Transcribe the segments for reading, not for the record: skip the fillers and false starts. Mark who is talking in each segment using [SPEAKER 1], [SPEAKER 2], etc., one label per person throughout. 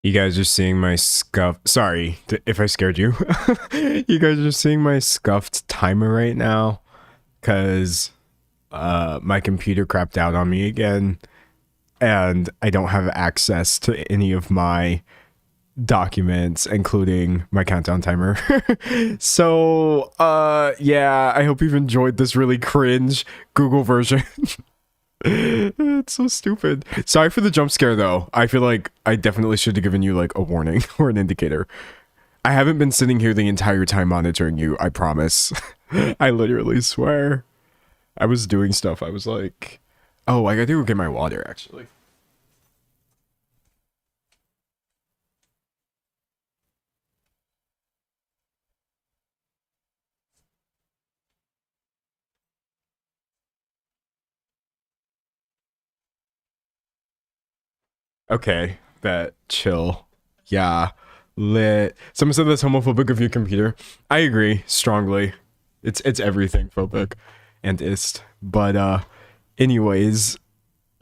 [SPEAKER 1] You guys are seeing my scuff. Sorry if I scared you. You guys are seeing my scuffed timer right now because my computer crapped out on me again and I don't have access to any of my documents, including my countdown timer. So, yeah, I hope you've enjoyed this really cringe Google version. It's so stupid. Sorry for the jump scare though. I feel like I definitely should have given you like a warning or an indicator. I haven't been sitting here the entire time monitoring you, I promise. I literally swear. I was doing stuff. I was like, oh, I gotta go get my water actually. Okay, bet. Chill. Yeah. Lit. Someone said that's homophobic of your computer. I agree strongly. It's everything phobic and ist. But anyways.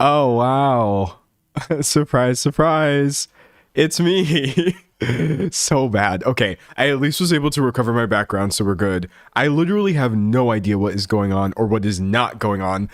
[SPEAKER 1] Oh wow. Surprise, surprise. It's me. So bad. Okay, I at least was able to recover my background, so we're good. I literally have no idea what is going on or what is not going on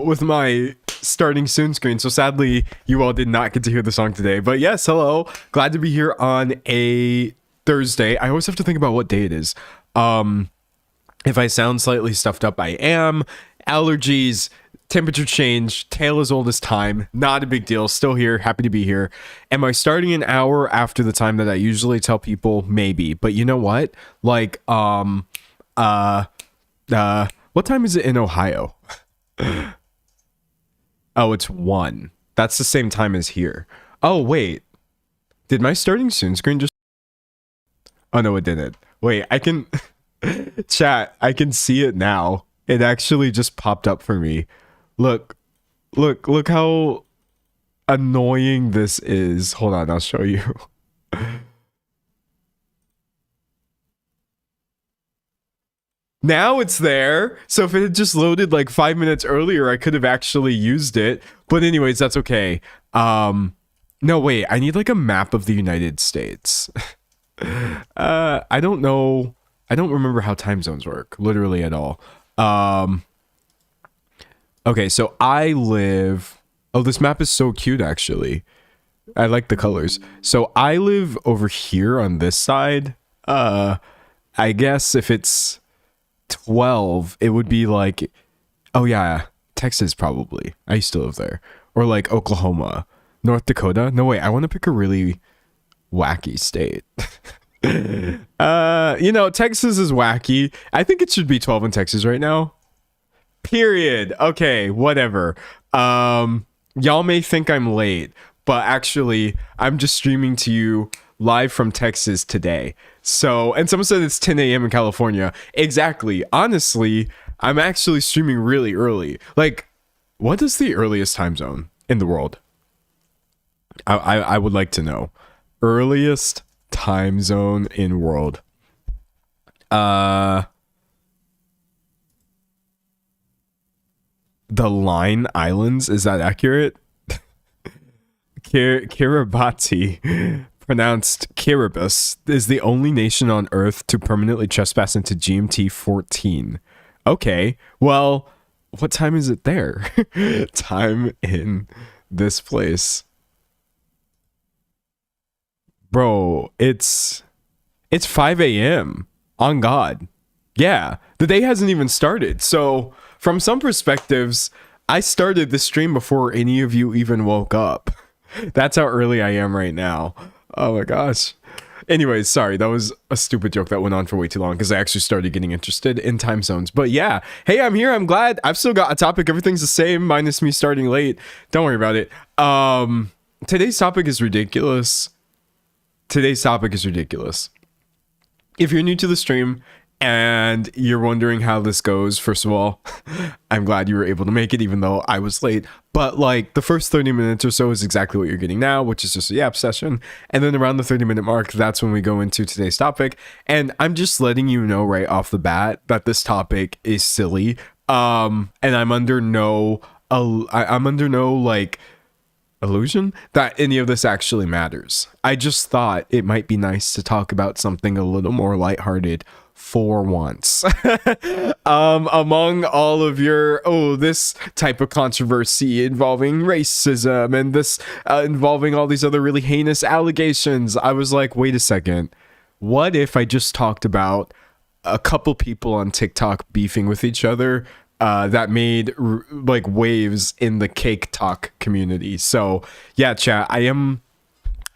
[SPEAKER 1] with my starting soon screen. So sadly, you all did not get to hear the song today. But yes, hello. Glad to be here on a Thursday. I always have to think about what day it is. If I sound slightly stuffed up, I am. Allergies, temperature change, tale as old as time. Not a big deal. Still here. Happy to be here. Am I starting an hour after the time that I usually tell people? Maybe. But you know what? Like, what time is it in Ohio? Oh, it's 1. That's the same time as here. Oh, wait. Did my starting soon screen just... Oh, no, it didn't. Wait, I can... Chat, I can see it now. It actually just popped up for me. Look how annoying this is. Hold on, I'll show you. Now it's there. So if it had just loaded like 5 minutes earlier, I could have actually used it. But anyways, that's okay. No, wait, I need like a map of the United States. I don't know. I don't remember how time zones work, literally at all. Okay, so I live... Oh, this map is so cute, actually. I like the colors. So I live over here on this side. I guess if it's 12, it would be like... Oh, yeah, Texas, probably. I used to live there. Or like Oklahoma. North Dakota? No, wait, I want to pick a really wacky state. You know, Texas is wacky. I think it should be 12 in Texas right now. Period. Okay, whatever. Y'all may think I'm late, but actually I'm just streaming to you live from Texas today. So, and someone said it's 10 a.m. in California. Exactly. Honestly, I'm actually streaming really early. Like, what is the earliest time zone in the world? I would like to know. Earliest time zone in world. The Line Islands, is that accurate? Kiribati, pronounced Kiribati, is the only nation on Earth to permanently trespass into GMT 14. Okay, well, what time is it there? Time in this place. Bro, it's 5 a.m. on God. Yeah, the day hasn't even started. So, from some perspectives, I started the stream before any of you even woke up. That's how early I am right now. Oh my gosh. Anyways, sorry, that was a stupid joke that went on for way too long because I actually started getting interested in time zones. But yeah, hey, I'm here. I'm glad. I've still got a topic. Everything's the same, minus me starting late. Don't worry about it. Today's topic is ridiculous. Today's topic is ridiculous. If you're new to the stream and you're wondering how this goes, first of all, I'm glad you were able to make it even though I was late. But like the first 30 minutes or so is exactly what you're getting now, which is just a yap session. And then around the 30-minute mark, that's when we go into today's topic. And I'm just letting you know right off the bat that this topic is silly. And I'm under no like illusion that any of this actually matters. I just thought it might be nice to talk about something a little more lighthearted for once. Among all of your, this type of controversy involving racism and this involving all these other really heinous allegations, I was like, wait a second. What if I just talked about a couple people on TikTok beefing with each other that made like waves in the cake talk community? So yeah, chat, I am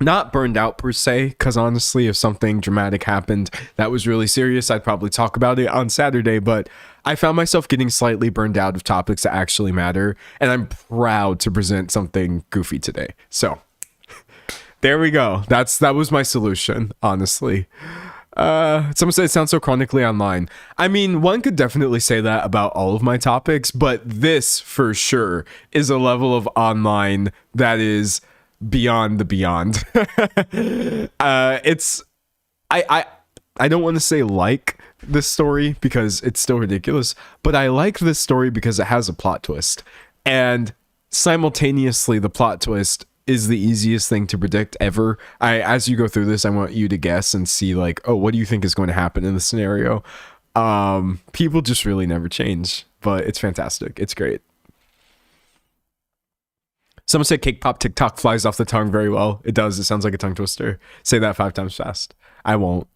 [SPEAKER 1] not burned out per se, because honestly, if something dramatic happened that was really serious, I'd probably talk about it on Saturday, but I found myself getting slightly burned out of topics that actually matter, and I'm proud to present something goofy today. So there we go. That was my solution, honestly. Someone said it sounds so chronically online. I mean, one could definitely say that about all of my topics, but this for sure is a level of online that is beyond the beyond. I don't want to say like this story because it's still ridiculous, but I like this story because it has a plot twist, and simultaneously the plot twist is the easiest thing to predict ever. As you go through this, I want you to guess and see like, oh, what do you think is going to happen in the scenario? People just really never change, but it's fantastic. It's great. Someone said cake pop TikTok flies off the tongue very well. It does. It sounds like a tongue twister. Say that 5 times fast. I won't.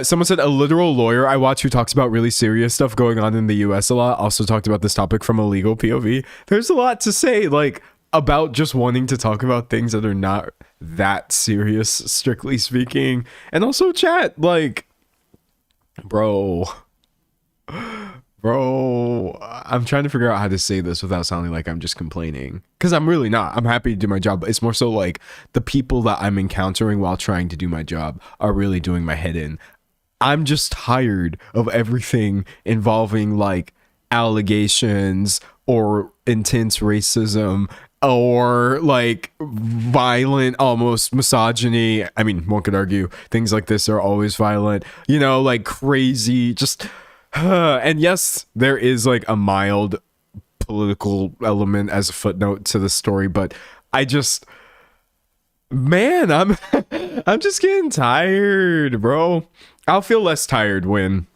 [SPEAKER 1] Someone said a literal lawyer I watch who talks about really serious stuff going on in the US a lot also talked about this topic from a legal POV. There's a lot to say like about just wanting to talk about things that are not that serious, strictly speaking. And also chat, like, bro, I'm trying to figure out how to say this without sounding like I'm just complaining, because I'm really not. I'm happy to do my job, but it's more so like the people that I'm encountering while trying to do my job are really doing my head in. I'm just tired of everything involving like allegations or intense racism or like violent, almost misogyny. I mean, one could argue things like this are always violent, you know, like crazy, just and yes, there is like a mild political element as a footnote to the story, but I just, man, I'm just getting tired, bro. I'll feel less tired when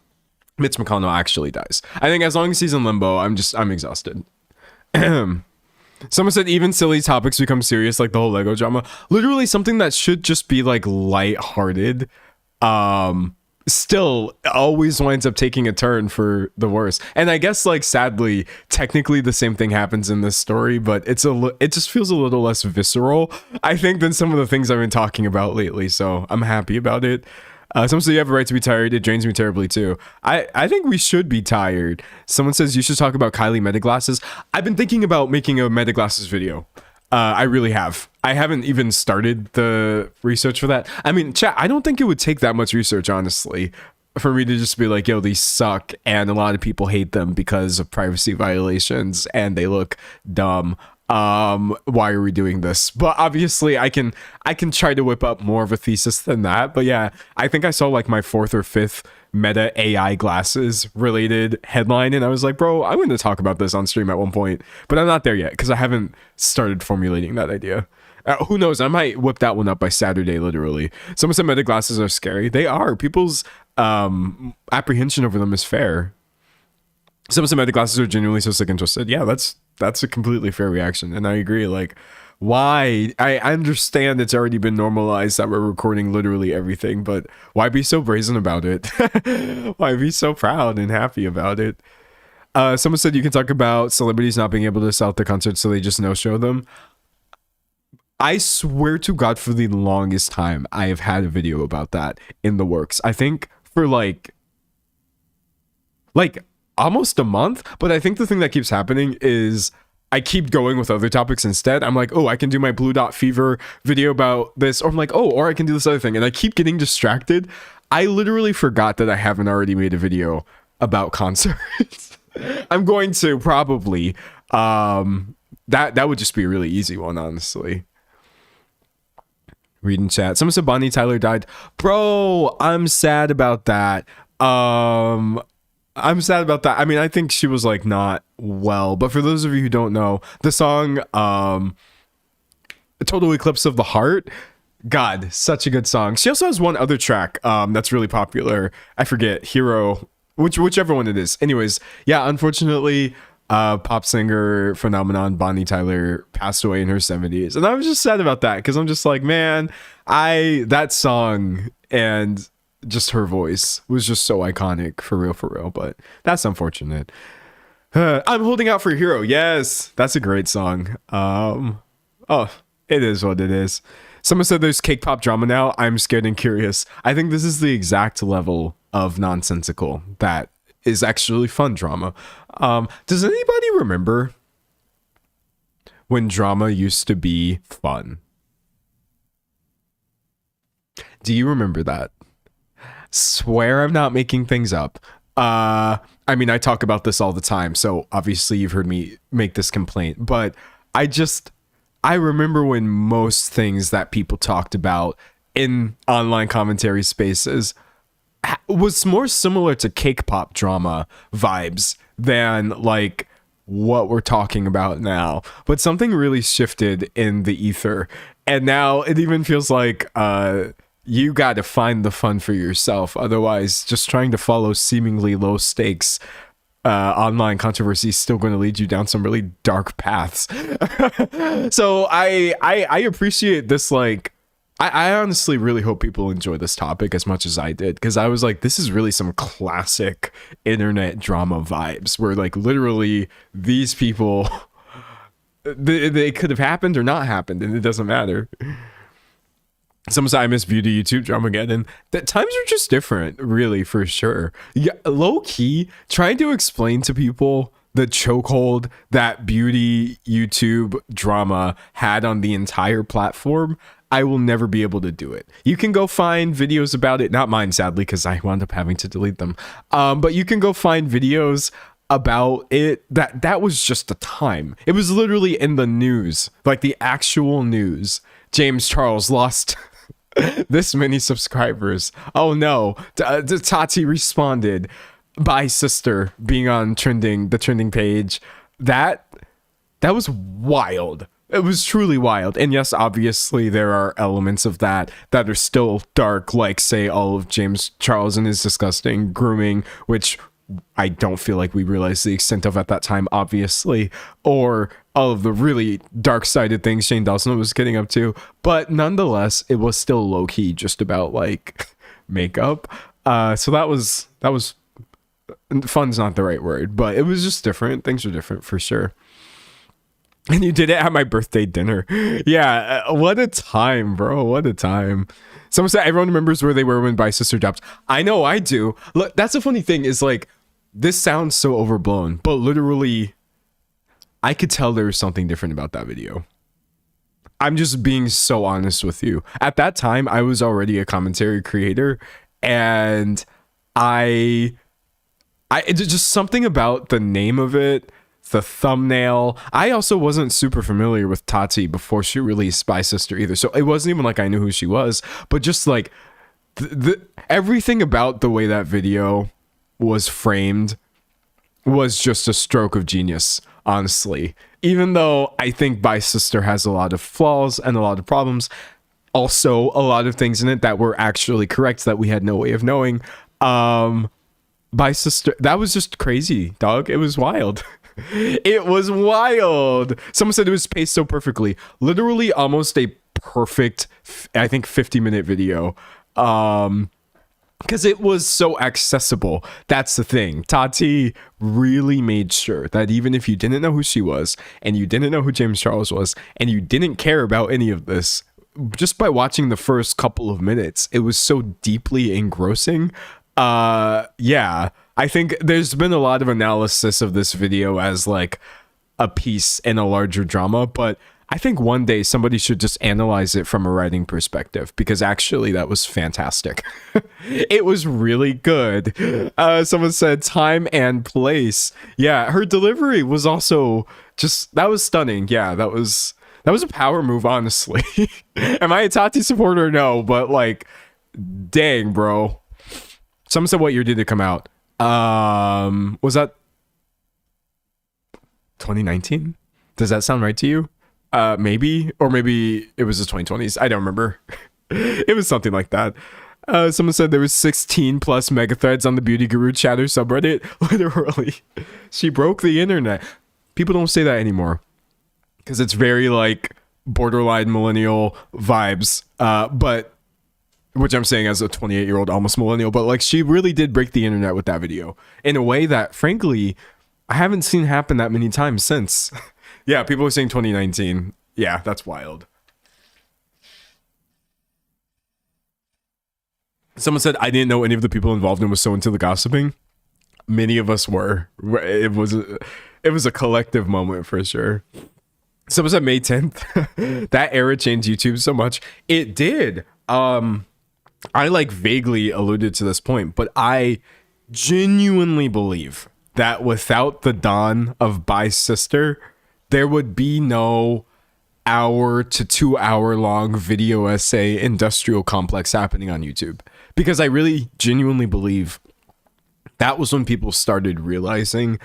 [SPEAKER 1] Mitch McConnell actually dies. I think as long as he's in limbo, I'm exhausted. Someone said even silly topics become serious, like the whole Lego drama. Literally something that should just be like lighthearted, still always winds up taking a turn for the worse. And I guess like sadly, technically the same thing happens in this story, but it just feels a little less visceral, I think, than some of the things I've been talking about lately. So I'm happy about it. Someone said you have a right to be tired. It drains me terribly too. I think we should be tired. Someone says you should talk about Kylie Meta glasses. I've been thinking about making a Meta glasses video. I really have. I haven't even started the research for that. I mean, chat, I don't think it would take that much research, honestly, for me to just be like, yo, these suck, and a lot of people hate them because of privacy violations, and they look dumb. Why are we doing this? But obviously I can try to whip up more of a thesis than that. But yeah, I think I saw like my 4th or 5th Meta AI glasses related headline, and I was like, bro, I want to talk about this on stream at one point, but I'm not there yet because I haven't started formulating that idea. Who knows? I might whip that one up by Saturday, literally. Someone said Meta glasses are scary. They are. People's apprehension over them is fair. Someone said Meta glasses are genuinely so sick and twisted. Yeah, that's a completely fair reaction, and I agree. Like, why? I understand it's already been normalized that we're recording literally everything, but why be so brazen about it? Why be so proud and happy about it? Someone said you can talk about celebrities not being able to sell out the concerts, so they just no-show them. I swear to God, for the longest time, I have had a video about that in the works. I think for like almost a month, but I think the thing that keeps happening is I keep going with other topics instead. I'm like, oh, I can do my Blue Dot Fever video about this, or I'm like, oh, or I can do this other thing, and I keep getting distracted. I literally forgot that I haven't already made a video about concerts. I'm going to probably. That would just be a really easy one, honestly. Reading chat. Someone said Bonnie Tyler died. Bro, I'm sad about that. I'm sad about that. I mean, I think she was like not well, but for those of you who don't know, the song Total Eclipse of the Heart. God, such a good song. She also has one other track that's really popular. I forget, Hero, whichever one it is. Anyways, yeah, unfortunately, pop singer phenomenon Bonnie Tyler passed away in her 70s. And I was just sad about that because I'm just like, man, that song and just her voice was just so iconic, for real. But that's unfortunate. I'm Holding Out for Hero. Yes, that's a great song. Oh, it is what it is. Someone said there's cake pop drama now. I'm scared and curious. I think this is the exact level of nonsensical that is actually fun drama. Does anybody remember when drama used to be fun? Do you remember that? Swear I'm not making things up. I mean, I talk about this all the time, so obviously you've heard me make this complaint, but I remember when most things that people talked about in online commentary spaces was more similar to cake pop drama vibes than like what we're talking about now. But something really shifted in the ether, and now it even feels like you got to find the fun for yourself. Otherwise, just trying to follow seemingly low stakes online controversy is still going to lead you down some really dark paths. So I appreciate this. Like, I honestly really hope people enjoy this topic as much as I did, because I was like, this is really some classic internet drama vibes where like literally these people they could have happened or not happened and it doesn't matter. Someone said I miss beauty YouTube drama again, and that times are just different, really, for sure. Yeah, low key, trying to explain to people the chokehold that beauty YouTube drama had on the entire platform, I will never be able to do it. You can go find videos about it, not mine, sadly, because I wound up having to delete them. But you can go find videos about it. That was just the time. It was literally in the news, like the actual news. James Charles lost this many subscribers. Oh no. Tati responded by sister being on the trending page. That was wild. It was truly wild. And yes, obviously there are elements of that are still dark, like say all of James Charles and his disgusting grooming, which I don't feel like we realized the extent of at that time, obviously, or all of the really dark-sided things Shane Dawson was getting up to. But nonetheless, it was still low-key just about like makeup. So that was fun's not the right word, but it was just different. Things are different for sure. And you did it at my birthday dinner. Yeah, what a time, bro. What a time. Someone said everyone remembers where they were when By Sister dropped. I know I do. Look, that's the funny thing is like, this sounds so overblown, but literally, I could tell there was something different about that video. I'm just being so honest with you. At that time, I was already a commentary creator, and it's just something about the name of it, the thumbnail. I also wasn't super familiar with Tati before she released By Sister either, so it wasn't even like I knew who she was, but just like everything about the way that video was framed was just a stroke of genius, honestly. Even though I think By Sister has a lot of flaws and a lot of problems, also a lot of things in it that were actually correct that we had no way of knowing. By Sister, that was just crazy, dog. It was wild. It was wild. Someone said it was paced so perfectly. Literally almost a perfect, I think, 50-minute video. Because it was so accessible. That's the thing. Tati really made sure that even if you didn't know who she was, and you didn't know who James Charles was, and you didn't care about any of this, just by watching the first couple of minutes, it was so deeply engrossing. Yeah, I think there's been a lot of analysis of this video as like a piece in a larger drama, but I think one day somebody should just analyze it from a writing perspective, because actually that was fantastic. It was really good. Someone said time and place. Yeah, her delivery was also just, that was stunning. Yeah, that was a power move, honestly. Am I a Tati supporter? No, but like, dang, bro. Someone said what year did it come out? Was that 2019? Does that sound right to you? Maybe, or maybe it was the 2020s. I don't remember. It was something like that. Someone said there was 16 plus mega threads on the Beauty Guru chatter subreddit. Literally, she broke the internet. People don't say that anymore because it's very like borderline millennial vibes. But which I'm saying as a 28-year-old almost millennial, but like she really did break the internet with that video in a way that frankly I haven't seen happen that many times since. Yeah, people are saying 2019. Yeah, that's wild. Someone said I didn't know any of the people involved and was so into the gossiping. Many of us were. It was a collective moment for sure. Someone said May 10th. That era changed YouTube so much. It did. I like vaguely alluded to this point, but I genuinely believe that without the dawn of Bisister, there would be no hour to 2 hour long video essay industrial complex happening on YouTube. Because I really genuinely believe that was when people started realizing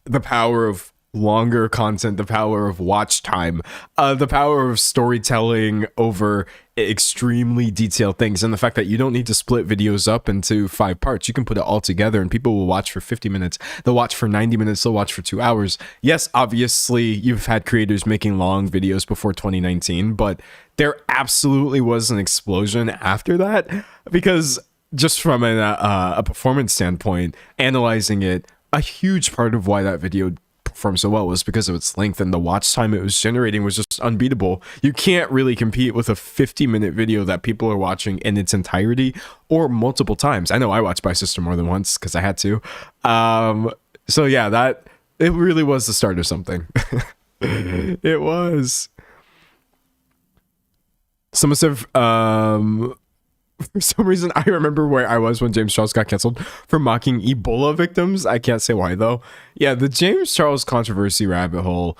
[SPEAKER 1] the power of longer content, the power of watch time, the power of storytelling over extremely detailed things, and the fact that you don't need to split videos up into 5 parts. You can put it all together and people will watch for 50 minutes. They'll watch for 90 minutes. They'll watch for 2 hours. Yes, obviously you've had creators making long videos before 2019, but there absolutely was an explosion after that, because just from a performance standpoint, analyzing it, a huge part of why that video performed so well was because of its length, and the watch time it was generating was just unbeatable. You can't really compete with a 50-minute video that people are watching in its entirety or multiple times. I know I watched Bisister more than once because I had to. So yeah, that it really was the start of something. It was. Someone said, for some reason, I remember where I was when James Charles got canceled for mocking Ebola victims. I can't say why, though. Yeah, the James Charles controversy rabbit hole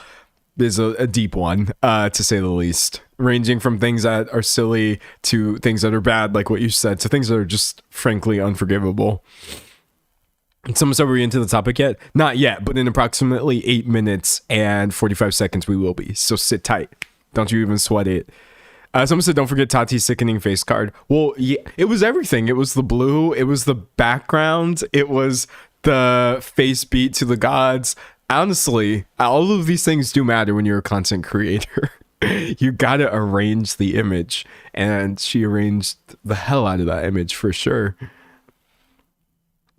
[SPEAKER 1] is a deep one, to say the least. Ranging from things that are silly to things that are bad, like what you said, to things that are just, frankly, unforgivable. Someone said, were we into the topic yet? Not yet, but in approximately 8 minutes and 45 seconds we will be. So sit tight. Don't you even sweat it. Someone said, don't forget Tati's sickening face card. Well, yeah, it was everything. It was the blue. It was the background. It was the face beat to the gods. Honestly, all of these things do matter when you're a content creator. You gotta arrange the image. And she arranged the hell out of that image for sure.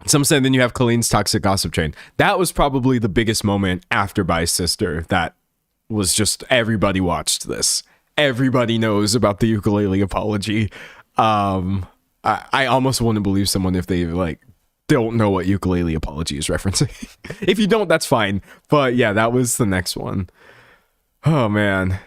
[SPEAKER 1] Someone said, then you have Colleen's toxic gossip train. That was probably the biggest moment after Bisister. That was just, everybody watched this. Everybody knows about the ukulele apology. I almost wouldn't believe someone if they like don't know what ukulele apology is referencing. If you don't, that's fine. But yeah, that was the next one. Oh man.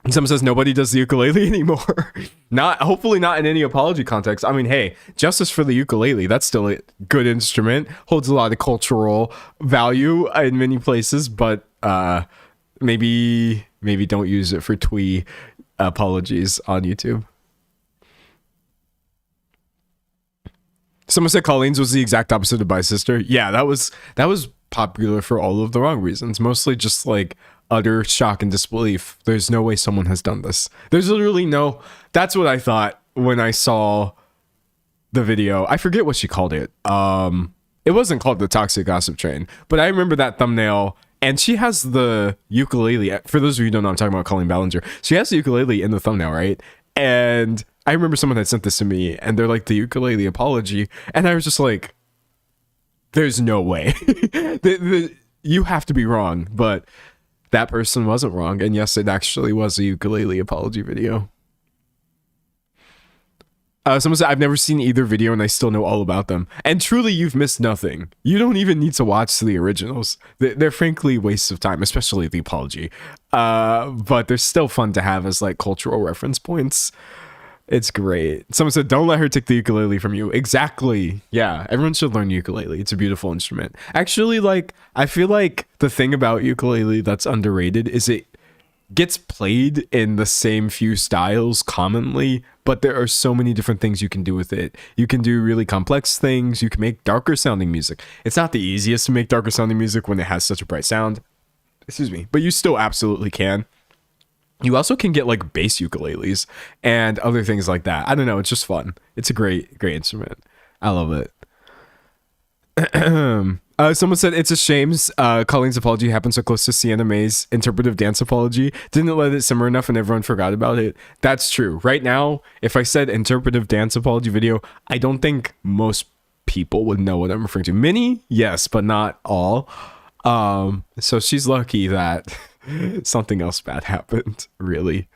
[SPEAKER 1] Someone says nobody does the ukulele anymore. Hopefully not in any apology context. I mean, hey, justice for the ukulele. That's still a good instrument. Holds a lot of cultural value in many places, but maybe don't use it for twee apologies on YouTube. Someone said Colleen's was the exact opposite of Bisister. Yeah, that was popular for all of the wrong reasons. Mostly just like utter shock and disbelief. There's no way someone has done this. There's literally no. That's what I thought when I saw the video. I forget what she called it. It wasn't called the Toxic Gossip Train, but I remember that thumbnail. And she has the ukulele. For those of you who don't know, I'm talking about Colleen Ballinger. She has the ukulele in the thumbnail, right? And I remember someone had sent this to me, and they're like, the ukulele apology. And I was just like, there's no way. You have to be wrong. But that person wasn't wrong. And yes, it actually was a ukulele apology video. Someone said, I've never seen either video and I still know all about them. And truly, you've missed nothing. You don't even need to watch the originals. They're frankly wastes of time, especially the apology. But they're still fun to have as like cultural reference points. It's great. Someone said, don't let her take the ukulele from you. Exactly. Yeah, everyone should learn ukulele. It's a beautiful instrument. Actually, like, I feel like the thing about ukulele that's underrated is it gets played in the same few styles commonly, but there are so many different things you can do with it. You can do really complex things. You can make darker sounding music. It's not the easiest to make darker sounding music when it has such a bright sound. excuse me, but you still absolutely can. You also can get like bass ukuleles and other things like that. I don't know. It's just fun. It's a great instrument. I love it. Someone said it's a shame Colleen's apology happened so close to Sienna May's interpretive dance apology. Didn't let it simmer enough and everyone forgot about it. That's true. Right now, if I said interpretive dance apology video, I don't think most people would know what I'm referring to. Many, yes, but not all. So she's lucky that something else bad happened, really.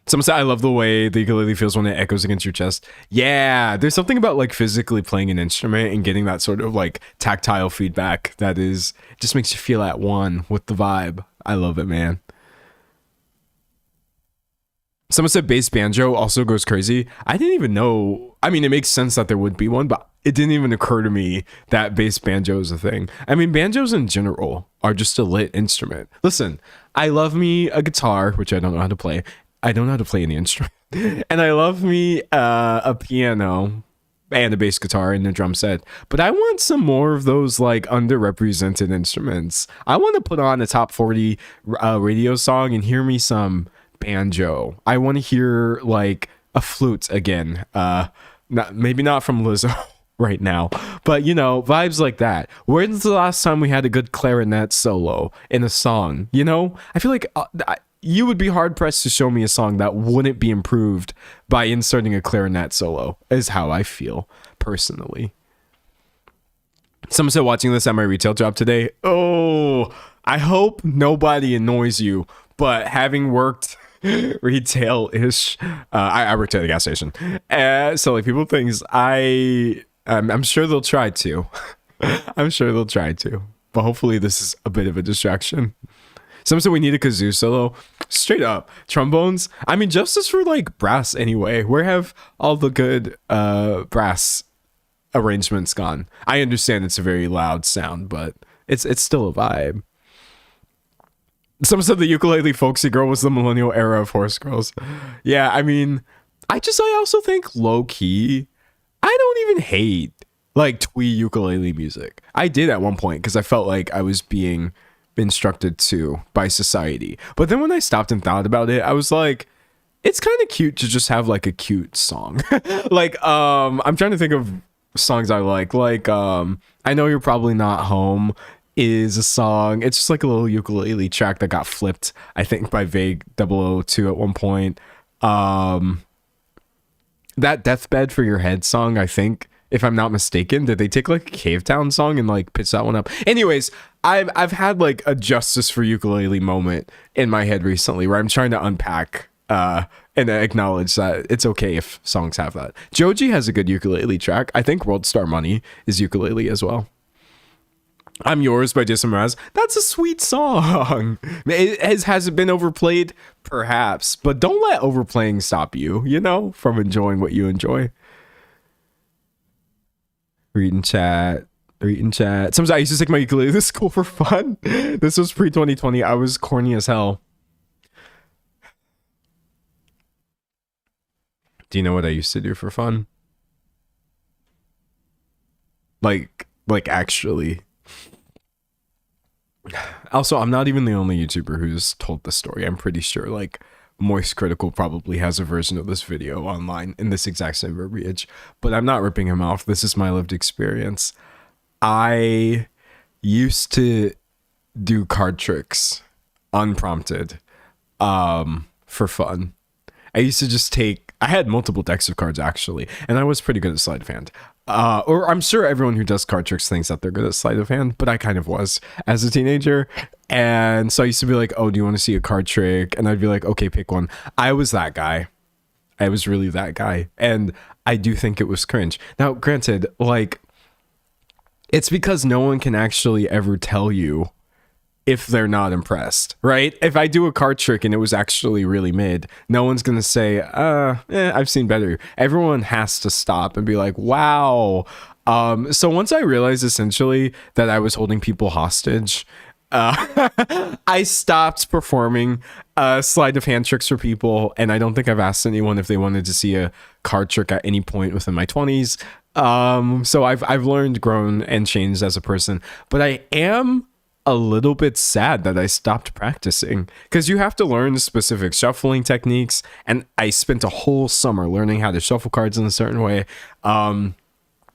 [SPEAKER 1] Someone said, I love the way the ukulele feels when it echoes against your chest. Yeah, there's something about like physically playing an instrument and getting that sort of like tactile feedback that is, it just makes you feel at one with the vibe. I love it, man. Someone said bass banjo also goes crazy. I didn't even know. I mean, it makes sense that there would be one, but it didn't even occur to me that bass banjo is a thing. I mean, banjos in general are just a lit instrument. Listen, I love me a guitar, which I don't know how to play. I don't know how to play any instrument. And I love me a piano and a bass guitar and a drum set. But I want some more of those like underrepresented instruments. I want to put on a top 40 radio song and hear me some banjo. I want to hear like a flute again. Maybe not from Lizzo right now, but you know, vibes like that. When's the last time we had a good clarinet solo in a song? You know, I feel like you would be hard pressed to show me a song that wouldn't be improved by inserting a clarinet solo, is how I feel personally. Someone said watching this at my retail job today. Oh, I hope nobody annoys you, but having worked retail-ish, I worked at a gas station, selling people things. I'm sure they'll try to. I'm sure they'll try to, but hopefully this is a bit of a distraction. Someone said we need a kazoo solo. Straight up. Trombones. I mean, justice for like brass anyway. Where have all the good brass arrangements gone? I understand it's a very loud sound, but it's still a vibe. Someone said the ukulele folksy girl was the millennial era of horse girls. Yeah, I mean, I also think low key, I don't even hate like twee ukulele music. I did at one point because I felt like I was being instructed to by society. But then when I stopped and thought about it, I was like, it's kind of cute to just have like a cute song. Like, I'm trying to think of songs I like. Like, I Know You're Probably Not Home is a song. It's just like a little ukulele track that got flipped, I think, by Vague 002 at one point. That Deathbed for Your Head song, I think, if I'm not mistaken, did they take like a Cave Town song and like pitch that one up? Anyways, I've had like a justice for ukulele moment in my head recently where I'm trying to unpack and acknowledge that it's okay if songs have that. Joji has a good ukulele track. I think World Star Money is ukulele as well. I'm Yours by Jason Mraz. That's a sweet song. Has it been overplayed? Perhaps. But don't let overplaying stop you, you know, from enjoying what you enjoy. Read in chat. Sometimes I used to take my ukulele to school for fun. This was pre-2020. I was corny as hell. Do you know what I used to do for fun? Like actually. Also, I'm not even the only YouTuber who's told this story. I'm pretty sure like Moist Critical probably has a version of this video online in this exact same verbiage, but I'm not ripping him off. This is my lived experience. I used to do card tricks unprompted for fun. I used to just I had multiple decks of cards actually, and I was pretty good at sleight of hand. Or I'm sure everyone who does card tricks thinks that they're good at sleight of hand, but I kind of was as a teenager. And so I used to be like, oh, do you want to see a card trick? And I'd be like, okay, pick one. I was that guy. I was really that guy. And I do think it was cringe. Now, granted, like, it's because no one can actually ever tell you if they're not impressed, right? If I do a card trick and it was actually really mid, no one's going to say, I've seen better. Everyone has to stop and be like, wow. So once I realized essentially that I was holding people hostage, I stopped performing sleight of hand tricks for people. And I don't think I've asked anyone if they wanted to see a card trick at any point within my 20s. So I've learned, grown, and changed as a person. But I am a little bit sad that I stopped practicing because you have to learn specific shuffling techniques. And I spent a whole summer learning how to shuffle cards in a certain way.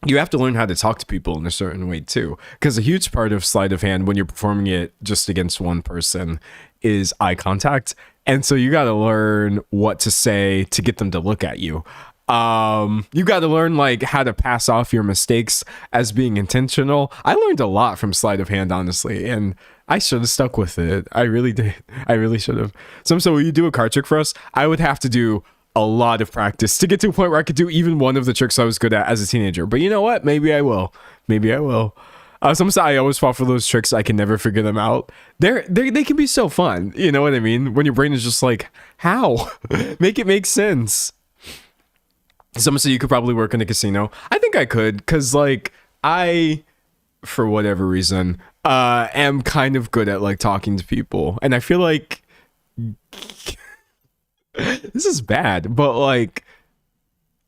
[SPEAKER 1] You have to learn how to talk to people in a certain way too, because a huge part of sleight of hand when you're performing it just against one person is eye contact. And so you got to learn what to say to get them to look at you. You got to learn like how to pass off your mistakes as being intentional. I learned a lot from sleight of hand, honestly, and I should have stuck with it. I really did. I really should have. So will you do a card trick for us? I would have to do a lot of practice to get to a point where I could do even one of the tricks I was good at as a teenager. But you know what? Maybe I will. Maybe I will. Sometimes I always fall for those tricks. I can never figure them out. They can be so fun. You know what I mean? When your brain is just like, how? Make it make sense. Someone said you could probably work in a casino. I think I could, because like I, for whatever reason, am kind of good at like talking to people. And I feel like this is bad, but like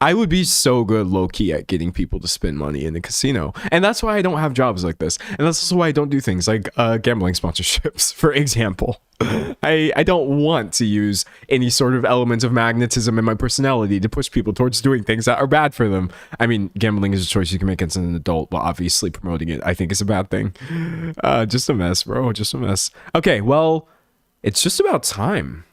[SPEAKER 1] I would be so good low-key at getting people to spend money in the casino. And that's why I don't have jobs like this. And that's also why I don't do things like gambling sponsorships, for example. I don't want to use any sort of element of magnetism in my personality to push people towards doing things that are bad for them. I mean, gambling is a choice you can make as an adult, but obviously promoting it, I think, is a bad thing. Just a mess, bro. Just a mess. Okay, well, it's just about time.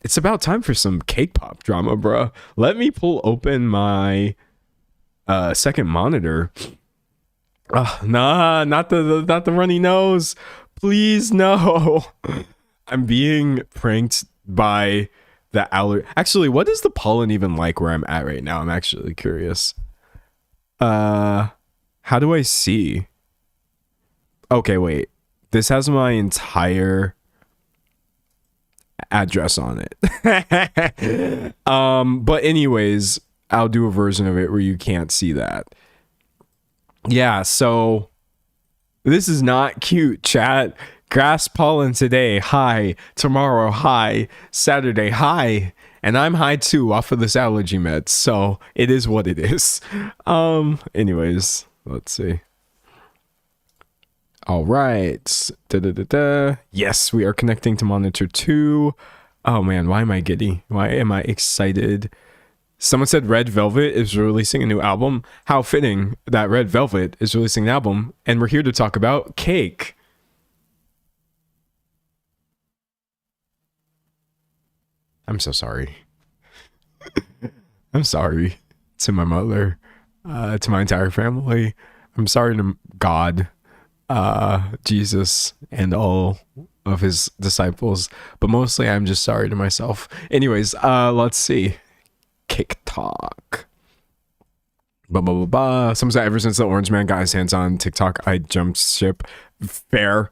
[SPEAKER 1] It's about time for some cake pop drama, bro. Let me pull open my second monitor. Nah, not the runny nose. Please, no. I'm being pranked by the allergy. Actually, what is the pollen even like where I'm at right now? I'm actually curious. How do I see? Okay, wait. This has my entire address on it. But anyways, I'll do a version of it where you can't see that. Yeah, so this is not cute, chat. Grass pollen today, high. Tomorrow, high. Saturday, high. And I'm high too off of this allergy meds, so it is what it is. Anyways, let's see. All right. Yes, we are connecting to monitor 2. Oh man, why am I giddy? Why am I excited? Someone said Red Velvet is releasing a new album. How fitting that Red Velvet is releasing an album, and we're here to talk about cake. I'm so sorry. I'm sorry to my mother, to my entire family. I'm sorry to God, Jesus, and all of his disciples, but mostly I'm just sorry to myself. Anyways, let's see. TikTok. Someone said ever since the orange man got his hands on TikTok, I jumped ship. Fair.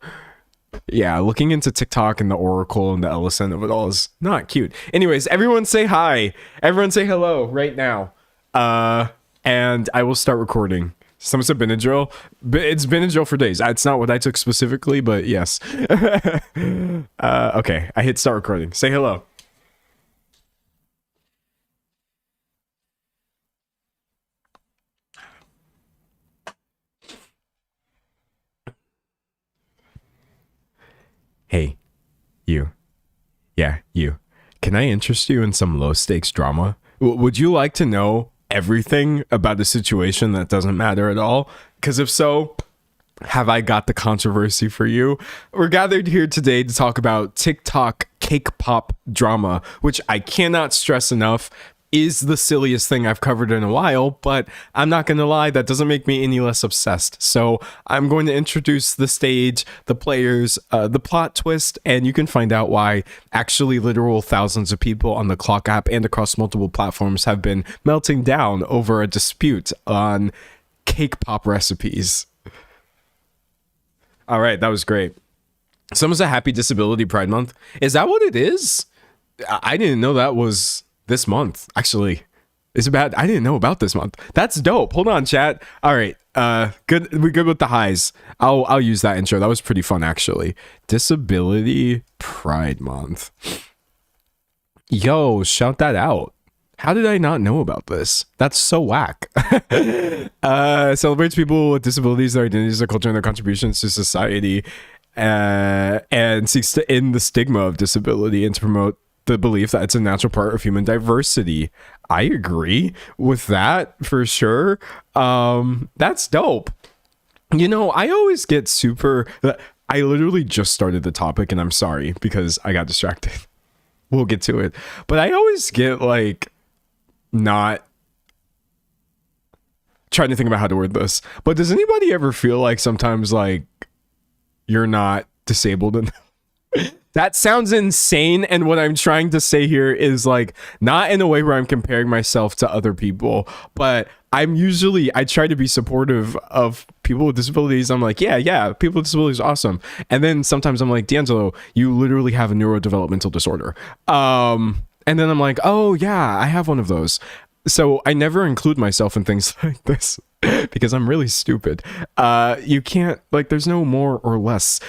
[SPEAKER 1] Yeah, looking into TikTok and the Oracle and the Ellison of it all is not cute. Anyways, everyone say hi. Everyone say hello right now. And I will start recording. Someone said Benadryl. It's Benadryl for days. It's not what I took specifically, but yes. Okay, I hit start recording. Say hello. Hey, you. Yeah, you. Can I interest you in some low stakes drama? Would you like to know everything about a situation that doesn't matter at all? Because if so, have I got the controversy for you? We're gathered here today to talk about TikTok cake pop drama, which I cannot stress enough is the silliest thing I've covered in a while, but I'm not going to lie, that doesn't make me any less obsessed. So I'm going to introduce the stage, the players, the plot twist, and you can find out why actually literal thousands of people on the Clock app and across multiple platforms have been melting down over a dispute on cake pop recipes. All right, that was great. Someone's a happy Disability Pride Month. Is that what it is? I didn't know that was this month, actually. It's bad. I didn't know about this month. That's dope. Hold on, chat. All right. Good. We're good with the highs. I'll use that intro. That was pretty fun, actually. Disability Pride Month. Yo, shout that out. How did I not know about this? That's so whack. Celebrates people with disabilities, their identities, their culture, and their contributions to society, and seeks to end the stigma of disability and to promote the belief that it's a natural part of human diversity. I agree with that for sure. That's dope. You know, I always get super... I literally just started the topic, and I'm sorry because I got distracted. We'll get to it. But I always get like... not trying to think about how to word this, but does anybody ever feel like sometimes like you're not disabled enough? That sounds insane, and what I'm trying to say here is like not in a way where I'm comparing myself to other people, but I try to be supportive of people with disabilities. I'm like, yeah, people with disabilities are awesome. And then sometimes I'm like, D'Angelo, you literally have a neurodevelopmental disorder. And then I'm like, oh yeah, I have one of those. So I never include myself in things like this because I'm really stupid. You can't, like, there's no more or less.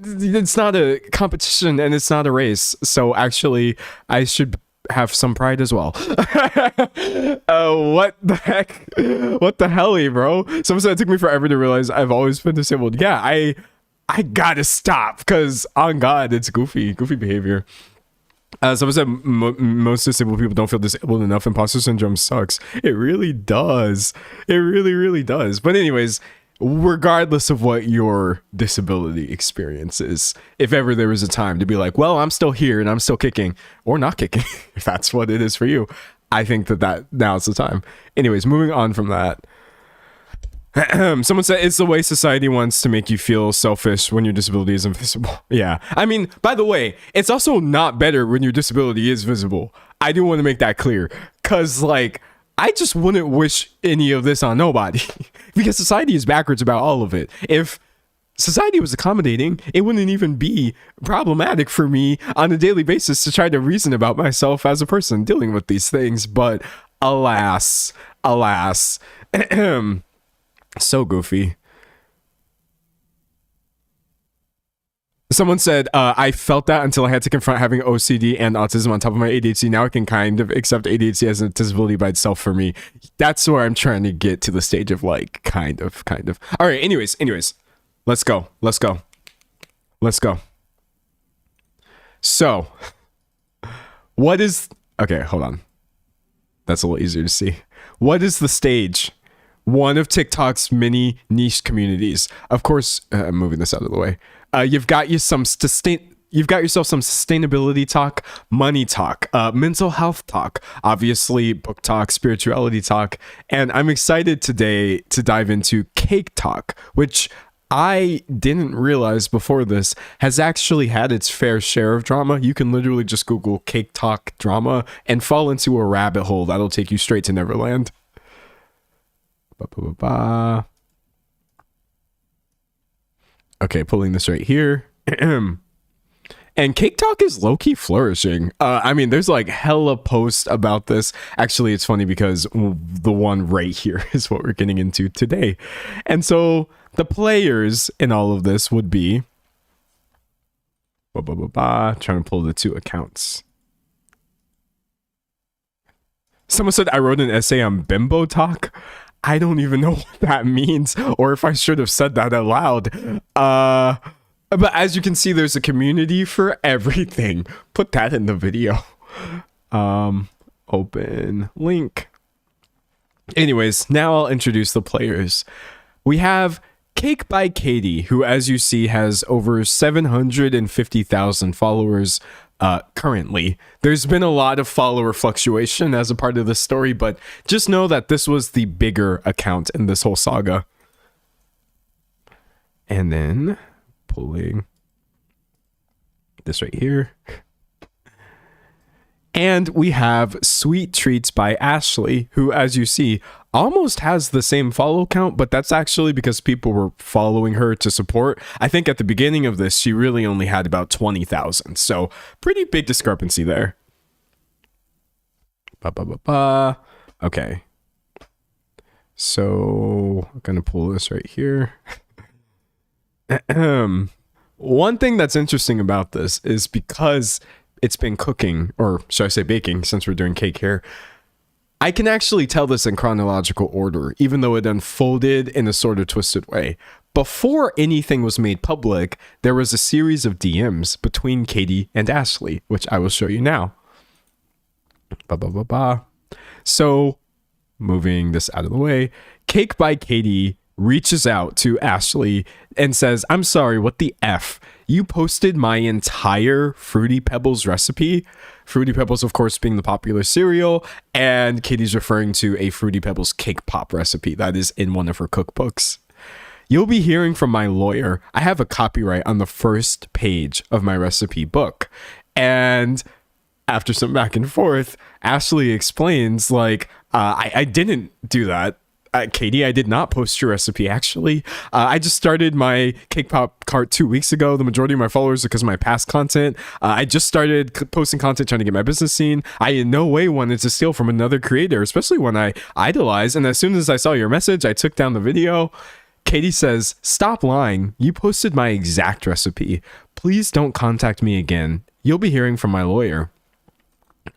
[SPEAKER 1] It's not a competition and it's not a race. So actually, I should have some pride as well. What the heck? What the helly, bro? Someone said it took me forever to realize I've always been disabled. Yeah, I gotta stop because on God, it's goofy behavior. Someone said most disabled people don't feel disabled enough. Imposter syndrome sucks. It really does. It really, really does. But anyways, regardless of what your disability experience is, if ever there was a time to be like, well, I'm still here and I'm still kicking or not kicking, if that's what it is for you, I think that now's the time. Anyways, moving on from that. Someone said it's the way society wants to make you feel selfish when your disability is invisible. Yeah. I mean, by the way, it's also not better when your disability is visible. I do want to make that clear. Because, like, I just wouldn't wish any of this on nobody. Because society is backwards about all of it. If society was accommodating, it wouldn't even be problematic for me on a daily basis to try to reason about myself as a person dealing with these things. But alas. So goofy. Someone said, I felt that until I had to confront having OCD and autism on top of my ADHD. Now I can kind of accept ADHD as a disability by itself for me. That's where I'm trying to get to the stage of like, kind of. All right, anyways. Let's go. So, what is... Okay, hold on. That's a little easier to see. What is the stage? One of TikTok's many niche communities. Of course, I'm moving this out of the way. You've got yourself some sustainability talk, money talk, mental health talk, obviously book talk, spirituality talk, and I'm excited today to dive into cake talk, which I didn't realize before this has actually had its fair share of drama. You can literally just Google cake talk drama and fall into a rabbit hole that'll take you straight to Neverland. Okay, pulling this right here. And Cake Talk is low-key flourishing. I mean, there's like hella posts about this. Actually, it's funny because the one right here is what we're getting into today. And so the players in all of this would be... Trying to pull the two accounts. Someone said I wrote an essay on Bimbo Talk. I don't even know what that means or if I should have said that out loud. But as you can see, there's a community for everything. Put that in the video. Open link. Anyways, now I'll introduce the players. We have Cake by Katie, who, as you see, has over 750,000 followers currently. There's been a lot of follower fluctuation as a part of the story, but just know that this was the bigger account in this whole saga. And then pulling this right here. And we have Sweet Treats by Ashley, who, as you see, almost has the same follow count, but that's actually because people were following her to support. I think at the beginning of this, she really only had about 20,000. So pretty big discrepancy there. Okay. So I'm going to pull this right here. One thing that's interesting about this is because it's been cooking, or should I say baking, since we're doing cake here. I can actually tell this in chronological order, even though it unfolded in a sort of twisted way. Before anything was made public, there was a series of DMs between Katie and Ashley, which I will show you now. So, moving this out of the way, Cake by Katie reaches out to Ashley and says, I'm sorry, what the F? You posted my entire Fruity Pebbles recipe. Fruity Pebbles, of course, being the popular cereal, and Katie's referring to a Fruity Pebbles cake pop recipe that is in one of her cookbooks. You'll be hearing from my lawyer. I have a copyright on the first page of my recipe book. And after some back and forth, Ashley explains, like, I didn't do that. Katie, I did not post your recipe, actually. I just started my Cake Pop cart 2 weeks ago. The majority of my followers are because of my past content. I just started posting content trying to get my business seen. I in no way wanted to steal from another creator, especially one I idolize. And as soon as I saw your message, I took down the video. Katie says, stop lying. You posted my exact recipe. Please don't contact me again. You'll be hearing from my lawyer.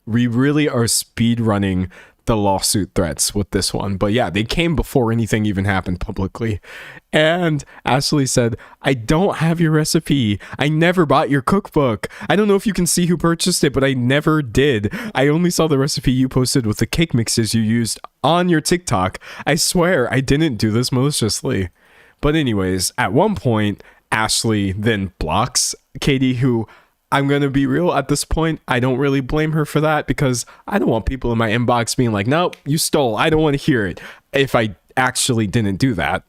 [SPEAKER 1] We really are speed running the lawsuit threats with this one, but yeah, they came before anything even happened publicly. And Ashley said, I don't have your recipe. I never bought your cookbook. I don't know if you can see who purchased it, but I never did. I only saw the recipe you posted with the cake mixes you used on your TikTok. I swear I didn't do this maliciously. But anyways, at one point, Ashley then blocks Katie, who, I'm going to be real at this point, I don't really blame her for that, because I don't want people in my inbox being like, no, you stole. I don't want to hear it if I actually didn't do that.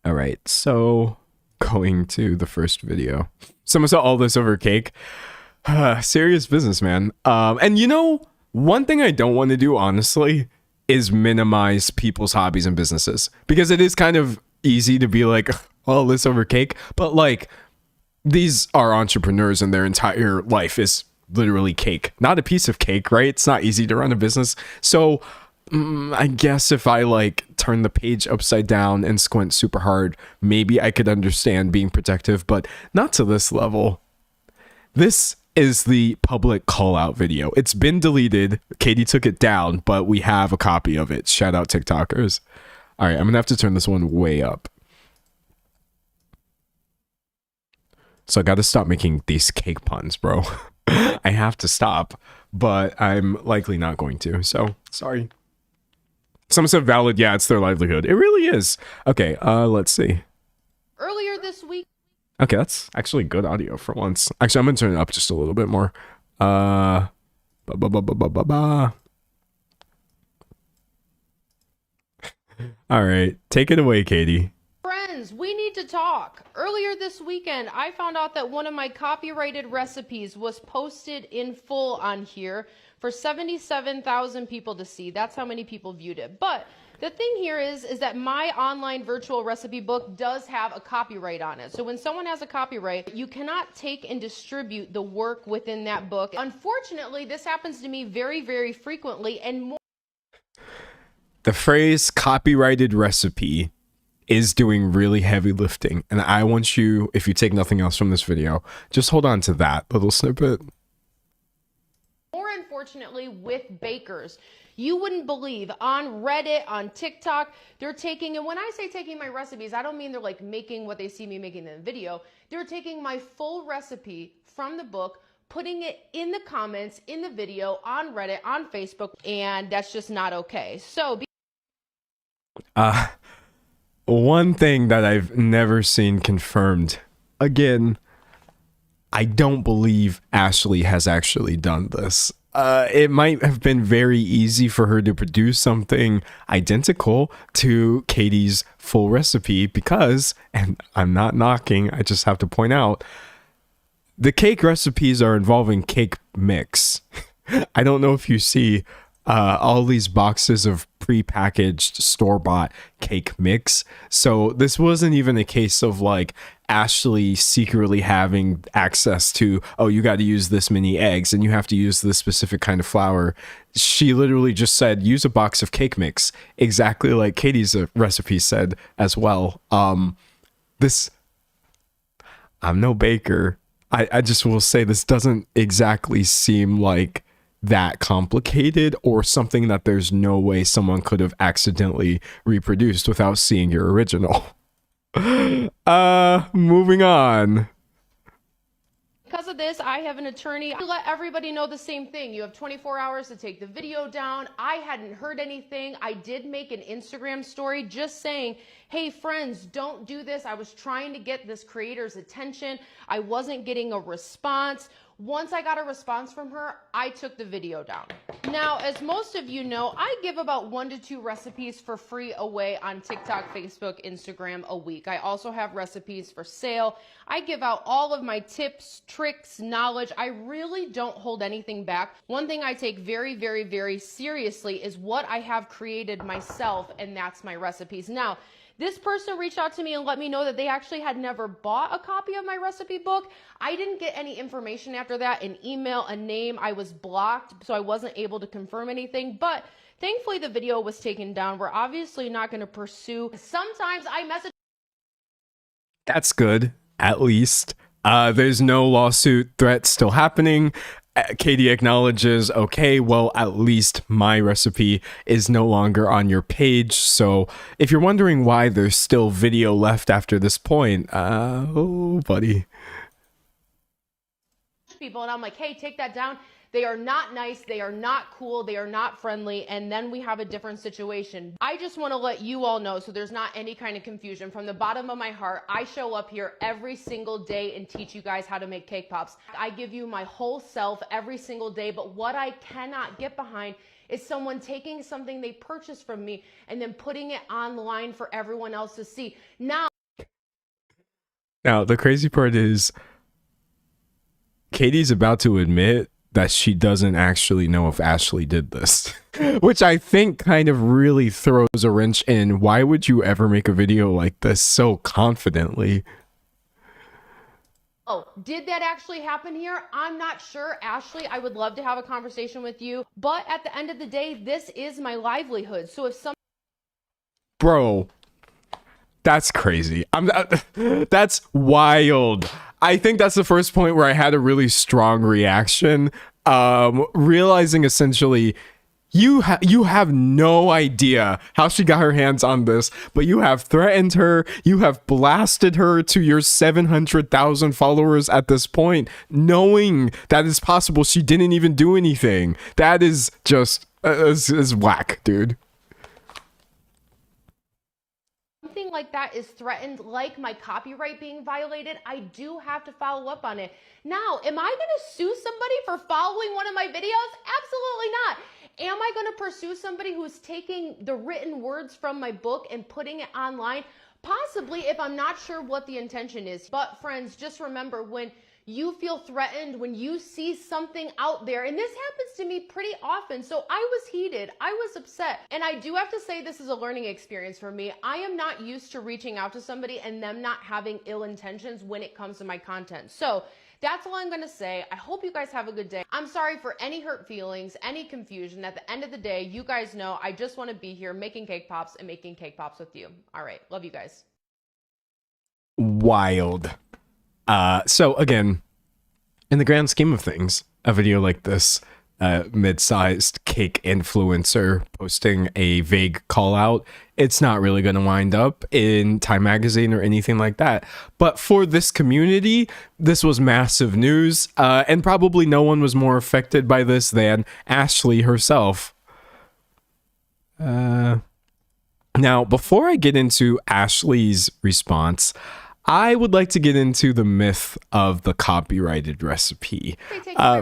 [SPEAKER 1] All right, so going to the first video. Someone saw all this over cake. Serious business, man. And you know, one thing I don't want to do, honestly, is minimize people's hobbies and businesses, because it is kind of easy to be like, all this over cake, but like, these are entrepreneurs and their entire life is literally cake, not a piece of cake, right? It's not easy to run a business. So I guess if I like turn the page upside down and squint super hard, maybe I could understand being protective, but not to this level. This is the public call out video. It's been deleted. Katie took it down, but we have a copy of it. Shout out TikTokers. All right, I'm gonna have to turn this one way up. So I got to stop making these cake puns, bro. I have to stop, but I'm likely not going to. So sorry. Someone said valid. Yeah, it's their livelihood. It really is. Okay, let's see.
[SPEAKER 2] Earlier this week.
[SPEAKER 1] Okay, that's actually good audio for once. Actually, I'm going to turn it up just a little bit more. All right, take it away, Katie.
[SPEAKER 2] Friends, we need to talk. Earlier this weekend, I found out that one of my copyrighted recipes was posted in full on here for 77,000 people to see. That's how many people viewed it. But the thing here is that my online virtual recipe book does have a copyright on it. So when someone has a copyright, you cannot take and distribute the work within that book. Unfortunately, this happens to me very, very frequently, and more.
[SPEAKER 1] The phrase copyrighted recipe is doing really heavy lifting, and I want you, if you take nothing else from this video, just hold on to that little snippet.
[SPEAKER 2] More unfortunately, with bakers, you wouldn't believe on Reddit, on TikTok, they're taking, and when I say taking my recipes, I don't mean they're like making what they see me making in the video. They're taking my full recipe from the book, putting it in the comments, in the video, on Reddit, on Facebook, and that's just not okay. So
[SPEAKER 1] one thing that I've never seen confirmed, again, I don't believe Ashley has actually done this. It might have been very easy for her to produce something identical to Katie's full recipe because, and I'm not knocking, I just have to point out, the cake recipes are involving cake mix. I don't know if you see all these boxes of pre-packaged store-bought cake mix. So this wasn't even a case of like Ashley secretly having access to, oh, you got to use this many eggs and you have to use this specific kind of flour. She literally just said, use a box of cake mix, exactly like Katie's recipe said as well. I'm no baker. I just will say this doesn't exactly seem like that complicated or something that there's no way someone could have accidentally reproduced without seeing your original. Moving on.
[SPEAKER 2] Because of this, I have an attorney. I let everybody know the same thing. You have 24 hours to take the video down. I hadn't heard anything. I did make an Instagram story just saying, hey friends, don't do this. I was trying to get this creator's attention. I wasn't getting a response. Once I got a response from her, I took the video down. Now, as most of you know, I give about 1 to 2 recipes for free away on TikTok, Facebook, Instagram a week. I also have recipes for sale. I give out all of my tips, tricks, knowledge. I really don't hold anything back. One thing I take very, very, very seriously is what I have created myself, and that's my recipes. Now, this person reached out to me and let me know that they actually had never bought a copy of my recipe book. I didn't get any information after that, an email, a name. I was blocked, so I wasn't able to confirm anything. But thankfully, the video was taken down. We're obviously not going to pursue. Sometimes I message.
[SPEAKER 1] That's good, at least. There's no lawsuit threat still happening. Katie acknowledges, okay, well, at least my recipe is no longer on your page. So if you're wondering why there's still video left after this point, oh, buddy.
[SPEAKER 2] People, and I'm like, hey, take that down. They are not nice. They are not cool. They are not friendly. And then we have a different situation. I just want to let you all know so there's not any kind of confusion. From the bottom of my heart, I show up here every single day and teach you guys how to make cake pops. I give you my whole self every single day. But what I cannot get behind is someone taking something they purchased from me and then putting it online for everyone else to see. Now,
[SPEAKER 1] the crazy part is Katie's about to admit that she doesn't actually know if Ashley did this, which I think kind of really throws a wrench in. Why would you ever make a video like this so confidently?
[SPEAKER 2] oh, did that actually happen here? I'm not sure. Ashley, I would love to have a conversation with you. But at the end of the day, this is my livelihood. So if some
[SPEAKER 1] Bro, that's crazy. That's wild. I think that's the first point where I had a really strong reaction, realizing essentially you have no idea how she got her hands on this, but you have threatened her, you have blasted her to your 700,000 followers at this point, knowing that it's possible she didn't even do anything. That is just is whack, dude.
[SPEAKER 2] something like that is threatened, like my copyright being violated, I do have to follow up on it. Now, am I going to sue somebody for following one of my videos? Absolutely not. Am I going to pursue somebody who's taking the written words from my book and putting it online? Possibly, if I'm not sure what the intention is. But friends, just remember, when you feel threatened, when you see something out there, and this happens to me pretty often, so I was heated, I was upset, and I do have to say this is a learning experience for me. I am not used to reaching out to somebody and them not having ill intentions when it comes to my content. So that's all I'm going to say. I hope you guys have a good day. I'm sorry for any hurt feelings, any confusion. At the end of the day, you guys know I just want to be here making cake pops and making cake pops with you. All right. Love you guys.
[SPEAKER 1] Wild. So again, in the grand scheme of things, a video like this, mid-sized cake influencer posting a vague call out, it's not really going to wind up in Time Magazine or anything like that. But for this community, this was massive news, and probably no one was more affected by this than Ashley herself. Now, before I get into Ashley's response, I would like to get into the myth of the copyrighted recipe.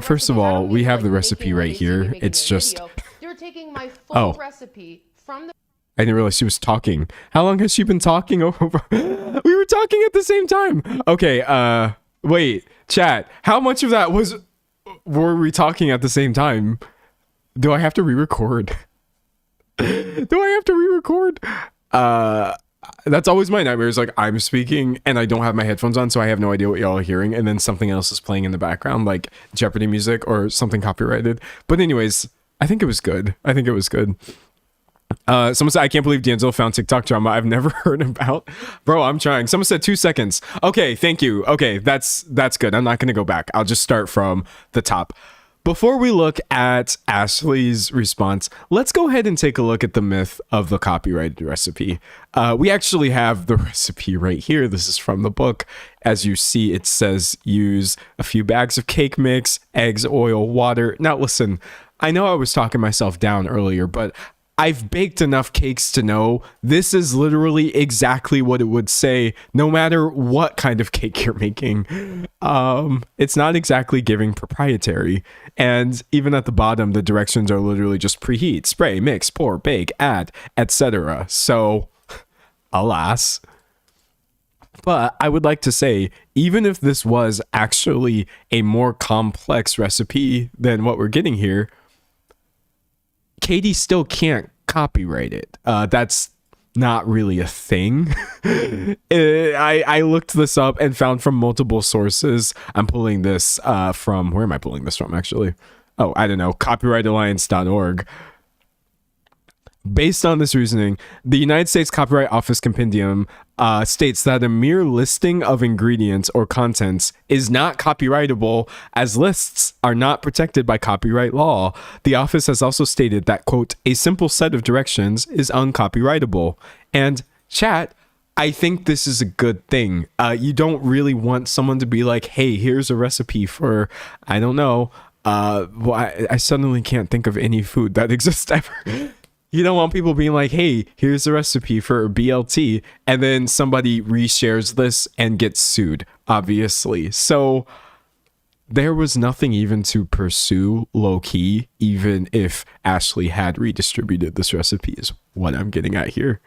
[SPEAKER 1] First of all, we have the recipe right here. It's just...
[SPEAKER 2] You're taking my full recipe from the...
[SPEAKER 1] I didn't realize she was talking. How long has she been talking over? We were talking at the same time. Okay, wait, chat. How much of that were we talking at the same time? Do I have to re-record? That's always my nightmare, is like I'm speaking and I don't have my headphones on, so I have no idea what y'all are hearing, and then something else is playing in the background, like Jeopardy music or something copyrighted. But anyways, I think it was good. Someone said, I can't believe D'Angelo found TikTok drama I've never heard about. Bro, I'm trying. Someone said 2 seconds. Okay, thank you. Okay, that's good. I'm not going to go back. I'll just start from the top. Before we look at Ashley's response, let's go ahead and take a look at the myth of the copyrighted recipe. We actually have the recipe right here. This is from the book. As you see, it says use a few bags of cake mix, eggs, oil, water. Now, listen, I know I was talking myself down earlier, but I've baked enough cakes to know this is literally exactly what it would say, no matter what kind of cake you're making. It's not exactly giving proprietary. And even at the bottom, the directions are literally just preheat, spray, mix, pour, bake, add, etc. So, alas. But I would like to say, even if this was actually a more complex recipe than what we're getting here, Katie still can't copyright it. That's not really a thing. I looked this up and found from multiple sources. I'm pulling this from, where am I pulling this from actually? Oh, I don't know, copyrightalliance.org. Based on this reasoning, the United States Copyright Office Compendium states that a mere listing of ingredients or contents is not copyrightable, as lists are not protected by copyright law. The office has also stated that, quote, a simple set of directions is uncopyrightable. And chat, I think this is a good thing. You don't really want someone to be like, hey, here's a recipe for, I don't know, well, I suddenly can't think of any food that exists ever. You don't want people being like, hey, here's the recipe for BLT, and then somebody reshares this and gets sued, obviously. So there was nothing even to pursue low-key, even if Ashley had redistributed this recipe, is what I'm getting at here.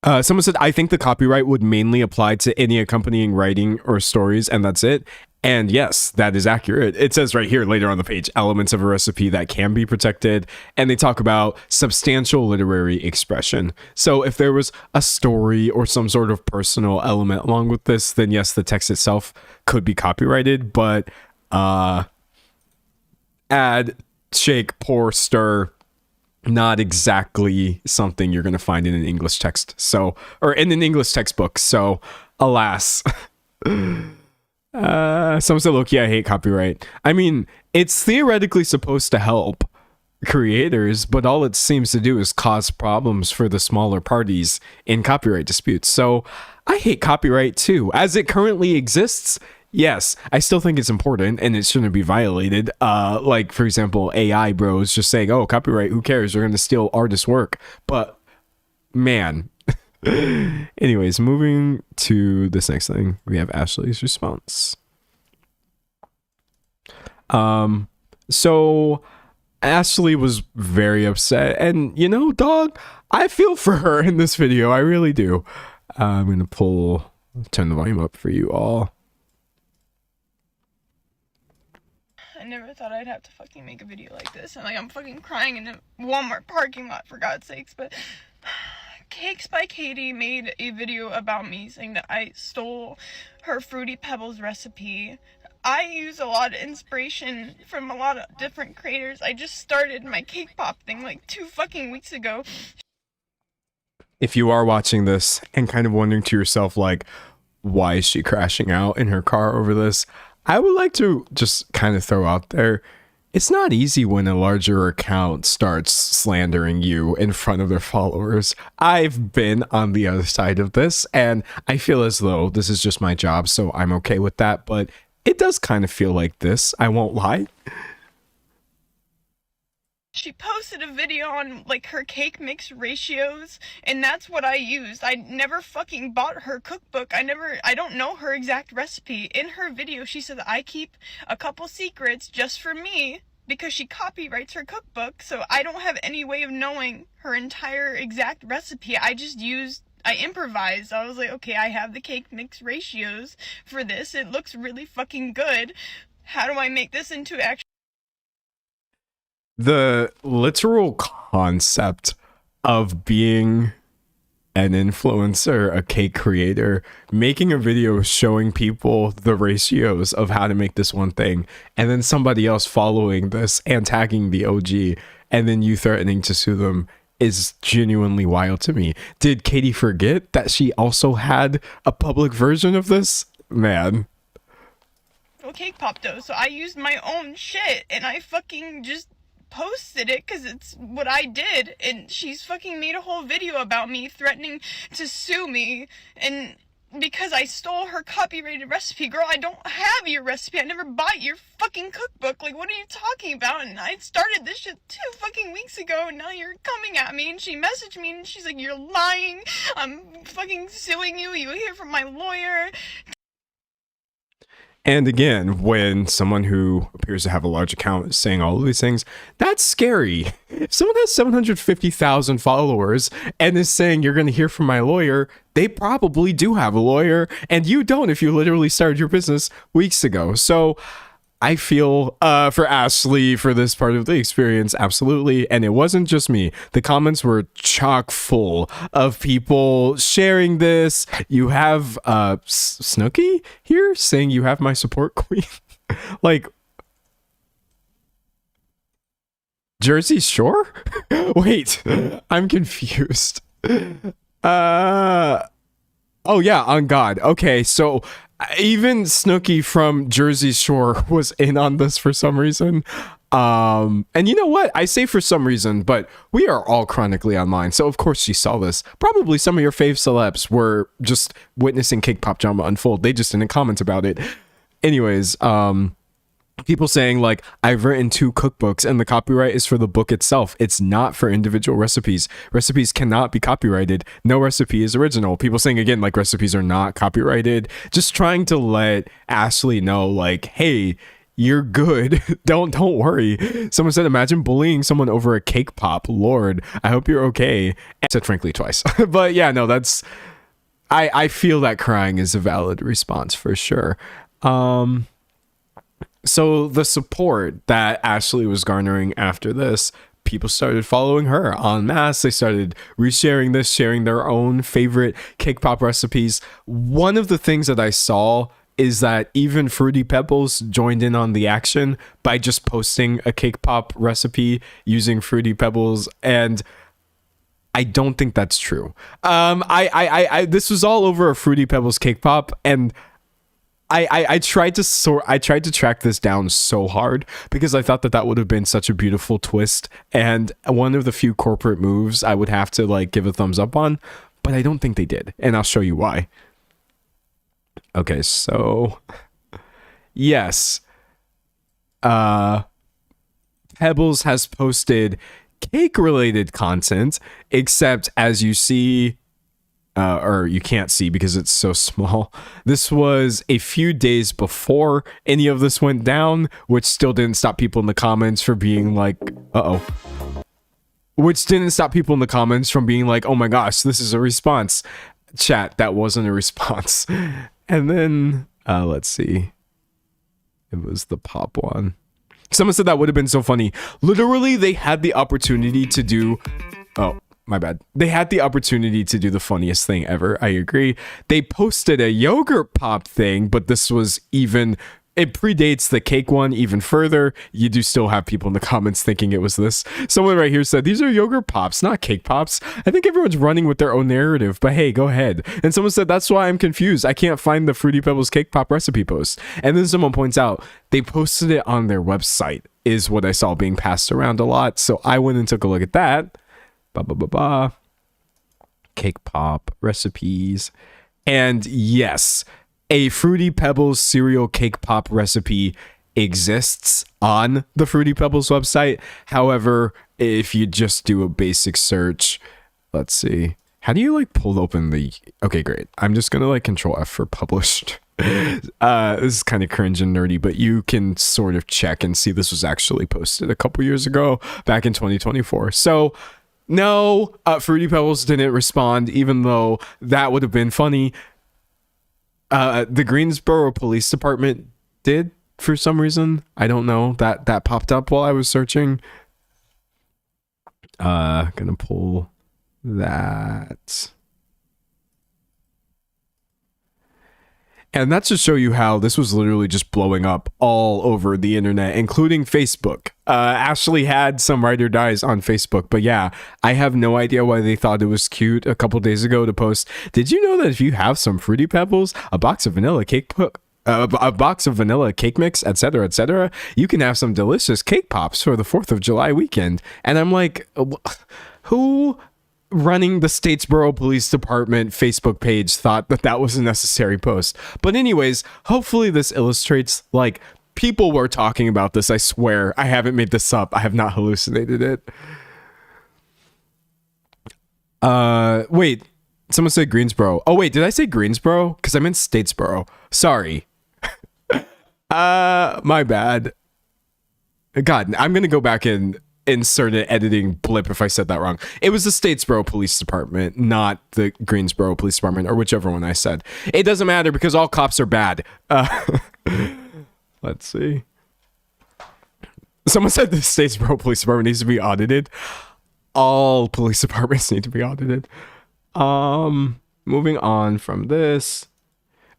[SPEAKER 1] Someone said, I think the copyright would mainly apply to any accompanying writing or stories, and that's it. And yes, that is accurate. It says right here later on the page, elements of a recipe that can be protected. And they talk about substantial literary expression. So if there was a story or some sort of personal element along with this, then yes, the text itself could be copyrighted. But add, shake, pour, stir, not exactly something you're going to find in an English text. So, or in an English textbook. So, alas. Some said, look, yeah, I hate copyright. I mean, it's theoretically supposed to help creators, but all it seems to do is cause problems for the smaller parties in copyright disputes. So I hate copyright too. As it currently exists, yes, I still think it's important and it shouldn't be violated. Like, for example, AI bros just saying, oh, copyright, who cares? They're going to steal artists' work. But, man... Anyways, moving to this next thing, we have Ashley's response. So Ashley was very upset, and you know, dog, I feel for her in this video. I really do. I'm gonna turn the volume up for you all.
[SPEAKER 3] I never thought I'd have to fucking make a video like this, and like I'm fucking crying in a Walmart parking lot, for God's sakes, but Cakes by Katie made a video about me saying that I stole her Fruity Pebbles recipe. I use a lot of inspiration from a lot of different creators. I just started my cake pop thing like 2 fucking weeks ago.
[SPEAKER 1] If you are watching this and kind of wondering to yourself, like, why is she crashing out in her car over this? I would like to just kind of throw out there, it's not easy when a larger account starts slandering you in front of their followers. I've been on the other side of this, and I feel as though this is just my job, so I'm okay with that, but it does kind of feel like this, I won't lie.
[SPEAKER 3] She posted a video on like her cake mix ratios, and that's what I used. I never fucking bought her cookbook. I don't know her exact recipe. In her video, she said that I keep a couple secrets just for me because she copyrights her cookbook, so I don't have any way of knowing her entire exact recipe. I improvised. I was like, okay, I have the cake mix ratios for this. It looks really fucking good. How do I make this into actual...
[SPEAKER 1] The literal concept of being an influencer, a cake creator, making a video showing people the ratios of how to make this one thing, and then somebody else following this and tagging the OG, and then you threatening to sue them is genuinely wild to me. Did Katie forget that she also had a public version of this? Man.
[SPEAKER 3] Cake pop dough, so I used my own shit and I fucking just posted it because it's what I did, and she's fucking made a whole video about me threatening to sue me, and because I stole her copyrighted recipe. Girl, I don't have your recipe. I never bought your fucking cookbook. Like, what are you talking about? And I started this shit 2 fucking weeks ago, and now you're coming at me. And she messaged me, and she's like, you're lying. I'm fucking suing you. You hear from my lawyer.
[SPEAKER 1] And again, when someone who appears to have a large account is saying all of these things, that's scary. If someone has 750,000 followers and is saying you're going to hear from my lawyer, they probably do have a lawyer, and you don't if you literally started your business weeks ago. So I feel for Ashley for this part of the experience, absolutely. And it wasn't just me. The comments were chock full of people sharing this. You have Snooki here saying you have my support, queen. Like, Jersey Shore? Wait, I'm confused. Oh yeah, on God. Okay, so even Snooki from Jersey Shore was in on this for some reason. And you know what? I say for some reason, but we are all chronically online. So of course she saw this. Probably some of your fave celebs were just witnessing cake pop drama unfold. They just didn't comment about it. Anyways, people saying like, I've written 2 cookbooks and the copyright is for the book itself. It's not for individual recipes. Recipes cannot be copyrighted. No recipe is original. People saying again, like, recipes are not copyrighted. Just trying to let Ashley know, like, hey, you're good. Don't worry. Someone said, imagine bullying someone over a cake pop. Lord, I hope you're okay. And said frankly twice. But yeah, no, that's, I feel that crying is a valid response for sure. So the support that Ashley was garnering after this, people started following her en masse. They started resharing this, sharing their own favorite cake pop recipes. One of the things that I saw is that even Fruity Pebbles joined in on the action by just posting a cake pop recipe using Fruity Pebbles, and I don't think that's true. This was all over a Fruity Pebbles cake pop, and I tried to track this down so hard because I thought that would have been such a beautiful twist and one of the few corporate moves I would have to like give a thumbs up on, but I don't think they did, and I'll show you why. Okay, so yes, Pebbles has posted cake related content, except as you see, or you can't see because it's so small. This was a few days before any of this went down, which still didn't stop people in the comments for being like, which didn't stop people in the comments from being like, oh my gosh, this is a response. Chat, that wasn't a response. And then, let's see. It was the pop one. Someone said that would have been so funny. Literally, they had the opportunity to do, oh, my bad. They had the opportunity to do the funniest thing ever. I agree. They posted a yogurt pop thing, but this was even, it predates the cake one even further. You do still have people in the comments thinking it was this. Someone right here said, these are yogurt pops, not cake pops. I think everyone's running with their own narrative, but hey, go ahead. And someone said, that's why I'm confused. I can't find the Fruity Pebbles cake pop recipe post. And then someone points out, they posted it on their website, is what I saw being passed around a lot. So I went and took a look at that. Cake pop recipes. And yes, a Fruity Pebbles cereal cake pop recipe exists on the Fruity Pebbles website. However, if you just do a basic search, let's see. How do you like pull open the, okay, great. I'm just gonna like Control F for published. This is kind of cringe and nerdy, but you can sort of check and see this was actually posted a couple years ago, back in 2024. So no, Fruity Pebbles didn't respond, even though that would have been funny. The Greensboro Police Department did for some reason. I don't know. That popped up while I was searching. Gonna pull that. And that should show you how this was literally just blowing up all over the internet, including Facebook. Ashley had some ride or dies on Facebook, but yeah, I have no idea why they thought it was cute a couple days ago to post. Did you know that if you have some Fruity Pebbles, a box of vanilla cake, a box of vanilla cake mix, etc., you can have some delicious cake pops for the 4th of July weekend? And I'm like, who running the Statesboro Police Department Facebook page thought that that was a necessary post? But anyways, hopefully this illustrates, like, people were talking about this. I swear, I haven't made this up. I have not hallucinated it. Wait, someone said Greensboro. Oh wait, did I say Greensboro? Because I meant Statesboro. Sorry. My bad. God, I'm gonna go back and insert an editing blip if I said that wrong. It was the Statesboro Police Department, not the Greensboro Police Department, or whichever one I said. It doesn't matter because all cops are bad. Let's see. Someone said the Statesboro Police Department needs to be audited. All police departments need to be audited. Moving on from this.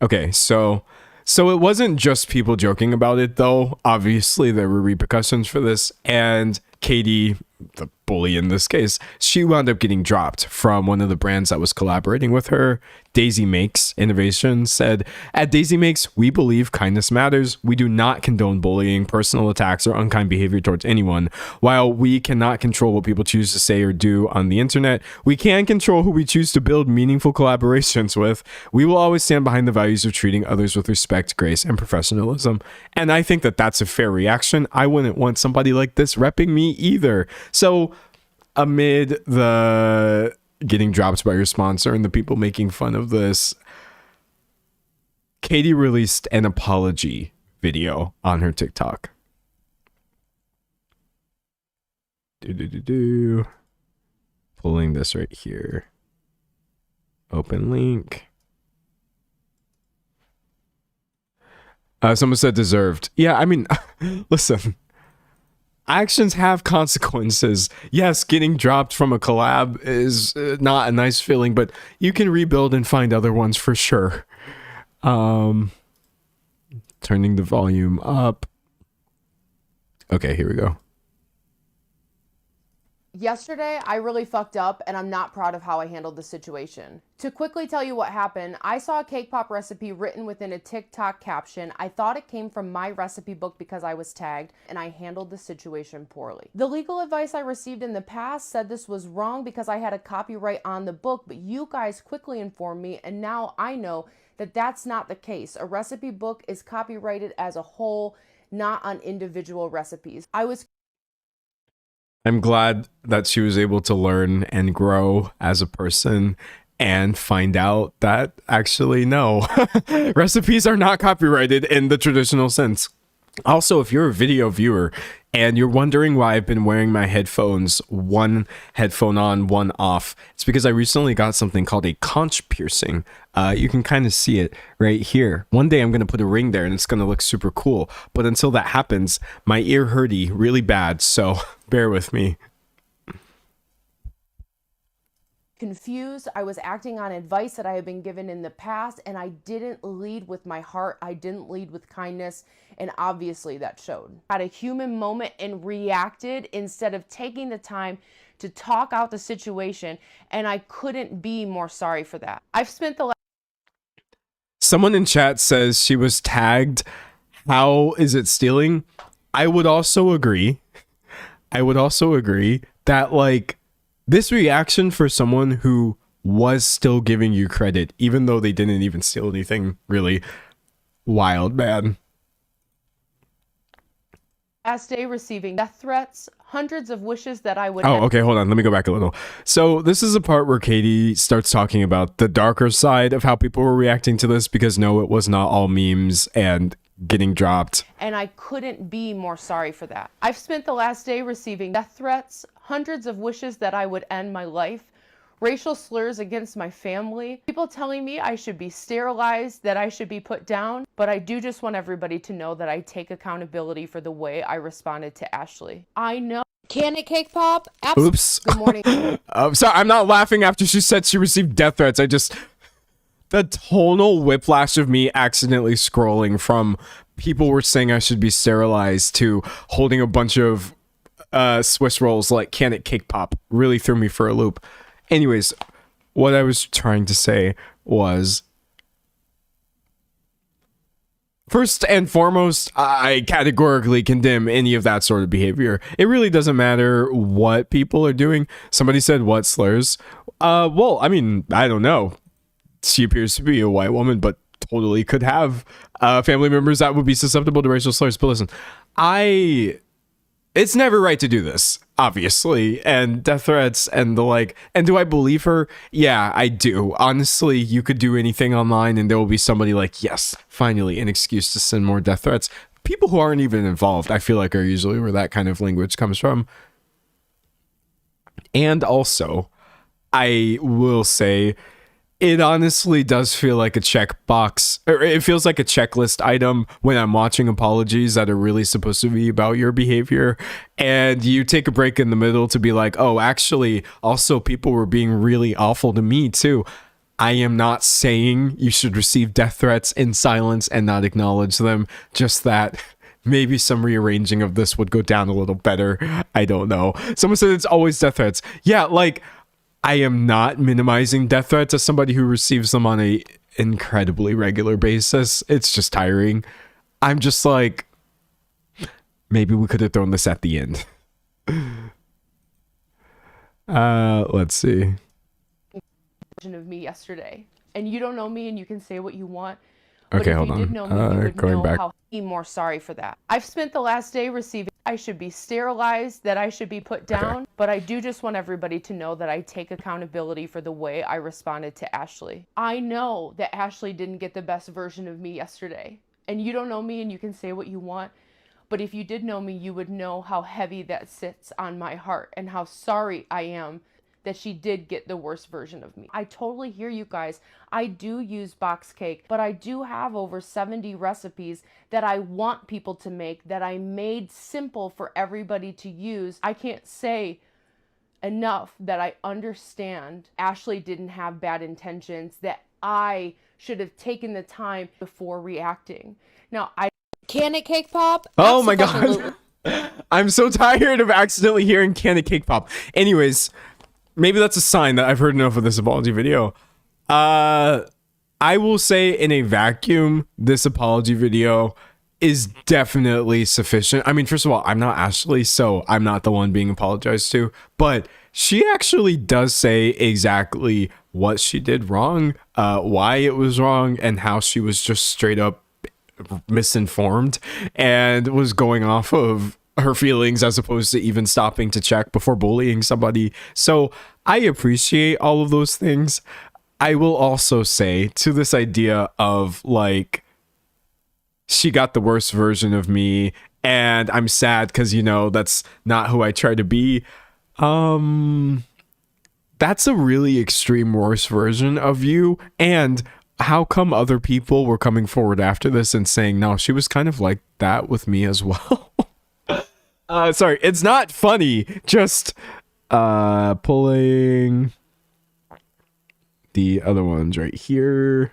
[SPEAKER 1] Okay, so it wasn't just people joking about it, though. Obviously, there were repercussions for this, and Katie, the bully in this case, she wound up getting dropped from one of the brands that was collaborating with her. Daisy Makes Innovations said, "At Daisy Makes, we believe kindness matters. We do not condone bullying, personal attacks, or unkind behavior towards anyone. While we cannot control what people choose to say or do on the internet, we can control who we choose to build meaningful collaborations with. We will always stand behind the values of treating others with respect, grace, and professionalism." And I think that that's a fair reaction. I wouldn't want somebody like this repping me either. So amid the getting dropped by your sponsor and the people making fun of this, Katie released an apology video on her TikTok. Pulling this right here. Open link. Someone said deserved. Yeah, I mean, listen. Actions have consequences. Yes, getting dropped from a collab is not a nice feeling, but you can rebuild and find other ones for sure. Turning the volume up. Okay, here we go.
[SPEAKER 2] Yesterday, I really fucked up and I'm not proud of how I handled the situation. To quickly tell you what happened, I saw a cake pop recipe written within a TikTok caption. I thought it came from my recipe book because I was tagged, and I handled the situation poorly. The legal advice I received in the past said this was wrong because I had a copyright on the book, but you guys quickly informed me, and now I know that that's not the case. A recipe book is copyrighted as a whole, not on individual recipes.
[SPEAKER 1] I'm glad that she was able to learn and grow as a person and find out that actually, no, recipes are not copyrighted in the traditional sense. Also, if you're a video viewer and you're wondering why I've been wearing my headphones, one headphone on, one off, it's because I recently got something called a conch piercing. You can kind of see it right here. One day I'm going to put a ring there and it's going to look super cool. But until that happens, my ear hurty really bad. So bear with me.
[SPEAKER 2] Confused. I was acting on advice that I had been given in the past, and I didn't lead with my heart. I didn't lead with kindness, and obviously that showed. I had a human moment and reacted instead of taking the time to talk out the situation, and I couldn't be more sorry for that. I've spent the
[SPEAKER 1] Someone in chat says she was tagged. How is it stealing? I would also agree that, like, this reaction for someone who was still giving you credit, even though they didn't even steal anything, really wild, man.
[SPEAKER 2] last day receiving death threats, hundreds of wishes that I would
[SPEAKER 1] okay, hold on. Let me go back a little. So this is a part where Katie starts talking about the darker side of how people were reacting to this, because no, it was not all memes and getting dropped.
[SPEAKER 2] And I couldn't be more sorry for that. I've spent the last day receiving death threats, hundreds of wishes that I would end my life, racial slurs against my family, people telling me I should be sterilized, that I should be put down. But I do just want everybody to know that I take accountability for the way I responded to Ashley. I know. Can it cake pop?
[SPEAKER 1] Oops.
[SPEAKER 2] Good morning.
[SPEAKER 1] Sorry, I'm not laughing after she said she received death threats. the tonal whiplash of me accidentally scrolling from people were saying I should be sterilized to holding a bunch of Swiss rolls like Can It Cake Pop really threw me for a loop. Anyways, what I was trying to say was, first and foremost, I categorically condemn any of that sort of behavior. It really doesn't matter what people are doing. Somebody said, what slurs? Well, I mean, I don't know. She appears to be a white woman, but totally could have family members that would be susceptible to racial slurs. But listen, it's never right to do this, obviously, and death threats and the like. And do I believe her? Yeah, I do. Honestly, you could do anything online and there will be somebody like, yes, finally, an excuse to send more death threats. People who aren't even involved, I feel like, are usually where that kind of language comes from. And also, I will say, it honestly does feel like a checkbox, or it feels like a checklist item when I'm watching apologies that are really supposed to be about your behavior. And you take a break in the middle to be like, oh, actually, also people were being really awful to me too. I am not saying you should receive death threats in silence and not acknowledge them. Just that maybe some rearranging of this would go down a little better. I don't know. Someone said it's always death threats. Yeah, like, I am not minimizing death threats as somebody who receives them on a incredibly regular basis. It's just tiring. I'm just like, maybe we could have thrown this at the end. Let's see.
[SPEAKER 2] Version of me yesterday, and you don't know me, and you can say what you want.
[SPEAKER 1] Okay,
[SPEAKER 2] but
[SPEAKER 1] hold
[SPEAKER 2] if you
[SPEAKER 1] on.
[SPEAKER 2] did know me, you would
[SPEAKER 1] Going
[SPEAKER 2] know
[SPEAKER 1] back.
[SPEAKER 2] how be more sorry for that. I've spent the last day receiving I should be sterilized, that I should be put down, but I do just want everybody to know that I take accountability for the way I responded to Ashley. I know that Ashley didn't get the best version of me yesterday, and you don't know me, and you can say what you want, but if you did know me, you would know how heavy that sits on my heart and how sorry I am that she did get the worst version of me. I totally hear you guys. I do use box cake, but I do have over 70 recipes that I want people to make, that I made simple for everybody to use. I can't say enough that I understand Ashley didn't have bad intentions, that I should have taken the time before reacting. Now, Can It Cake Pop?
[SPEAKER 1] Oh my god. I'm so tired of accidentally hearing Can It Cake Pop. Anyways, maybe that's a sign that I've heard enough of this apology video. I will say in a vacuum, this apology video is definitely sufficient. I mean, first of all, I'm not Ashley, so I'm not the one being apologized to, but she actually does say exactly what she did wrong, why it was wrong, and how she was just straight up misinformed and was going off of her feelings as opposed to even stopping to check before bullying somebody. So I appreciate all of those things. I will also say to this idea of like, she got the worst version of me and I'm sad because, you know, that's not who I try to be. That's a really extreme worse version of you. And how come other people were coming forward after this and saying, no, she was kind of like that with me as well? Sorry, it's not funny. Just pulling the other ones right here.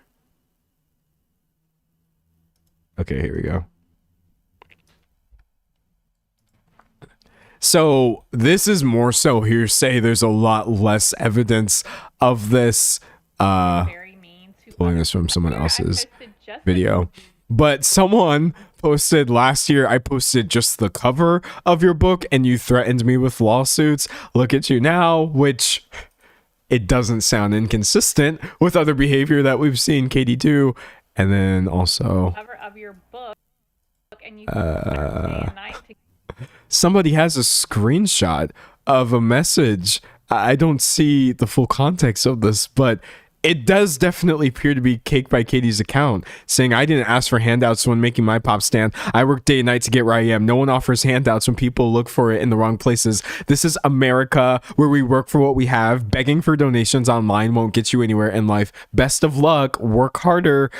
[SPEAKER 1] Okay, here we go. So this is more so hearsay. There's a lot less evidence of this. Pulling this from someone else's video. But someone posted last year, I posted just the cover of your book and you threatened me with lawsuits. Look at you now, which it doesn't sound inconsistent with other behavior that we've seen Katie do. And then also
[SPEAKER 4] cover of your book and you
[SPEAKER 1] somebody has a screenshot of a message. I don't see the full context of this, but it does definitely appear to be Cake by Katie's account, saying, I didn't ask for handouts when making my pop stand. I work day and night to get where I am. No one offers handouts when people look for it in the wrong places. This is America, where we work for what we have. Begging for donations online won't get you anywhere in life. Best of luck. Work harder.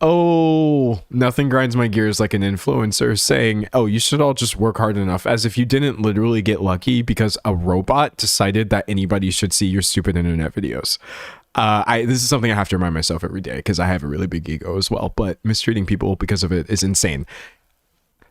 [SPEAKER 1] Oh, nothing grinds my gears like an influencer saying, oh, you should all just work hard enough, as if you didn't literally get lucky because a robot decided that anybody should see your stupid internet videos. this is something I have to remind myself every day because I have a really big ego as well, but mistreating people because of it is insane.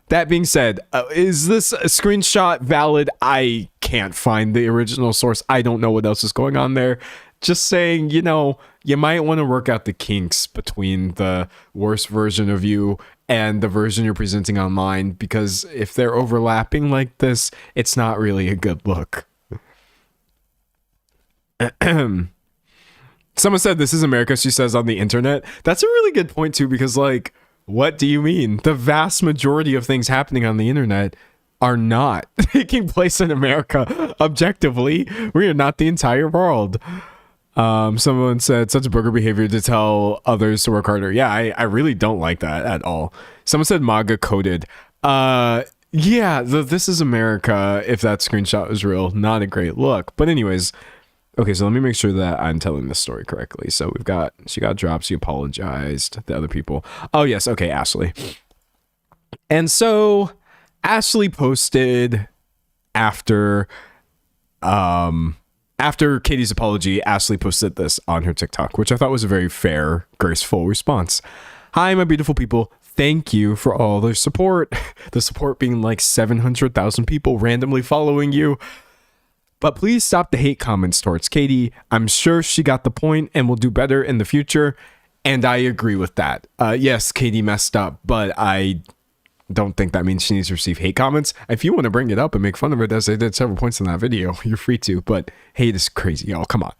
[SPEAKER 1] That being said, is this a screenshot valid? I can't find the original source. I don't know what else is going on there. Just saying, you know, you might want to work out the kinks between the worst version of you and the version you're presenting online, because if they're overlapping like this, it's not really a good look. Someone said this is America, she says on the internet. That's a really good point too, because like, what do you mean? The vast majority of things happening on the internet are not taking place in America. Objectively, we are not the entire world. Someone said such burger behavior to tell others to work harder. Yeah, I really don't like that at all. Someone said MAGA coded. Yeah, this is America. If that screenshot was real, not a great look. But anyways, okay, so let me make sure that I'm telling this story correctly. So she got dropped. She apologized. The other people. Oh yes, okay, Ashley. And so Ashley posted after Katie's apology, Ashley posted this on her TikTok, which I thought was a very fair, graceful response. Hi, my beautiful people. Thank you for all their support. The support being like 700,000 people randomly following you. But please stop the hate comments towards Katie. I'm sure she got the point and will do better in the future. And I agree with that. Yes, Katie messed up, but I don't think that means she needs to receive hate comments. If you want to bring it up and make fun of it, as I did several points in that video, you're free to, but hate is crazy, y'all. Come on.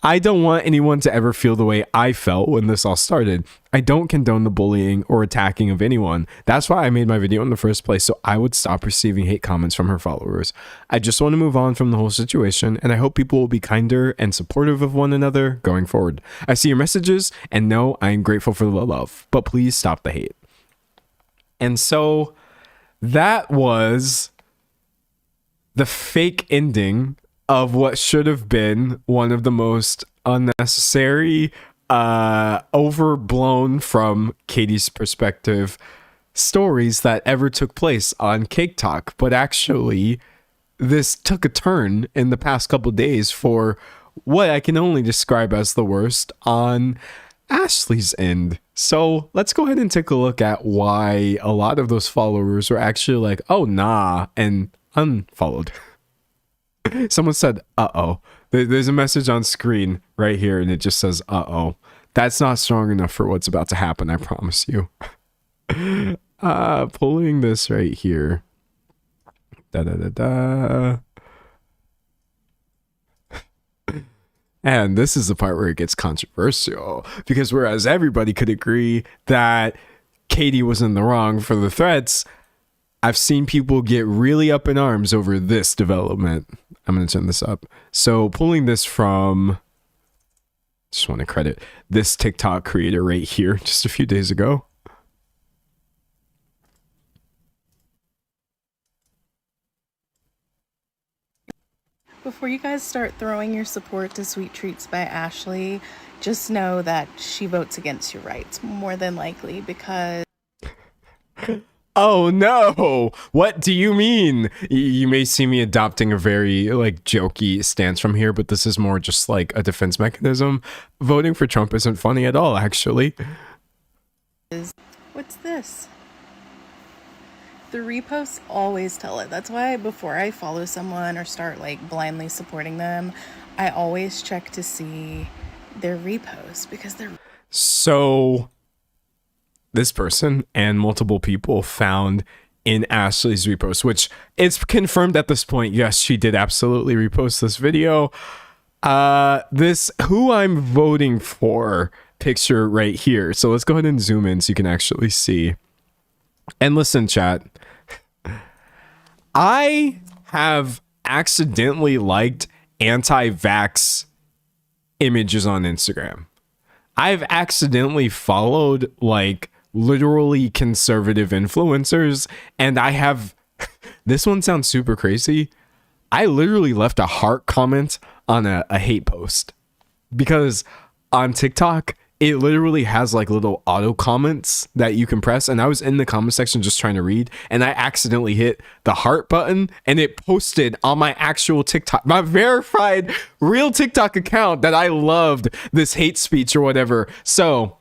[SPEAKER 1] I don't want anyone to ever feel the way I felt when this all started. I don't condone the bullying or attacking of anyone. That's why I made my video in the first place, so I would stop receiving hate comments from her followers. I just want to move on from the whole situation, and I hope people will be kinder and supportive of one another going forward. I see your messages, and know I am grateful for the love, but please stop the hate. And so that was the fake ending of what should have been one of the most unnecessary, overblown from Katie's perspective stories that ever took place on Cake Talk. But actually, this took a turn in the past couple days for what I can only describe as the worst on Ashley's end. So let's go ahead and take a look at why a lot of those followers were actually like, oh nah, and unfollowed. Someone said, uh-oh. There's a message on screen right here and it just says, uh-oh. That's not strong enough for what's about to happen, I promise you. Pulling this right here. Da-da-da-da. And this is the part where it gets controversial, because whereas everybody could agree that Katie was in the wrong for the threats, I've seen people get really up in arms over this development. I'm going to turn this up. So pulling this from, just want to credit this TikTok creator right here just a few days ago.
[SPEAKER 5] Before you guys start throwing your support to Sweet Treats by Ashley, just know that she votes against your rights, more than likely, because...
[SPEAKER 1] Oh no! What do you mean? You may see me adopting a very, like, jokey stance from here, but this is more just, like, a defense mechanism. Voting for Trump isn't funny at all, actually.
[SPEAKER 5] What's this? The reposts always tell it. That's why before I follow someone or start like blindly supporting them, I always check to see their reposts, because they're...
[SPEAKER 1] So this person and multiple people found in Ashley's repost, which it's confirmed at this point, yes, she did absolutely repost this video. This who I'm voting for picture right here. So let's go ahead and zoom in so you can actually see. And listen, chat. I have accidentally liked anti-vax images on Instagram. I've accidentally followed like literally conservative influencers, and I have, this one sounds super crazy. I literally left a heart comment on a hate post, because on TikTok, it literally has like little auto comments that you can press. And I was in the comment section just trying to read, and I accidentally hit the heart button, and it posted on my actual TikTok, my verified real TikTok account, that I loved this hate speech or whatever. So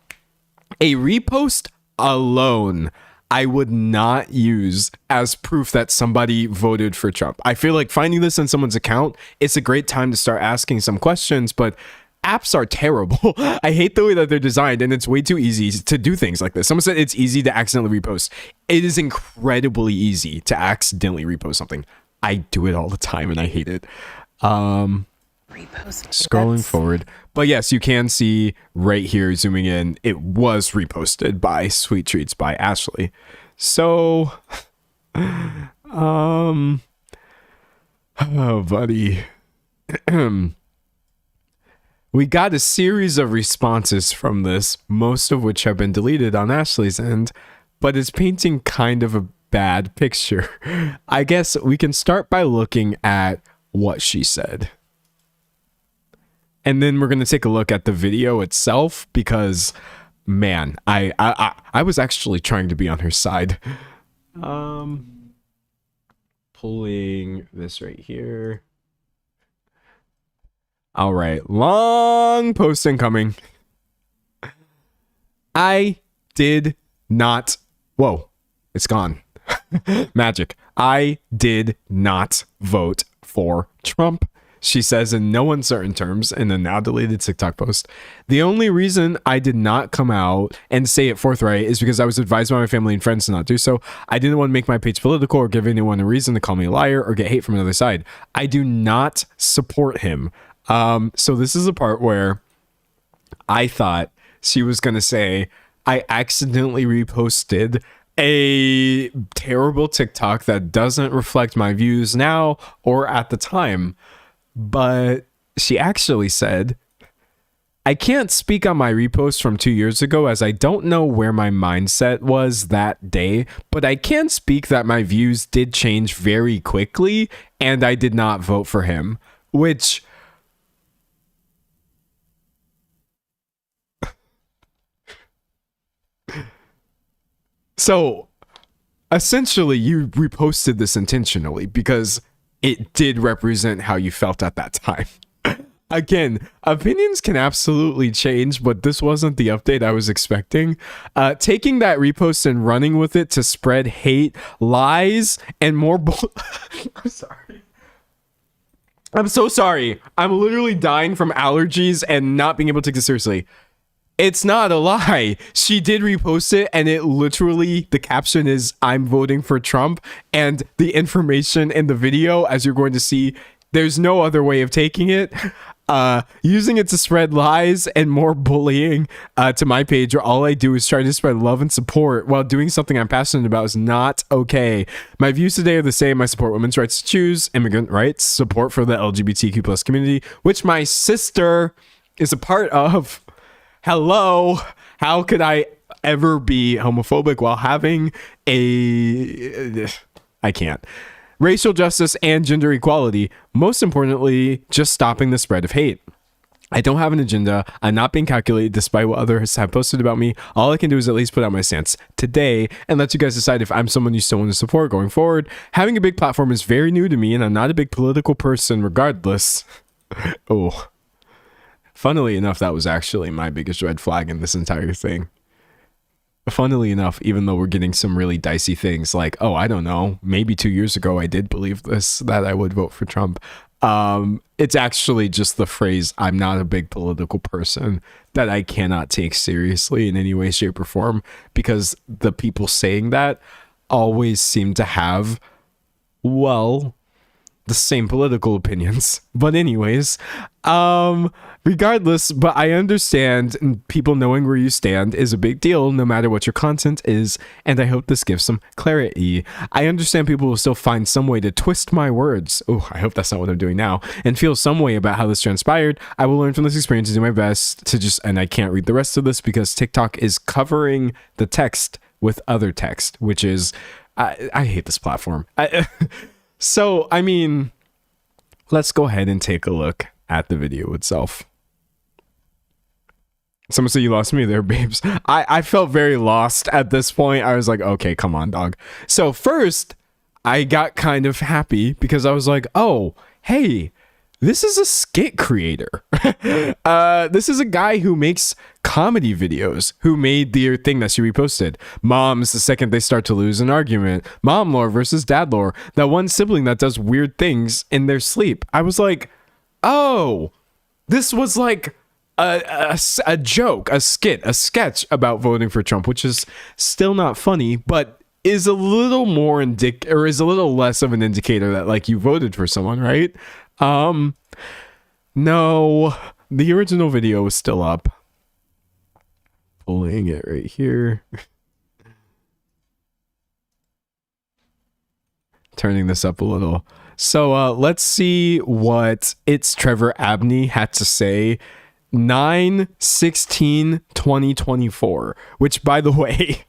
[SPEAKER 1] a repost alone, I would not use as proof that somebody voted for Trump. I feel like finding this in someone's account, it's a great time to start asking some questions, but apps are terrible. I hate the way that they're designed, and it's way too easy to do things like this. Someone said it's easy to accidentally repost. It is incredibly easy to accidentally repost something. I do it all the time, and I hate it. Scrolling forward. But yes, you can see right here, zooming in, it was reposted by Sweet Treats by Ashley. So, oh, buddy. We got a series of responses from this, most of which have been deleted on Ashley's end, but it's painting kind of a bad picture. I guess we can start by looking at what she said. And then we're going to take a look at the video itself, because, man, I was actually trying to be on her side. Pulling this right here. All right, long post incoming. I did not. Whoa, it's gone. Magic. I did not vote for Trump, she says in no uncertain terms in a now deleted TikTok post. The only reason I did not come out and say it forthright is because I was advised by my family and friends to not do so. I didn't want to make my page political or give anyone a reason to call me a liar or get hate from another side. I do not support him. So this is a part where I thought she was going to say, I accidentally reposted a terrible TikTok that doesn't reflect my views now or at the time. But she actually said, I can't speak on my repost from 2 years ago as I don't know where my mindset was that day, but I can speak that my views did change very quickly and I did not vote for him, which... So, essentially, you reposted this intentionally because it did represent how you felt at that time. Again, opinions can absolutely change, but this wasn't the update I was expecting. Taking that repost and running with it to spread hate, lies, and more I'm sorry. I'm so sorry. I'm literally dying from allergies and not being able to take this seriously. It's not a lie. She did repost it, and it literally, the caption is, I'm voting for Trump, and the information in the video, as you're going to see, there's no other way of taking it. Using it to spread lies and more bullying to my page, where all I do is try to spread love and support while doing something I'm passionate about, is not okay. My views today are the same. I support women's rights to choose, immigrant rights, support for the LGBTQ plus community, which my sister is a part of. Hello, how could I ever be homophobic while having I can't. Racial justice and gender equality. Most importantly, just stopping the spread of hate. I don't have an agenda. I'm not being calculated despite what others have posted about me. All I can do is at least put out my stance today and let you guys decide if I'm someone you still want to support going forward. Having a big platform is very new to me, and I'm not a big political person regardless. Oh. Funnily enough, that was actually my biggest red flag in this entire thing. Funnily enough, even though we're getting some really dicey things like, oh, I don't know, maybe 2 years ago I did believe this, that I would vote for Trump. It's actually just the phrase, I'm not a big political person, that I cannot take seriously in any way, shape, or form, because the people saying that always seem to have, well, the same political opinions. But anyways, regardless, but I understand people knowing where you stand is a big deal no matter what your content is, and I hope this gives some clarity. I understand people will still find some way to twist my words. Oh, I hope that's not what I'm doing now, and feel some way about how this transpired. I will learn from this experience and do my best to just, and I can't read the rest of this because TikTok is covering the text with other text, which is, I hate this platform. So, I mean, let's go ahead and take a look at the video itself. Someone said you lost me there, babes. I felt very lost at this point. I was like, okay, come on, dog. So first, I got kind of happy because I was like, oh, hey, this is a skit creator. This is a guy who makes comedy videos, who made the thing that she reposted. Moms, the second they start to lose an argument. Mom lore versus dad lore. That one sibling that does weird things in their sleep. I was like, oh, this was like a joke, a skit, a sketch about voting for Trump, which is still not funny, but is a little more is a little less of an indicator that like you voted for someone, right? No, the original video is still up. Pulling it right here. Turning this up a little. So let's see what It's Trevor Abney had to say 9/16/2024, which by the way,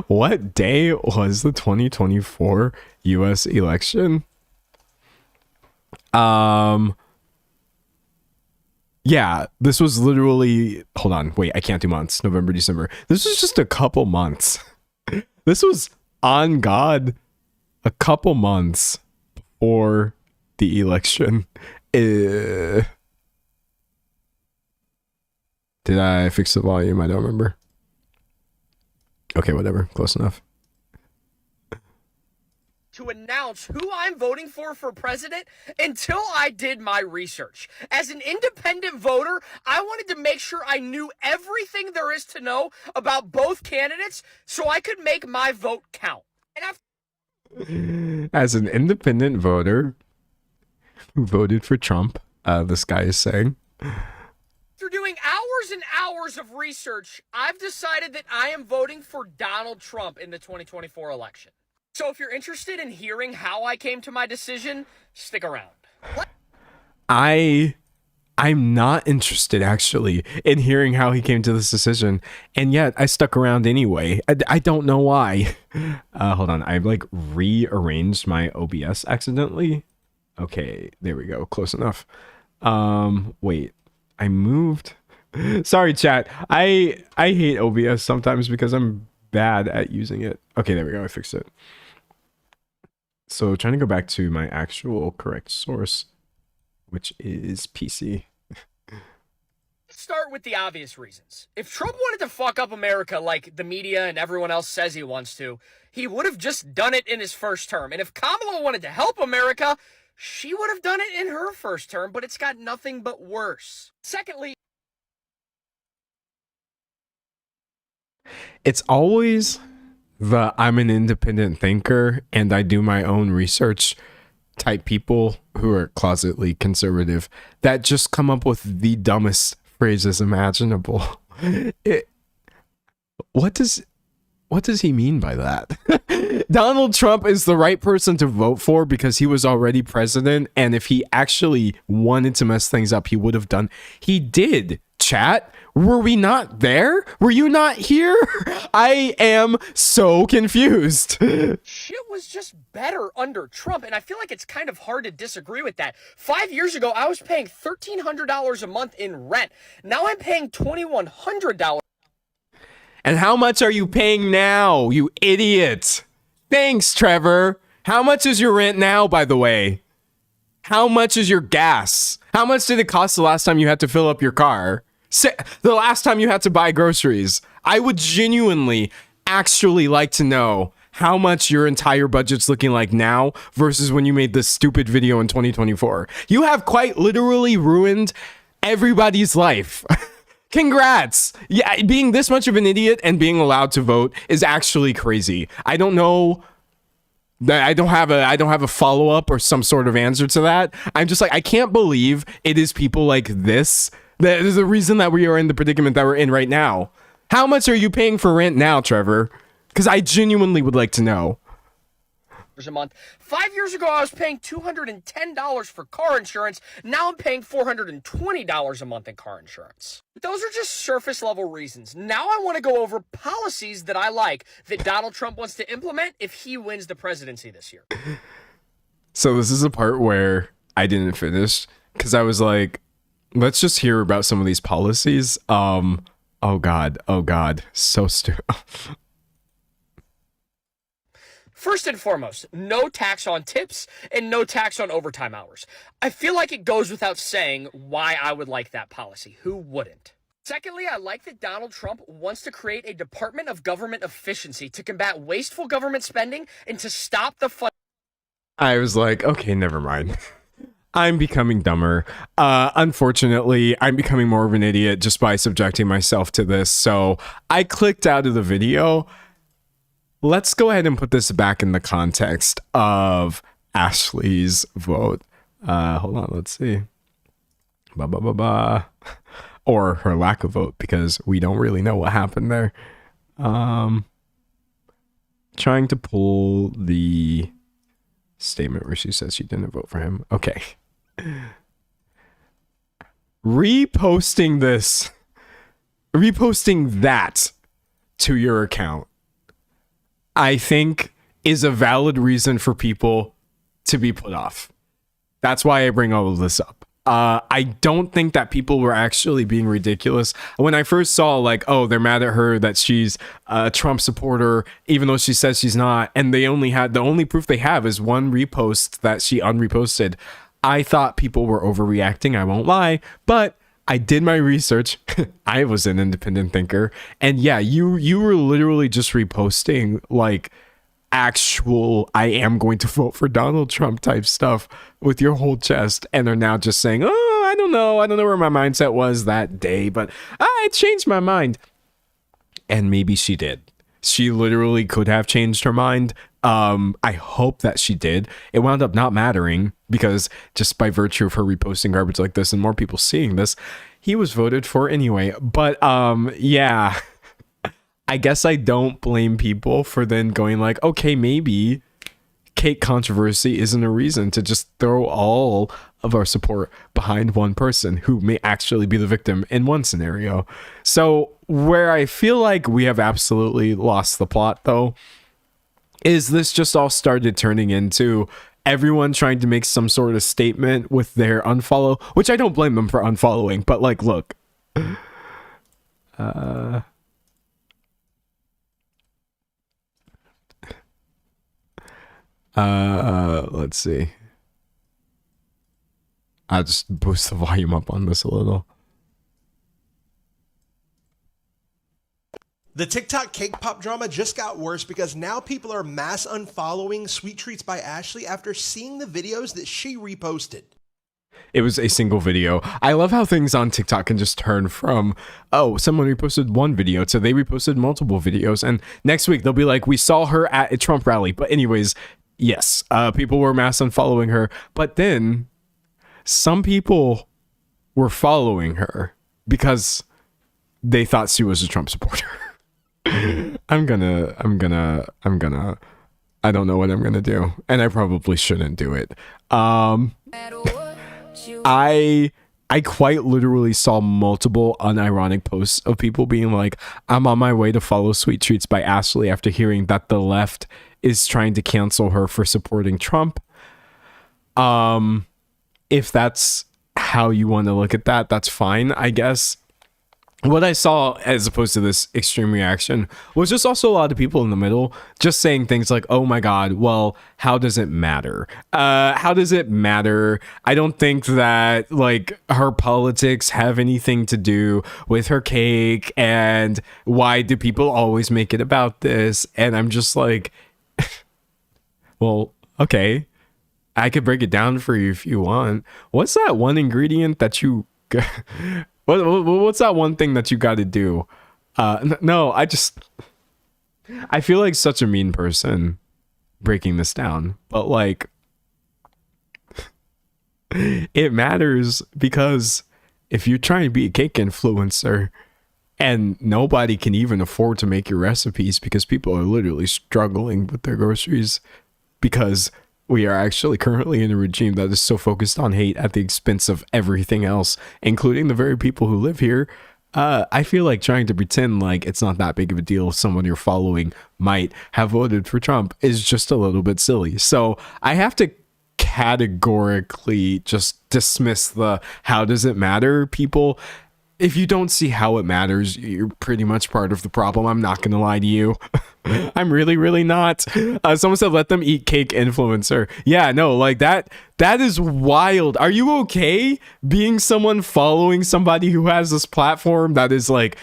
[SPEAKER 1] what day was the 2024 US election? Yeah, this was literally, hold on, wait, I can't do months. November, December. This was just a couple months. This was on God a couple months before the election. Did I fix the volume? I don't remember. Okay, whatever. Close enough.
[SPEAKER 6] To announce who I'm voting for president until I did my research. As an independent voter, I wanted to make sure I knew everything there is to know about both candidates so I could make my vote count. And
[SPEAKER 1] as an independent voter who voted for Trump, this guy is saying,
[SPEAKER 6] after doing hours and hours of research, I've decided that I am voting for Donald Trump in the 2024 election. So if you're interested in hearing how I came to my decision, stick around.
[SPEAKER 1] I'm not interested actually in hearing how he came to this decision, and yet I stuck around anyway. I don't know why. Hold on, I like rearranged my OBS accidentally. Okay, there we go, close enough. Wait, I moved. Sorry, chat. I hate OBS sometimes because I'm bad at using it. Okay, there we go. I fixed it. So trying to go back to my actual correct source, which is PC.
[SPEAKER 6] Let's start with the obvious reasons. If Trump wanted to fuck up America like the media and everyone else says he wants to, he would have just done it in his first term. And if Kamala wanted to help America, she would have done it in her first term, but it's got nothing but worse. Secondly,
[SPEAKER 1] it's always the I'm an independent thinker and I do my own research type people who are closetly conservative that just come up with the dumbest phrases imaginable. What does he mean by that? Donald Trump is the right person to vote for because he was already president, and if he actually wanted to mess things up, he would have done. He did. Chat, were we not there? Were you not here? I am so confused.
[SPEAKER 6] shit was just better under Trump, and I feel like it's kind of hard to disagree with that. 5 years ago, I was paying $1,300 a month in rent. Now I'm paying $2,100.
[SPEAKER 1] And how much are you paying now, you idiot? Thanks, Trevor. How much is your rent now, by the way? How much is your gas? How much did it cost the last time you had to fill up your car? The last time you had to buy groceries? I would genuinely actually like to know how much your entire budget's looking like now versus when you made this stupid video in 2024. You have quite literally ruined everybody's life. Congrats. Yeah, being this much of an idiot and being allowed to vote is actually crazy. I don't know. I don't have a follow-up or some sort of answer to that. I'm just like, I can't believe it is people like this that is the reason that we are in the predicament that we're in right now. How much are you paying for rent now, Trevor? Because I genuinely would like to know.
[SPEAKER 6] A month. 5 years ago, I was paying $210 for car insurance. Now I'm paying $420 a month in car insurance. Those are just surface level reasons. Now I want to go over policies that I like that Donald Trump wants to implement if he wins the presidency this year.
[SPEAKER 1] So this is a part where I didn't finish because I was like, let's just hear about some of these policies. Oh God. Oh God. So stupid.
[SPEAKER 6] First and foremost, no tax on tips and no tax on overtime hours. I feel like it goes without saying why I would like that policy. Who wouldn't? Secondly, I like that Donald Trump wants to create a Department of Government Efficiency to combat wasteful government spending and to stop the
[SPEAKER 1] I was like, okay, never mind. I'm becoming dumber. Unfortunately, I'm becoming more of an idiot just by subjecting myself to this. So I clicked out of the video. Let's go ahead and put this back in the context of Ashley's vote. Hold on, let's see. Or her lack of vote, because we don't really know what happened there. Trying to pull the statement where she says she didn't vote for him. Okay. Reposting that to your account, I think, is a valid reason for people to be put off. That's why I bring all of this up. I don't think that people were actually being ridiculous. When I first saw, like, oh, they're mad at her that she's a Trump supporter, even though she says she's not, and the only proof they have is one repost that she unreposted. I thought people were overreacting, I won't lie, but I did my research. I was an independent thinker, and yeah, you were literally just reposting like actual I am going to vote for Donald Trump type stuff with your whole chest, and are now just saying, oh, I don't know where my mindset was that day, but I changed my mind. And maybe she did. She literally could have changed her mind. I hope that she did. It wound up not mattering, because just by virtue of her reposting garbage like this and more people seeing this, he was voted for anyway. But yeah, I guess I don't blame people for then going like, okay, maybe cake controversy isn't a reason to just throw all of our support behind one person who may actually be the victim in one scenario. So where I feel like we have absolutely lost the plot, though, is this just all started turning into everyone trying to make some sort of statement with their unfollow, which I don't blame them for unfollowing, but like, look, let's see. I'll just boost the volume up on this a little.
[SPEAKER 7] The TikTok cake pop drama just got worse because now people are mass unfollowing Sweet Treats by Ashley after seeing the videos that she reposted.
[SPEAKER 1] It was a single video. I love how things on TikTok can just turn from, oh, someone reposted one video to they reposted multiple videos. And next week they'll be like, we saw her at a Trump rally. But anyways, yes, people were mass unfollowing her. But then some people were following her because they thought she was a Trump supporter. I don't know what I'm gonna do, and I probably shouldn't do it. I quite literally saw multiple unironic posts of people being like, I'm on my way to follow Sweet Treats by Ashley after hearing that the left is trying to cancel her for supporting Trump. If that's how you want to look at that, that's fine, I guess. What I saw, as opposed to this extreme reaction, was just also a lot of people in the middle just saying things like, oh my God, well, how does it matter? How does it matter? I don't think that like her politics have anything to do with her cake, and why do people always make it about this? And I'm just like, well, okay, I could break it down for you if you want. What's that one ingredient that you... What's that one thing that you got to do? No, I feel like such a mean person breaking this down, but like, it matters because if you're trying to be a cake influencer and nobody can even afford to make your recipes because people are literally struggling with their groceries because we are actually currently in a regime that is so focused on hate at the expense of everything else, including the very people who live here. I feel like trying to pretend like it's not that big of a deal if someone you're following might have voted for Trump is just a little bit silly. So I have to categorically just dismiss the how does it matter people. if you don't see how it matters, you're pretty much part of the problem. I'm not gonna lie to you. I'm really not. Someone said let them eat cake, influencer. Yeah, no, like that is wild. Are you okay being someone following somebody who has this platform that is like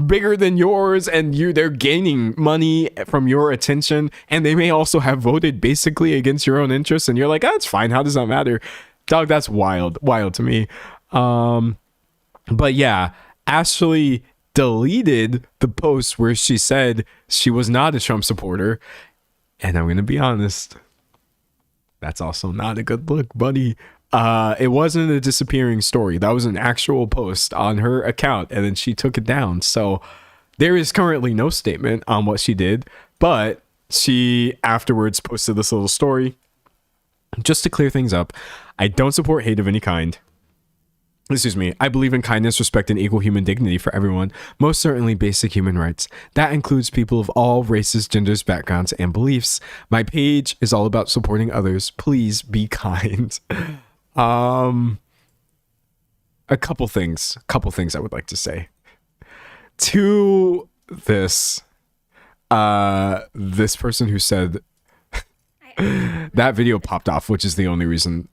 [SPEAKER 1] bigger than yours, and they're gaining money from your attention, and they may also have voted basically against your own interests, and you're like, it's fine, how does that matter? Dog, that's wild to me. But yeah, Ashley deleted the post where she said she was not a Trump supporter. And I'm going to be honest, that's also not a good look, buddy. It wasn't a disappearing story. That was an actual post on her account, and then she took it down. So there is currently no statement on what she did, but she afterwards posted this little story. Just to clear things up, I don't support hate of any kind. Excuse me. I believe in kindness, respect, and equal human dignity for everyone. Most certainly basic human rights. That includes people of all races, genders, backgrounds, and beliefs. My page is all about supporting others. Please be kind. A couple things I would like to say. To this person who said that video popped off, which is the only reason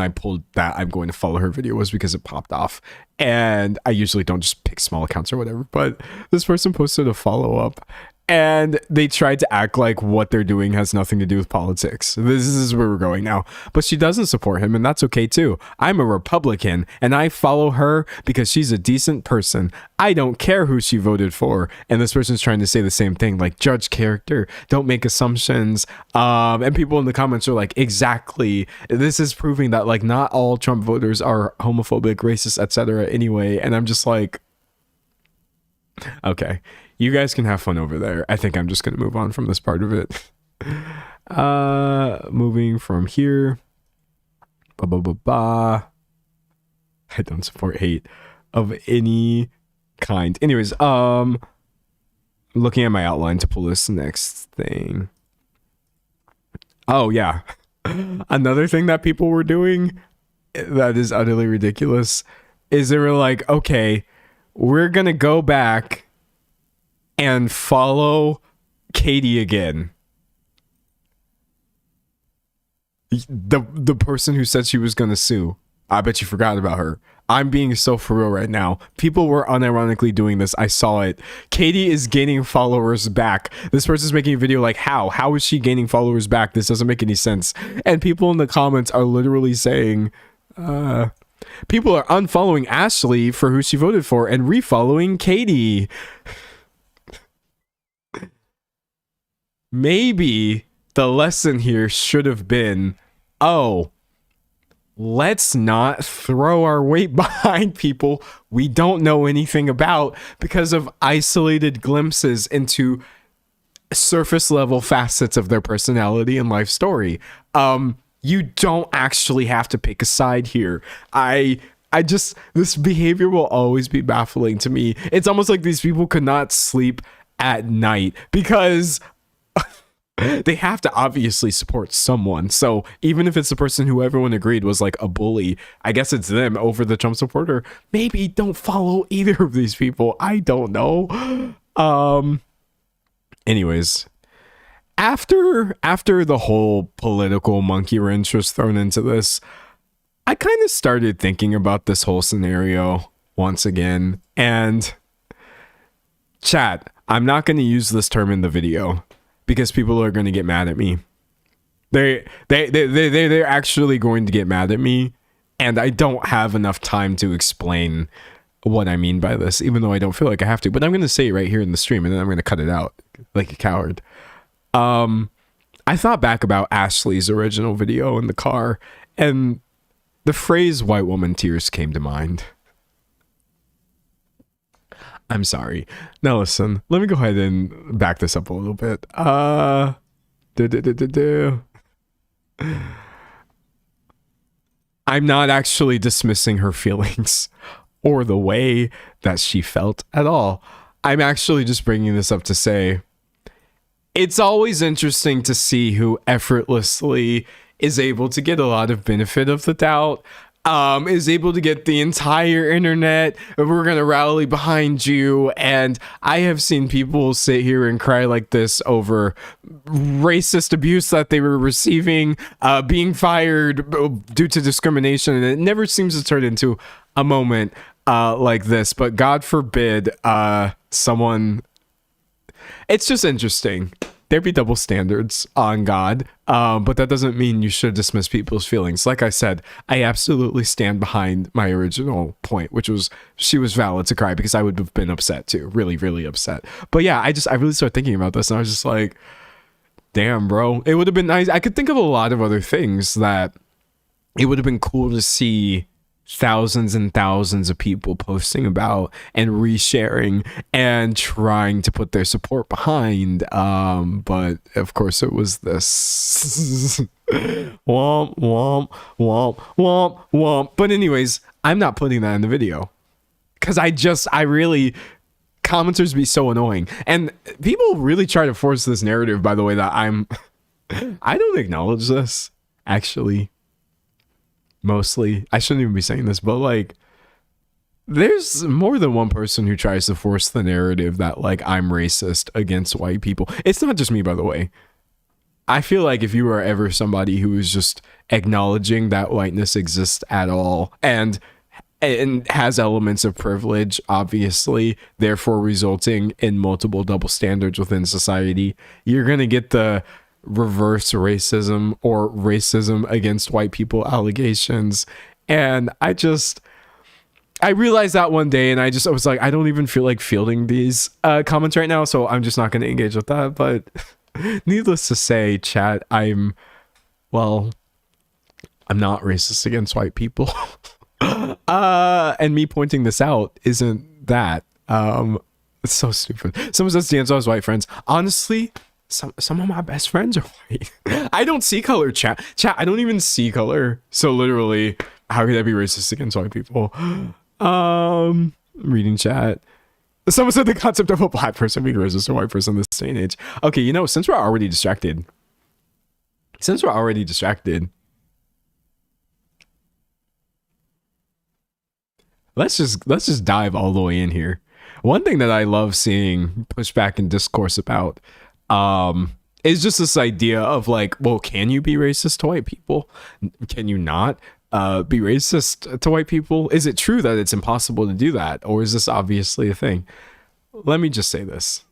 [SPEAKER 1] I pulled that I'm going to follow her video was because it popped off. And I usually don't just pick small accounts or whatever, but this person posted a follow-up and they tried to act like what they're doing has nothing to do with politics. This is where we're going now. But she doesn't support him, and that's okay too. I'm a Republican, and I follow her because she's a decent person. I don't care who she voted for. And this person's trying to say the same thing, like judge character, don't make assumptions. And people in the comments are like, exactly. This is proving that like not all Trump voters are homophobic, racist, etc. anyway. And I'm just like, okay. You guys can have fun over there. I think I'm just going to move on from this part of it. Moving from here. I don't support hate of any kind. Anyways, looking at my outline to pull this next thing. Oh, yeah. Another thing that people were doing that is utterly ridiculous is they were like, okay, we're going to go back and follow Katie again. The person who said she was gonna sue. I bet you forgot about her. I'm being so for real right now. People were unironically doing this. I saw it. Katie is gaining followers back. This person's making a video like, how is she gaining followers back? This doesn't make any sense. And people in the comments are literally saying, people are unfollowing Ashley for who she voted for and refollowing Katie. Maybe the lesson here should have been, let's not throw our weight behind people we don't know anything about because of isolated glimpses into surface level facets of their personality and life story. You don't actually have to pick a side here. This behavior will always be baffling to me. It's almost like these people could not sleep at night because they have to obviously support someone. So even if it's the person who everyone agreed was like a bully, I guess it's them over the Trump supporter. Maybe don't follow either of these people. I don't know. Anyways, after the whole political monkey wrench was thrown into this, I kind of started thinking about this whole scenario once again. And chat, I'm not going to use this term in the video because people are going to get mad at me. They're actually going to get mad at me, and I don't have enough time to explain what I mean by this, even though I don't feel like I have to. But I'm going to say it right here in the stream, and then I'm going to cut it out like a coward. I thought back about Ashley's original video in the car, and the phrase "white woman tears" came to mind. I'm sorry. Now listen, let me go ahead and back this up a little bit. I'm not actually dismissing her feelings or the way that she felt at all. I'm actually just bringing this up to say it's always interesting to see who effortlessly is able to get a lot of benefit of the doubt is able to get the entire internet. We're going to rally behind you. And I have seen people sit here and cry like this over racist abuse that they were receiving, being fired due to discrimination. And it never seems to turn into a moment like this. But God forbid someone... It's just interesting. There be double standards on God, but that doesn't mean you should dismiss people's feelings. Like I said, I absolutely stand behind my original point, which was she was valid to cry, because I would have been upset too, really, really upset. But yeah, I really started thinking about this, and I was just like, damn, bro, it would have been nice. I could think of a lot of other things that it would have been cool to see thousands and thousands of people posting about and resharing and trying to put their support behind, but of course it was this womp womp womp womp womp. But anyways, I'm not putting that in the video because I really, commenters be so annoying, and people really try to force this narrative, by the way, that I don't acknowledge this, actually. Mostly, I shouldn't even be saying this, but like, there's more than one person who tries to force the narrative that like I'm racist against white people. It's not just me, by the way. I feel like if you are ever somebody who is just acknowledging that whiteness exists at all and has elements of privilege, obviously, therefore resulting in multiple double standards within society, you're gonna get the reverse racism or racism against white people allegations. And I realized that one day, and I was like, I don't even feel like fielding these comments right now, so I'm just not going to engage with that. But needless to say, chat, I'm not racist against white people. And me pointing this out isn't that. It's so stupid. Someone says D'Angelo's white friends. Honestly, some of my best friends are white. I don't see color, chat. I don't even see color. So literally, how could I be racist against white people? Reading chat. Someone said the concept of a black person being racist to a white person in this day and age. Okay, since we're already distracted, let's just dive all the way in here. One thing that I love seeing pushback and discourse about is just this idea of like, well, can you be racist to white people? Can you not be racist to white people? Is it true that it's impossible to do that? Or is this obviously a thing? Let me just say this.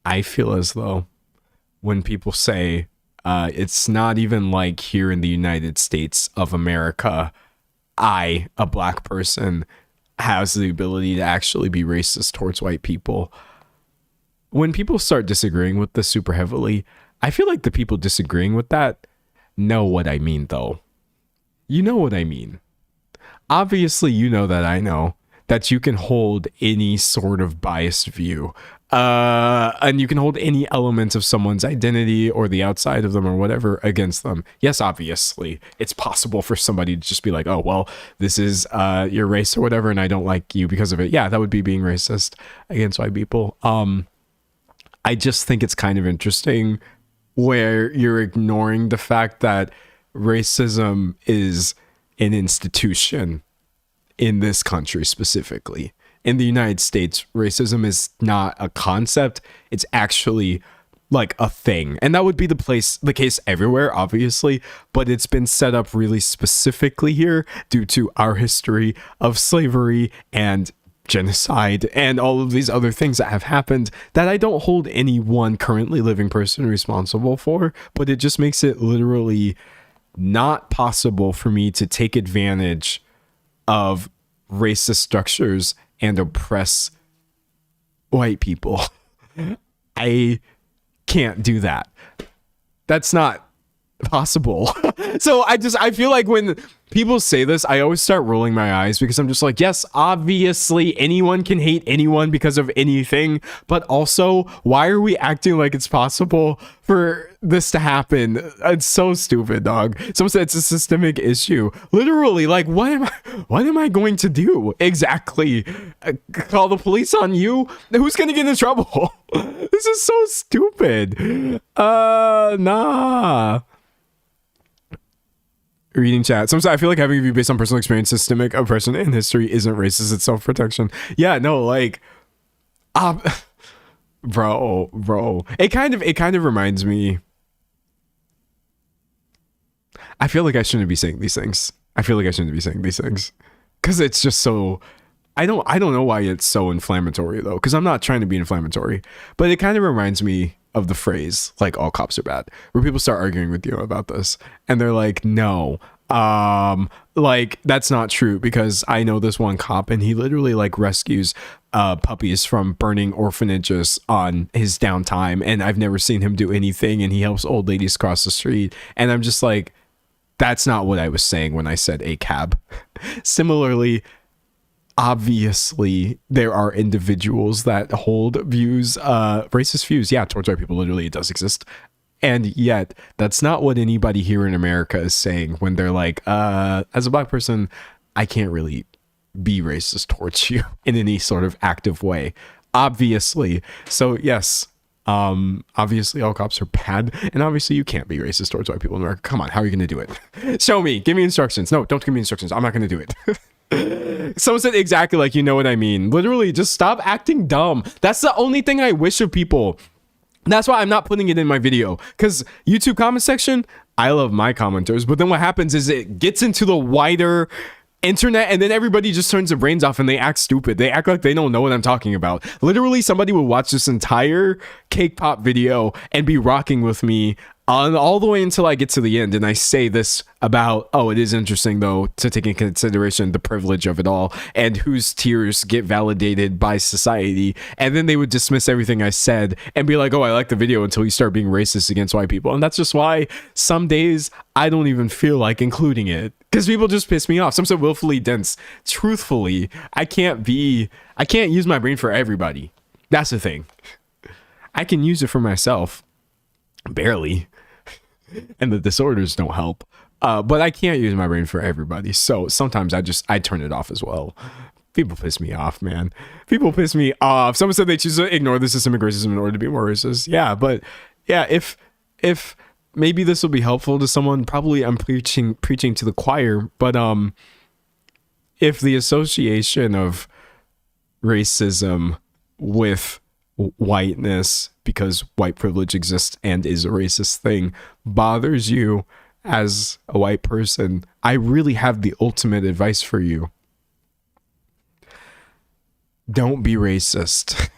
[SPEAKER 1] I feel as though when people say it's not even like here in the United States of America, a black person, has the ability to actually be racist towards white people. When people start disagreeing with this super heavily, I feel like the people disagreeing with that know what I mean, though. You know what I mean. Obviously, you know that I know that you can hold any sort of biased view. And you can hold any element of someone's identity or the outside of them or whatever against them. Yes, obviously, it's possible for somebody to just be like, oh, well, this is your race or whatever, and I don't like you because of it. Yeah, that would be being racist against white people. I just think it's kind of interesting where you're ignoring the fact that racism is an institution in this country specifically. In the United States, racism is not a concept. It's actually like a thing. And that would be the case everywhere, obviously, but it's been set up really specifically here due to our history of slavery and genocide and all of these other things that have happened that I don't hold any one currently living person responsible for, but it just makes it literally not possible for me to take advantage of racist structures and oppress white people. I can't do that. That's not possible. So I feel like when people say this, I always start rolling my eyes because I'm just like, yes, obviously anyone can hate anyone because of anything, but also why are we acting like it's possible for this to happen? It's so stupid, dog. Someone said it's a systemic issue. Literally, like, what am I going to do exactly? Call the police on you? Who's gonna get in trouble? This is so stupid. Nah. Reading chat. Sometimes I feel like having a view based on personal experience, systemic oppression in history isn't racist. It's self-protection. Yeah, no, like, bro. It kind of reminds me. I feel like I shouldn't be saying these things. Because it's just so. I don't know why it's so inflammatory though. Because I'm not trying to be inflammatory, but it kind of reminds me of the phrase like all cops are bad, where people start arguing with you about this and they're like, no, like that's not true, because I know this one cop and he literally like rescues puppies from burning orphanages on his downtime, and I've never seen him do anything, and he helps old ladies cross the street, and I'm just like, that's not what I was saying when I said a cab. Similarly, obviously there are individuals that hold views, racist views, yeah, towards white people. Literally, it does exist. And yet that's not what anybody here in America is saying when they're like, as a black person, I can't really be racist towards you in any sort of active way, obviously. So yes, obviously all cops are bad, and obviously you can't be racist towards white people in America. Come on, how are you going to do it? Show me, give me instructions. No, don't give me instructions. I'm not going to do it. Someone said exactly like, you know what I mean. Literally, just stop acting dumb. That's the only thing I wish of people. That's why I'm not putting it in my video, because YouTube comment section, I love my commenters, but then what happens is it gets into the wider internet, and then everybody just turns their brains off and they act stupid. They act like they don't know what I'm talking about. Literally, somebody will watch this entire cake pop video and be rocking with me on all the way until I get to the end, and I say this about, oh, it is interesting though to take into consideration the privilege of it all and whose tears get validated by society, and then they would dismiss everything I said and be like, oh, I like the video, until you start being racist against white people. And that's just why some days I don't even feel like including it, because people just piss me off. Some said willfully dense. Truthfully, I can't use my brain for everybody. That's the thing. I can use it for myself, barely, and the disorders don't help, but I can't use my brain for everybody. So sometimes I turn it off as well. People piss me off, man. People piss me off. Someone said they choose to ignore the systemic racism in order to be more racist. Yeah, but yeah, if maybe this will be helpful to someone, probably I'm preaching to the choir, but if the association of racism with whiteness, because white privilege exists and is a racist thing, bothers you as a white person, I really have the ultimate advice for you. Don't be racist.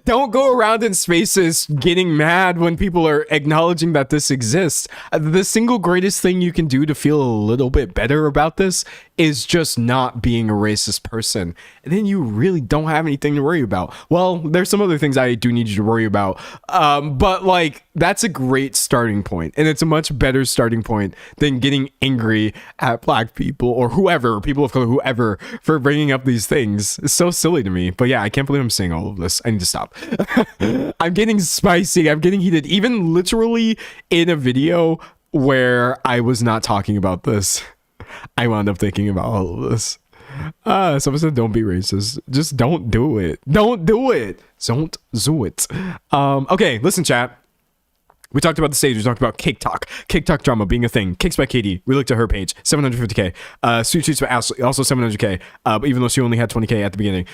[SPEAKER 1] Don't go around in spaces getting mad when people are acknowledging that this exists. The single greatest thing you can do to feel a little bit better about this is just not being a racist person. And then you really don't have anything to worry about. Well, there's some other things I do need you to worry about. But like, that's a great starting point. And it's a much better starting point than getting angry at black people or whoever, people of color, whoever, for bringing up these things. It's so silly to me. But yeah, I can't believe I'm saying all of this. I need to stop. I'm getting spicy. I'm getting heated. Even literally in a video where I was not talking about this, I wound up thinking about all of this. Someone said, don't be racist. Just don't do it. Don't do it. Don't do it. Okay, listen, chat. We talked about the stage. We talked about Cake Talk drama being a thing. Cakes by Katie. We looked at her page. 750K. Sweet Treats by Ashley. Also 700K. But even though she only had 20K at the beginning.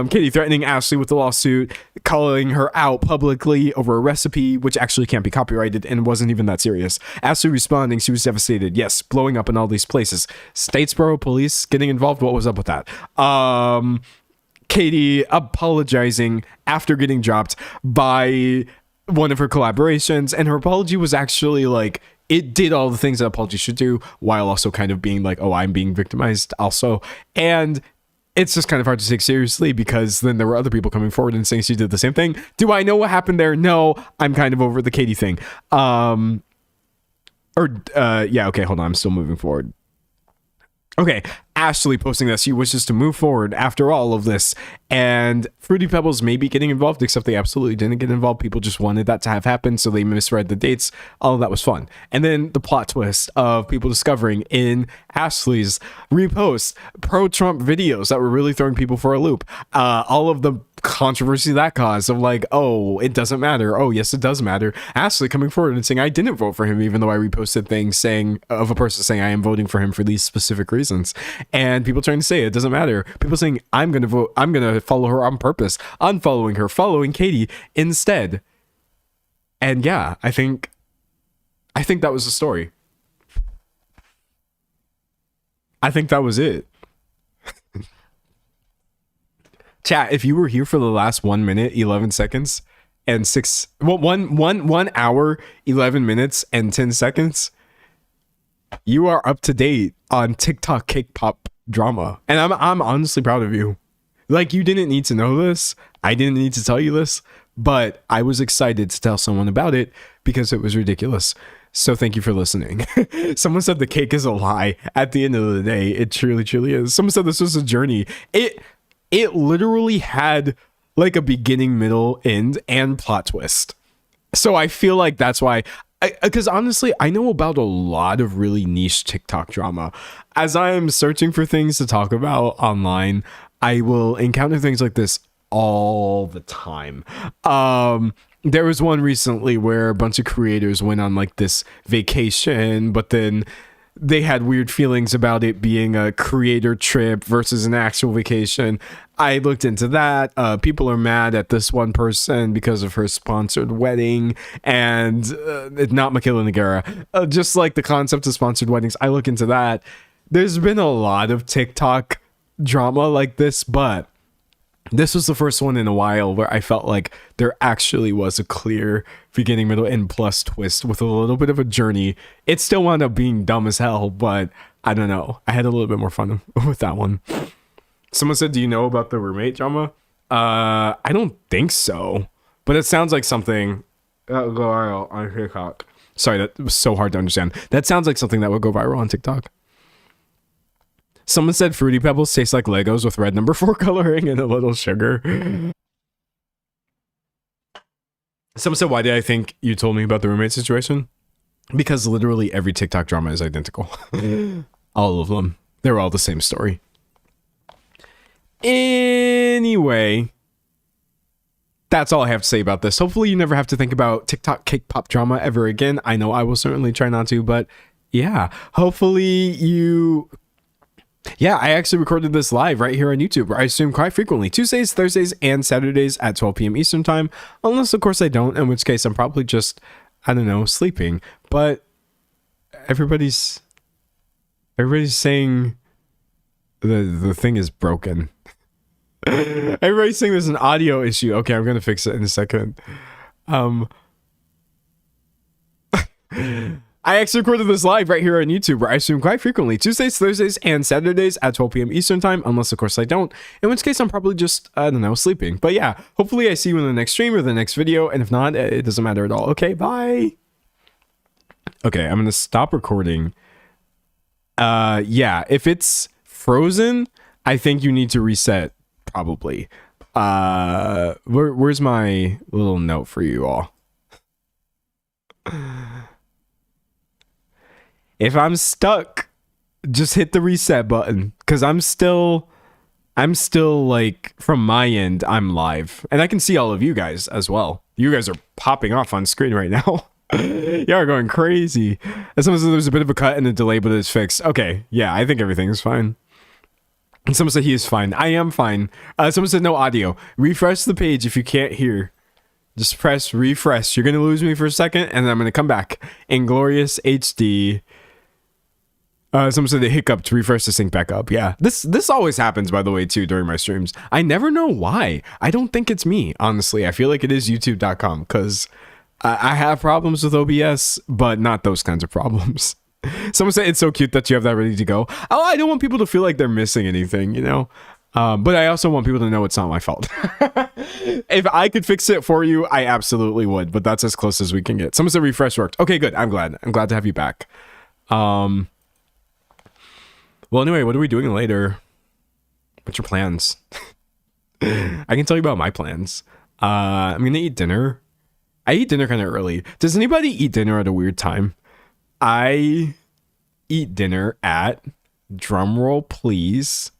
[SPEAKER 1] Katie threatening Ashley with the lawsuit, calling her out publicly over a recipe, which actually can't be copyrighted and wasn't even that serious. Ashley responding, she was devastated. Yes, blowing up in all these places. Statesboro police getting involved. What was up with that? Katie apologizing after getting dropped by one of her collaborations, and her apology was actually like, it did all the things that apology should do, while also kind of being like, oh, I'm being victimized also. And it's just kind of hard to take seriously, because then there were other people coming forward and saying she did the same thing. Do I know what happened there? No, I'm kind of over the Katie thing. Yeah, okay, hold on, I'm still moving forward. Okay, Ashley posting that she wishes to move forward after all of this, and Fruity Pebbles may be getting involved, except they absolutely didn't get involved. People just wanted that to have happened, so they misread the dates. All of that was fun. And then the plot twist of people discovering in Ashley's reposts pro-Trump videos that were really throwing people for a loop. All of the controversy that caused of like, oh, it doesn't matter. Oh, yes, it does matter. Ashley coming forward and saying I didn't vote for him, even though I reposted things saying of a person saying I am voting for him for these specific reasons. And people trying to say it doesn't matter. People saying I'm going to vote. I'm going to follow her on purpose. Unfollowing her, following Katie instead. And yeah, I think that was the story. I think that was it. Chat, if you were here for the last 1 minute, 11 seconds and 1 hour, 11 minutes and 10 seconds, you are up to date on TikTok cake pop drama. And I'm honestly proud of you. Like, you didn't need to know this. I didn't need to tell you this, but I was excited to tell someone about it because it was ridiculous. So thank you for listening. Someone said the cake is a lie. At the end of the day, it truly, truly is. Someone said this was a journey. It literally had like a beginning, middle, end, and plot twist. So I feel like that's why, because honestly, I know about a lot of really niche TikTok drama. As I am searching for things to talk about online, I will encounter things like this all the time. There was one recently where a bunch of creators went on like this vacation, but then they had weird feelings about it being a creator trip versus an actual vacation. I looked into that. People are mad at this one person because of her sponsored wedding, and not Michaela Nogueira. Just like the concept of sponsored weddings, I look into that. There's been a lot of TikTok drama like this, but this was the first one in a while where I felt like there actually was a clear beginning, middle, and plus twist with a little bit of a journey. It still wound up being dumb as hell, but I don't know. I had a little bit more fun with that one. Someone said, do you know about the roommate drama? I don't think so, but it sounds like something that would go viral on TikTok. Sorry, that was so hard to understand. That sounds like something that would go viral on TikTok. Someone said Fruity Pebbles taste like Legos with red number 4 coloring and a little sugar. Someone said, why did I think you told me about the roommate situation? Because literally every TikTok drama is identical. All of them. They're all the same story. Anyway, that's all I have to say about this. Hopefully you never have to think about TikTok cake pop drama ever again. I know I will certainly try not to, but yeah, hopefully you... Yeah, I actually recorded this live right here on YouTube, where I stream quite frequently, Tuesdays, Thursdays, and Saturdays at 12 p.m. Eastern time, unless of course I don't, in which case I'm probably just, I don't know, sleeping. But everybody's saying the thing is broken. Everybody's saying there's an audio issue. Okay, I'm gonna fix it in a second. I actually recorded this live right here on YouTube, where I stream quite frequently, Tuesdays, Thursdays, and Saturdays at 12 p.m. Eastern time, unless of course I don't, in which case I'm probably just, I don't know, sleeping. But yeah, hopefully I see you in the next stream or the next video, and if not, it doesn't matter at all. Okay, bye! Okay, I'm gonna stop recording. Yeah, if it's frozen, I think you need to reset, probably. Where's my little note for you all? If I'm stuck, just hit the reset button, because I'm still like, from my end, I'm live, and I can see all of you guys as well. You guys are popping off on screen right now. Y'all are going crazy. And someone said there's a bit of a cut and a delay, but it's fixed. Okay, yeah, I think everything is fine. And someone said he is fine. I am fine. Someone said no audio. Refresh the page if you can't hear. Just press refresh. You're gonna lose me for a second, and then I'm gonna come back in glorious HD. Someone said they hiccuped to refresh the sync back up. Yeah, this always happens, by the way, too, during my streams. I never know why. I don't think it's me, honestly. I feel like it is youtube.com, because I have problems with OBS, but not those kinds of problems. Someone said it's so cute that you have that ready to go. Oh, I don't want people to feel like they're missing anything, you know? But I also want people to know it's not my fault. If I could fix it for you, I absolutely would, but that's as close as we can get. Someone said refresh worked. Okay, good. I'm glad to have you back. Well, anyway, what are we doing later? What's your plans? I can tell you about my plans. I'm gonna eat dinner. I eat dinner kind of early. Does anybody eat dinner at a weird time? I eat dinner at, drumroll please,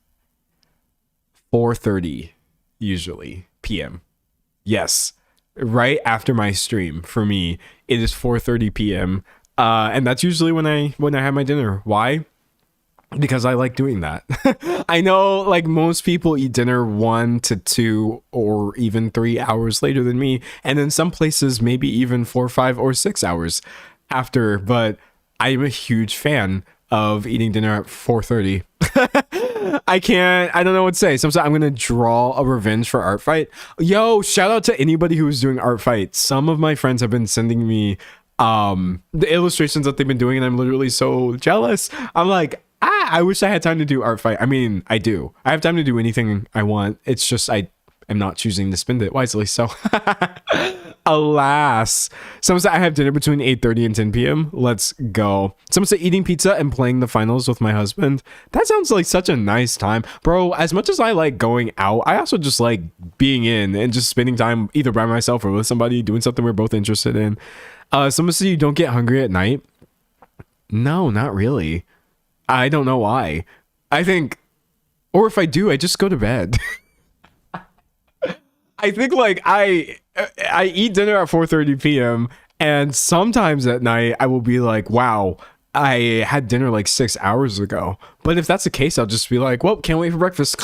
[SPEAKER 1] 4:30 usually. p.m. Yes, right after my stream. For me, it is 4:30 p.m. And that's usually when I have my dinner. Why? Because I like doing that. I know like most people eat dinner 1 to 2 or even 3 hours later than me, and in some places maybe even 4, 5, or 6 hours after, but I'm a huge fan of eating dinner at 4:30. I don't know what to say. Sometimes I'm gonna draw a revenge for Art Fight. Yo, shout out to anybody who is doing Art Fight. Some of my friends have been sending me the illustrations that they've been doing, and I'm literally so jealous. I'm like, I wish I had time to do Art Fight. I mean, I do. I have time to do anything I want. It's just I am not choosing to spend it wisely. So, alas. Someone said I have dinner between 8:30 and 10 p.m. Let's go. Someone said eating pizza and playing the finals with my husband. That sounds like such a nice time. Bro, as much as I like going out, I also just like being in and just spending time either by myself or with somebody doing something we're both interested in. Someone said you don't get hungry at night. No, not really. I don't know why. I think, or if I do, I just go to bed. I think like I eat dinner at 4:30 p.m. and sometimes at night I will be like, wow, I had dinner like 6 hours ago. But if that's the case, I'll just be like, well, can't wait for breakfast.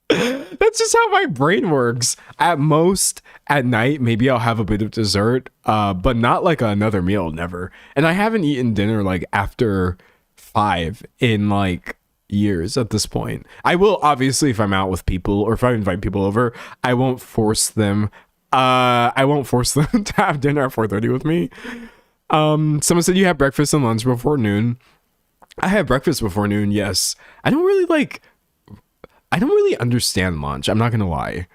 [SPEAKER 1] That's just how my brain works. At most, at night, maybe I'll have a bit of dessert, but not like another meal, never. And I haven't eaten dinner like after 5 in like years at this point. I will obviously if I'm out with people or if I invite people over, I won't force them. I won't force them to have dinner at 4:30 with me. Someone said you have breakfast and lunch before noon. I have breakfast before noon, yes. I don't really understand lunch. I'm not gonna lie.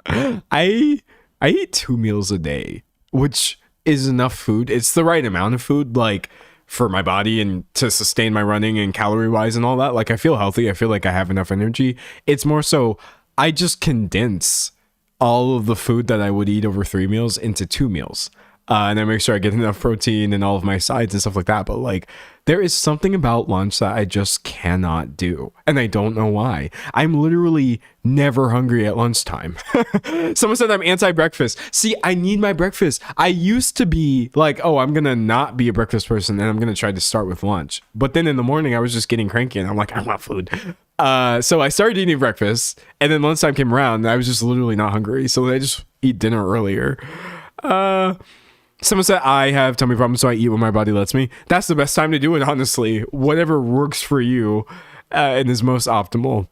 [SPEAKER 1] I eat 2 meals a day, which is enough food. It's the right amount of food, like for my body and to sustain my running and calorie wise and all that. Like I feel healthy. I feel like I have enough energy. It's more so I just condense all of the food that I would eat over 3 meals into 2 meals. And I make sure I get enough protein and all of my sides and stuff like that. But like, there is something about lunch that I just cannot do. And I don't know why. I'm literally never hungry at lunchtime. Someone said I'm anti-breakfast. See, I need my breakfast. I used to be like, oh, I'm going to not be a breakfast person and I'm going to try to start with lunch. But then in the morning, I was just getting cranky and I'm like, I want food. So I started eating breakfast and then lunchtime came around and I was just literally not hungry. So I just eat dinner earlier. Someone said I have tummy problems, so I eat when my body lets me. That's the best time to do it, honestly. Whatever works for you and is most optimal.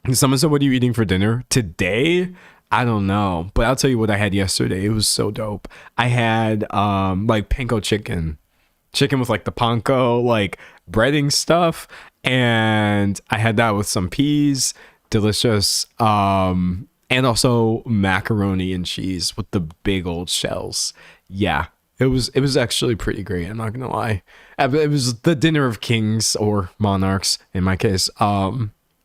[SPEAKER 1] And someone said, what are you eating for dinner? Today? I don't know. But I'll tell you what I had yesterday. It was so dope. I had like panko chicken. Chicken with like the panko, like breading stuff. And I had that with some peas. Delicious. And also macaroni and cheese with the big old shells. Yeah, it was actually pretty great. I'm not gonna lie. It was the dinner of kings or monarchs in my case.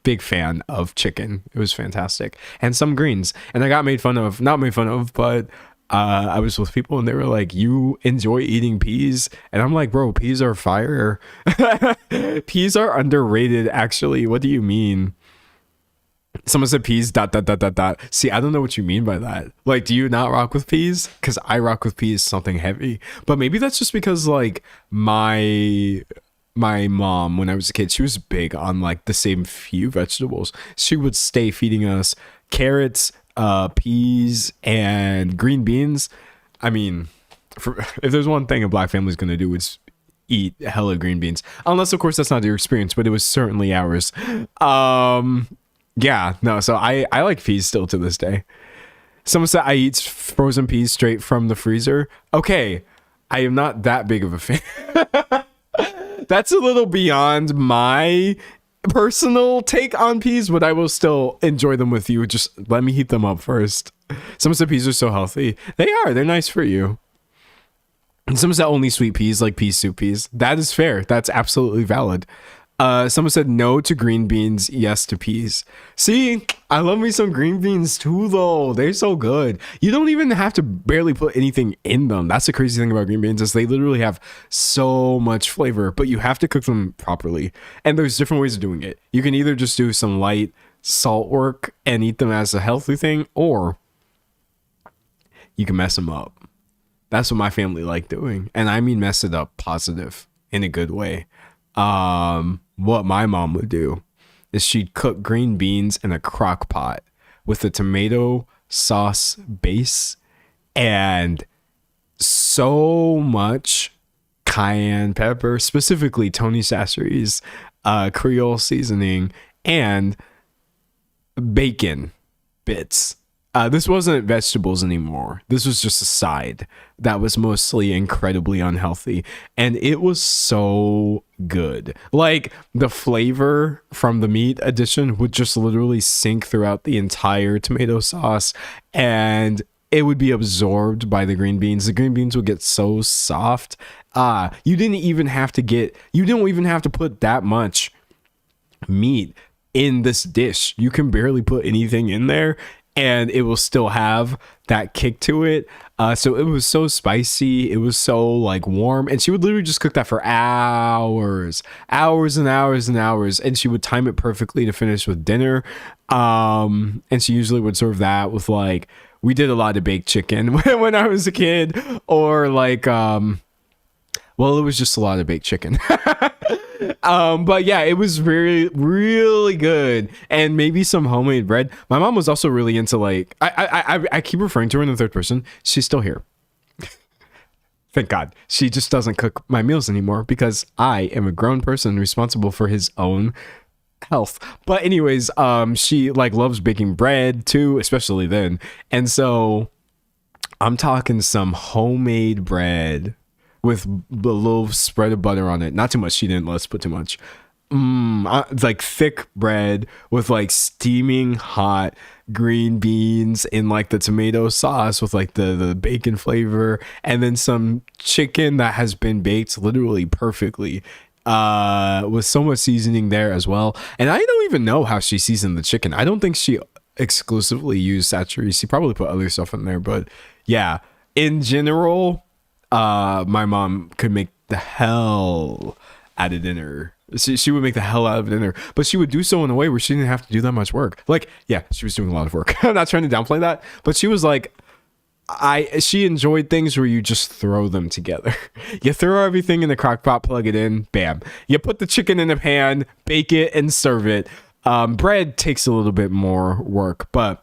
[SPEAKER 1] Big fan of chicken. It was fantastic, and some greens. And I got not made fun of, but I was with people and they were like, "You enjoy eating peas?" And I'm like, "Bro, peas are fire. Peas are underrated. Actually, what do you mean?" Someone said peas ... See, I don't know what you mean by that. Like, do you not rock with peas? Because I rock with peas, something heavy. But maybe that's just because like my mom, when I was a kid, she was big on like the same few vegetables. She would stay feeding us carrots, peas, and green beans. I mean, if there's one thing a black family's gonna do, it's eat hella green beans. Unless, of course, that's not your experience, but it was certainly ours. Yeah, no, so I like peas still to this day. Someone said I eat frozen peas straight from the freezer. Okay, I am not that big of a fan. That's a little beyond my personal take on peas, but I will still enjoy them with you. Just let me heat them up first. Someone said peas are so healthy. They are. They're nice for you. And someone said only sweet peas, like pea soup peas. That is fair. That's absolutely valid. Someone said no to green beans, yes to peas. See, I love me some green beans too, though. They're so good. You don't even have to barely put anything in them. That's the crazy thing about green beans is they literally have so much flavor, but you have to cook them properly. And there's different ways of doing it. You can either just do some light salt work and eat them as a healthy thing, or you can mess them up. That's what my family liked doing. And I mean mess it up positive in a good way. What my mom would do is she'd cook green beans in a crock pot with a tomato sauce base and so much cayenne pepper, specifically Tony Chachere's Creole seasoning, and bacon bits. This wasn't vegetables anymore. This was just a side that was mostly incredibly unhealthy. And it was so good. Like, the flavor from the meat addition would just literally sink throughout the entire tomato sauce, and it would be absorbed by the green beans. The green beans would get so soft. You didn't even have to put that much meat in this dish. You can barely put anything in there, and it will still have that kick to it. So it was so spicy. It was so like warm. And she would literally just cook that for hours and hours and hours. And she would time it perfectly to finish with dinner. And she usually would serve that with like, we did a lot of baked chicken when I was a kid, or like, well, it was just a lot of baked chicken. But yeah, it was really, really good. And maybe some homemade bread. My mom was also really into like, I keep referring to her in the third person. She's still here. Thank God. She just doesn't cook my meals anymore because I am a grown person responsible for his own health. But anyways, she like loves baking bread too, especially then. And so I'm talking some homemade bread with a little spread of butter on it. Not too much. She didn't let us put too much. Like thick bread with like steaming hot green beans in like the tomato sauce with like the bacon flavor, and then some chicken that has been baked literally perfectly with so much seasoning there as well. And I don't even know how she seasoned the chicken. I don't think she exclusively used Chachere's. She probably put other stuff in there, but yeah, in general, my mom could make the hell out of dinner. She would make the hell out of dinner, but she would do so in a way where she didn't have to do that much work. Like, yeah, she was doing a lot of work. I'm not trying to downplay that, but she was like, she enjoyed things where you just throw them together. You throw everything in the crock pot, plug it in, bam. You put the chicken in a pan, bake it, and serve it. Bread takes a little bit more work, but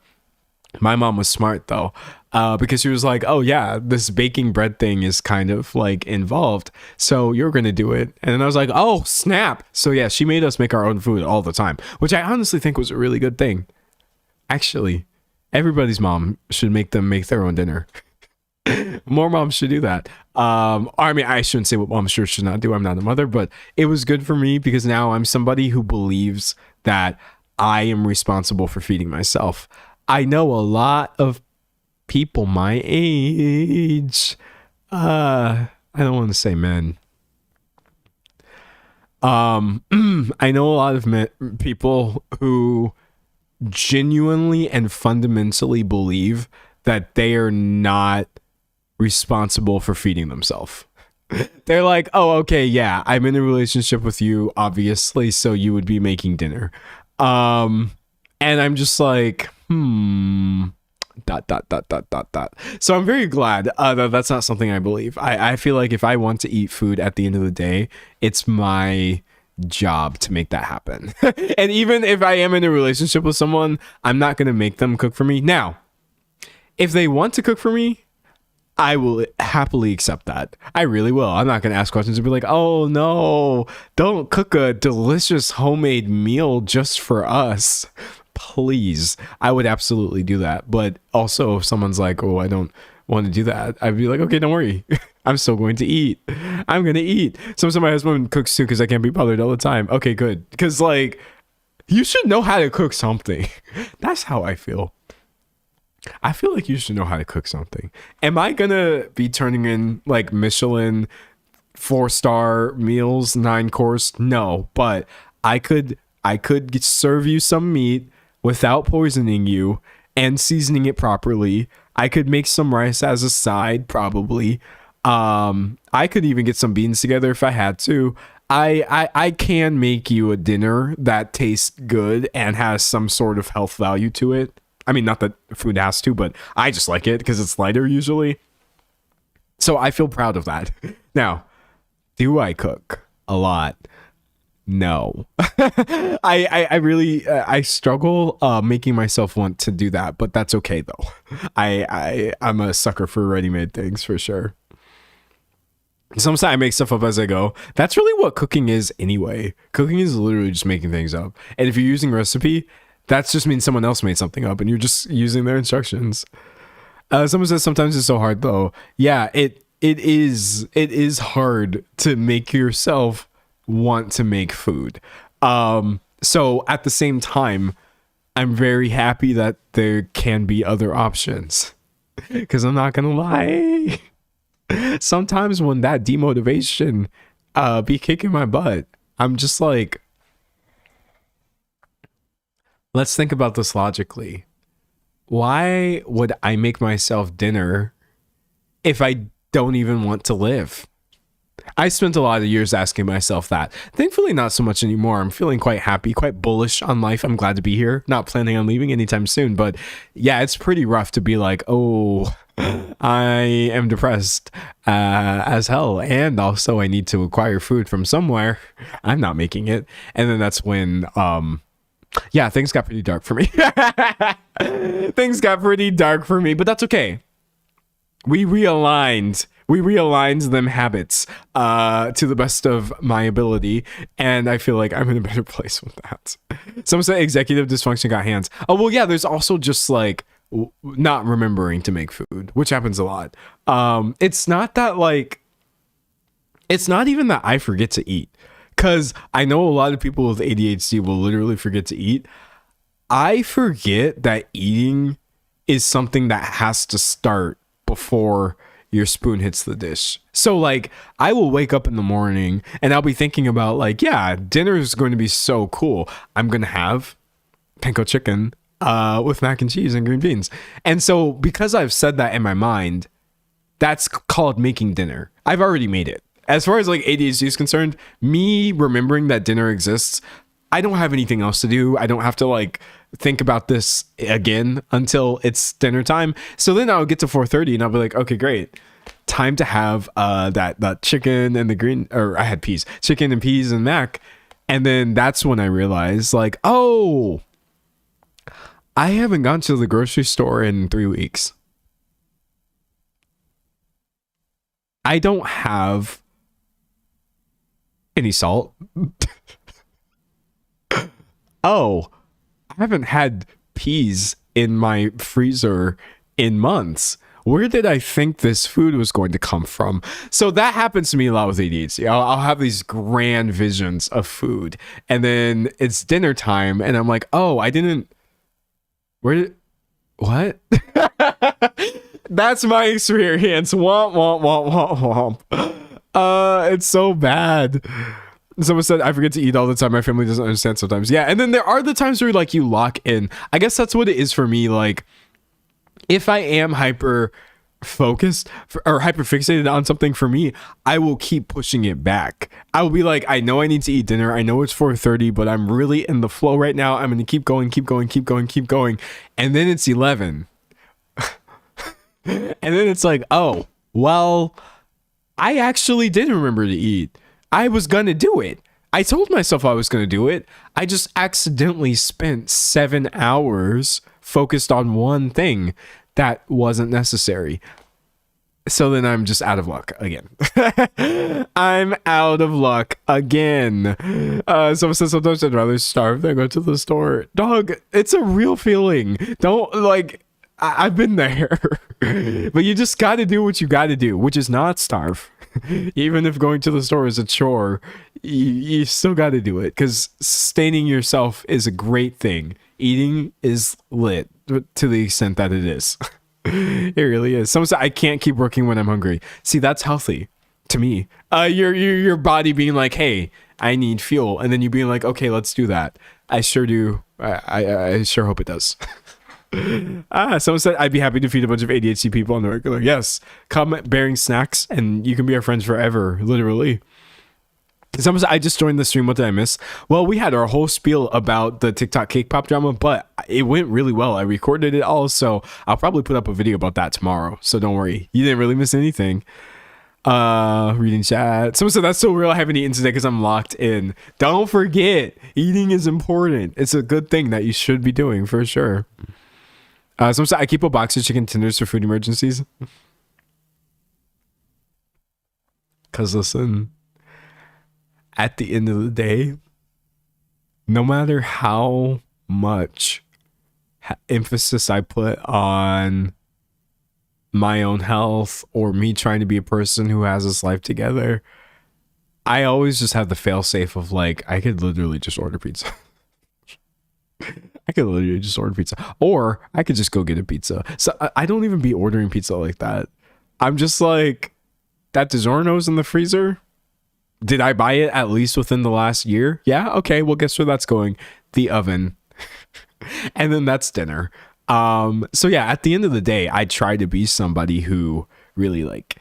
[SPEAKER 1] my mom was smart though, because she was like, oh yeah, this baking bread thing is kind of like involved, so you're gonna do it. And then I was like, oh snap. So yeah, she made us make our own food all the time, which I honestly think was a really good thing. Actually, everybody's mom should make them make their own dinner. More moms should do that. I mean, I shouldn't say what moms should not do. I'm not a mother, but it was good for me because now I'm somebody who believes that I am responsible for feeding myself. I know a lot of people my age. I don't want to say men. I know a lot of people who genuinely and fundamentally believe that they are not responsible for feeding themselves. They're like, oh, okay, yeah, I'm in a relationship with you, obviously, so you would be making dinner. And I'm just like, dot. So I'm very glad that that's not something I believe. I feel like if I want to eat food at the end of the day, it's my job to make that happen. And even if I am in a relationship with someone, I'm not going to make them cook for me. Now, if they want to cook for me, I will happily accept that. I really will. I'm not going to ask questions and be like, oh no, don't cook a delicious homemade meal just for us. Please. I would absolutely do that. But also if someone's like, oh, I don't want to do that, I'd be like, okay, don't worry. I'm still going to eat. I'm going to eat. Sometimes my husband cooks too because I can't be bothered all the time. Okay, good. Because like, you should know how to cook something. That's how I feel. I feel like you should know how to cook something. Am I gonna be turning in like Michelin 4-star meals, 9-course? No, but I could serve you some meat without poisoning you and seasoning it properly. I could make some rice as a side, probably. I could even get some beans together if I had to. I can make you a dinner that tastes good and has some sort of health value to it. I mean, not that food has to, but I just like it because it's lighter usually. So I feel proud of that. Now, do I cook a lot? No. I really I struggle making myself want to do that, but that's okay though. I'm a sucker for ready-made things for sure. Sometimes I make stuff up as I go. That's really what cooking is anyway. Cooking is literally just making things up. And if you're using recipe, that just means someone else made something up and you're just using their instructions. Someone says sometimes it's so hard though. Yeah, it is hard to make yourself want to make food. So at the same time, I'm very happy that there can be other options. Because I'm not gonna lie. Sometimes when that demotivation be kicking my butt, I'm just like, let's think about this logically. Why would I make myself dinner if I don't even want to live? I spent a lot of years asking myself that. Thankfully, not so much anymore. I'm feeling quite happy, quite bullish on life. I'm glad to be here. Not planning on leaving anytime soon. But yeah, it's pretty rough to be like, oh, I am depressed as hell. And also I need to acquire food from somewhere. I'm not making it. And then that's when, yeah, things got pretty dark for me. Things got pretty dark for me, but that's okay. We realigned them habits to the best of my ability, and I feel like I'm in a better place with that. Someone said executive dysfunction got hands. Oh, well, yeah, there's also just like not remembering to make food, which happens a lot. It's not that like, it's not even that I forget to eat, because I know a lot of people with ADHD will literally forget to eat. I forget that eating is something that has to start before your spoon hits the dish. So like I will wake up in the morning and I'll be thinking about like, yeah, dinner is going to be so cool. I'm going to have panko chicken with mac and cheese and green beans. And so because I've said that in my mind, that's called making dinner. I've already made it. As far as like ADHD is concerned, me remembering that dinner exists, I don't have anything else to do. I don't have to like think about this again until it's dinner time. So then I'll get to 4:30 and I'll be like, okay, great. Time to have that chicken and the green, or I had peas, chicken and peas and mac. And then that's when I realized like, oh, I haven't gone to the grocery store in 3 weeks. I don't have any salt. Oh, I haven't had peas in my freezer in months. Where did I think this food was going to come from? So that happens to me a lot with ADHD. I'll have these grand visions of food, and then it's dinner time, and I'm like, oh, I didn't. What? That's my experience. Womp, womp, womp, womp, womp. It's so bad. Someone said, I forget to eat all the time. My family doesn't understand sometimes. Yeah. And then there are the times where like you lock in. I guess that's what it is for me. Like if I am hyper focused or hyper fixated on something, for me, I will keep pushing it back. I will be like, I know I need to eat dinner. I know it's 4:30, but I'm really in the flow right now. I'm going to keep going. And then it's 11. And then it's like, oh, well, I actually did remember to eat. I was going to do it. I told myself I was going to do it. I just accidentally spent 7 hours focused on one thing that wasn't necessary. So then I'm just out of luck again. I'm out of luck again. Someone says sometimes I'd rather starve than go to the store. Dog, it's a real feeling. Don't like, I've been there. But you just got to do what you got to do, which is not starve. Even if going to the store is a chore, you still got to do it, because sustaining yourself is a great thing. Eating is lit to the extent that it is. It really is. Someone said, I can't keep working when I'm hungry. See, that's healthy to me. Your body being like, hey, I need fuel. And then you being like, okay, let's do that. I sure do. I sure hope it does. Someone said, I'd be happy to feed a bunch of ADHD people on the regular. Yes, come bearing snacks and you can be our friends forever, literally. I just joined the stream. What did I miss? Well, we had our whole spiel about the TikTok cake pop drama, but it went really well. I recorded it all, so I'll probably put up a video about that tomorrow. So don't worry. You didn't really miss anything. Reading chat. Someone said that's so real. I haven't eaten today because I'm locked in. Don't forget, eating is important. It's a good thing that you should be doing for sure. Someone said I keep a box of chicken tenders for food emergencies. Because listen, at the end of the day, no matter how much emphasis I put on my own health or me trying to be a person who has this life together, I always just have the fail safe of like, I could literally just order pizza. I could literally just order pizza, or I could just go get a pizza. So I don't even be ordering pizza like that. I'm just like, that DiGiorno's in the freezer. Did I buy it at least within the last year? Yeah. Okay. Well, guess where that's going? The oven. And then that's dinner. So yeah, at the end of the day, I try to be somebody who really like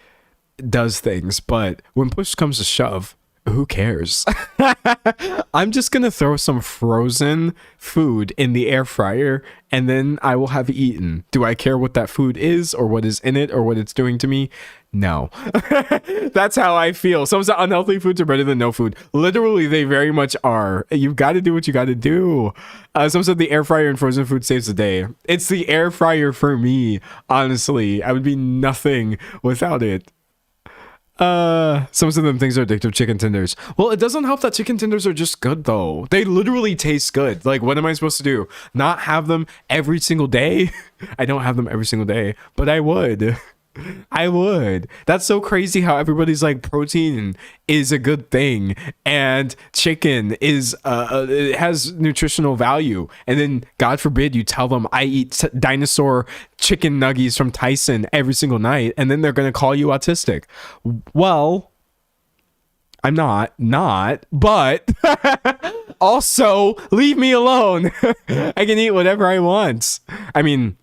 [SPEAKER 1] does things, but when push comes to shove, who cares? I'm just gonna throw some frozen food in the air fryer and then I will have eaten. Do I care what that food is or what is in it or what it's doing to me? No. That's how I feel. Some unhealthy foods are better than no food. Literally, they very much are. You've got to do what you got to do. Some said the air fryer and frozen food saves the day. It's the air fryer for me, honestly. I would be nothing without it. Some of them things are addictive. Chicken tenders. Well, it doesn't help that chicken tenders are just good though. They literally taste good. Like, what am I supposed to do? Not have them every single day? I don't have them every single day, but I would. I would. That's so crazy how everybody's like protein is a good thing and chicken is it has nutritional value, and then God forbid you tell them I eat dinosaur chicken nuggies from Tyson every single night, and then they're gonna call you autistic. Well, I'm not, but also leave me alone. I can eat whatever I want. I mean,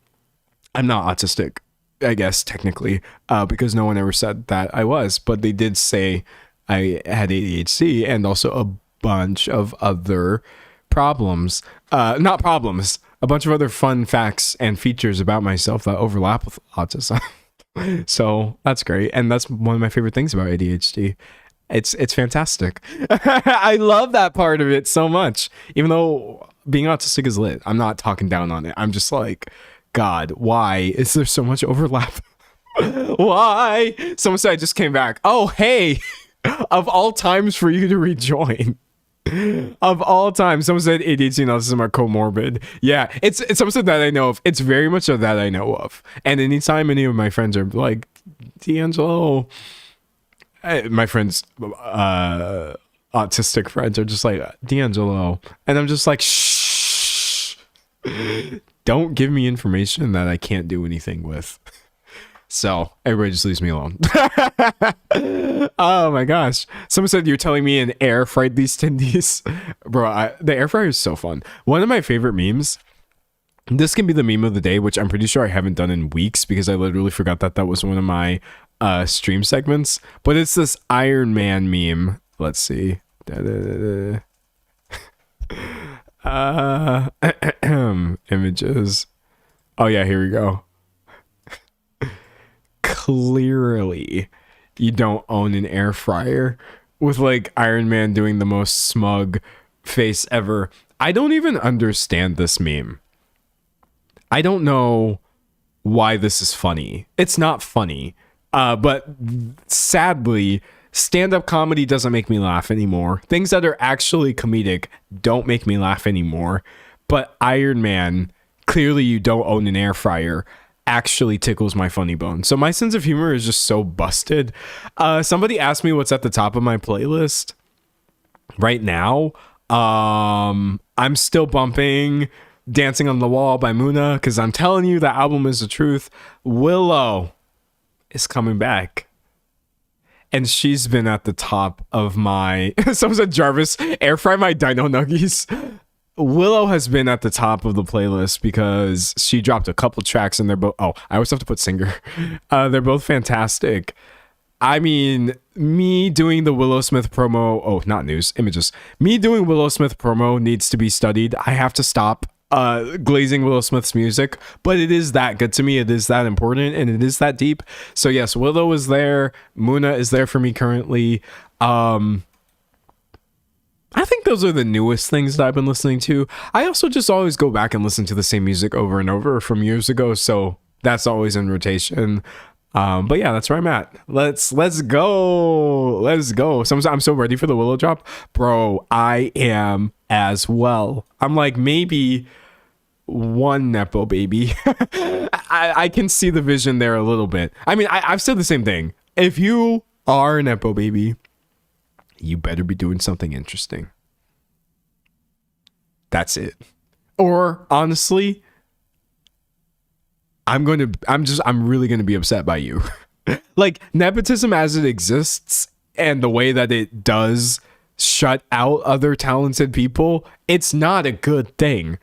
[SPEAKER 1] I'm not autistic, I guess, technically, because no one ever said that I was, but they did say I had ADHD and also a bunch of other problems. Not problems, a bunch of other fun facts and features about myself that overlap with autism. So that's great. And that's one of my favorite things about ADHD. It's fantastic. I love that part of it so much. Even though being autistic is lit, I'm not talking down on it. I'm just like, God, why is there so much overlap? Why? Someone said I just came back. Oh, hey, of all times for you to rejoin. Of all time, someone said ADHD and autism are comorbid. Yeah, it's something that I know of. It's very much of that I know of. And anytime any of my friends are like, D'Angelo, my friends, autistic friends are just like, D'Angelo, and I'm just like, shh. Don't give me information that I can't do anything with. So everybody just leaves me alone. Oh my gosh. Someone said you're telling me an air fried these tendies. Bro, the air fryer is so fun. One of my favorite memes, this can be the meme of the day, which I'm pretty sure I haven't done in weeks because I literally forgot that was one of my stream segments. But it's this Iron Man meme. Let's see. Images. Oh yeah, here we go. Clearly you don't own an air fryer, with like Iron Man doing the most smug face ever. I don't even understand this meme. I don't know why this is funny. It's not funny. But sadly, stand-up comedy doesn't make me laugh anymore. Things that are actually comedic don't make me laugh anymore. But Iron Man, clearly you don't own an air fryer, actually tickles my funny bone. So my sense of humor is just so busted. Somebody asked me what's at the top of my playlist right now. I'm still bumping Dancing on the Wall by Muna, because I'm telling you, the album is the truth. Willow is coming back, and she's been at the top of my someone said Jarvis, air fry my dino nuggies. Willow has been at the top of the playlist because she dropped a couple tracks, and they're both, oh, I always have to put singer. They're both fantastic. I mean, me doing the Willow Smith promo, oh, not news, images. Me doing Willow Smith promo needs to be studied. I have to stop glazing Willow Smith's music, but it is that good to me. It is that important, and it is that deep. So yes, Willow is there. Muna is there for me currently. I think those are the newest things that I've been listening to. I also just always go back and listen to the same music over and over from years ago, so that's always in rotation. But yeah, that's where I'm at. Let's go. I'm so ready for the Willow drop, bro. I am as well. I'm like maybe one Nepo baby. I can see the vision there a little bit. I mean, I've said the same thing. If you are a Nepo baby, you better be doing something interesting. That's it. Or honestly, I'm really going to be upset by you. Like, nepotism as it exists and the way that it does shut out other talented people, it's not a good thing.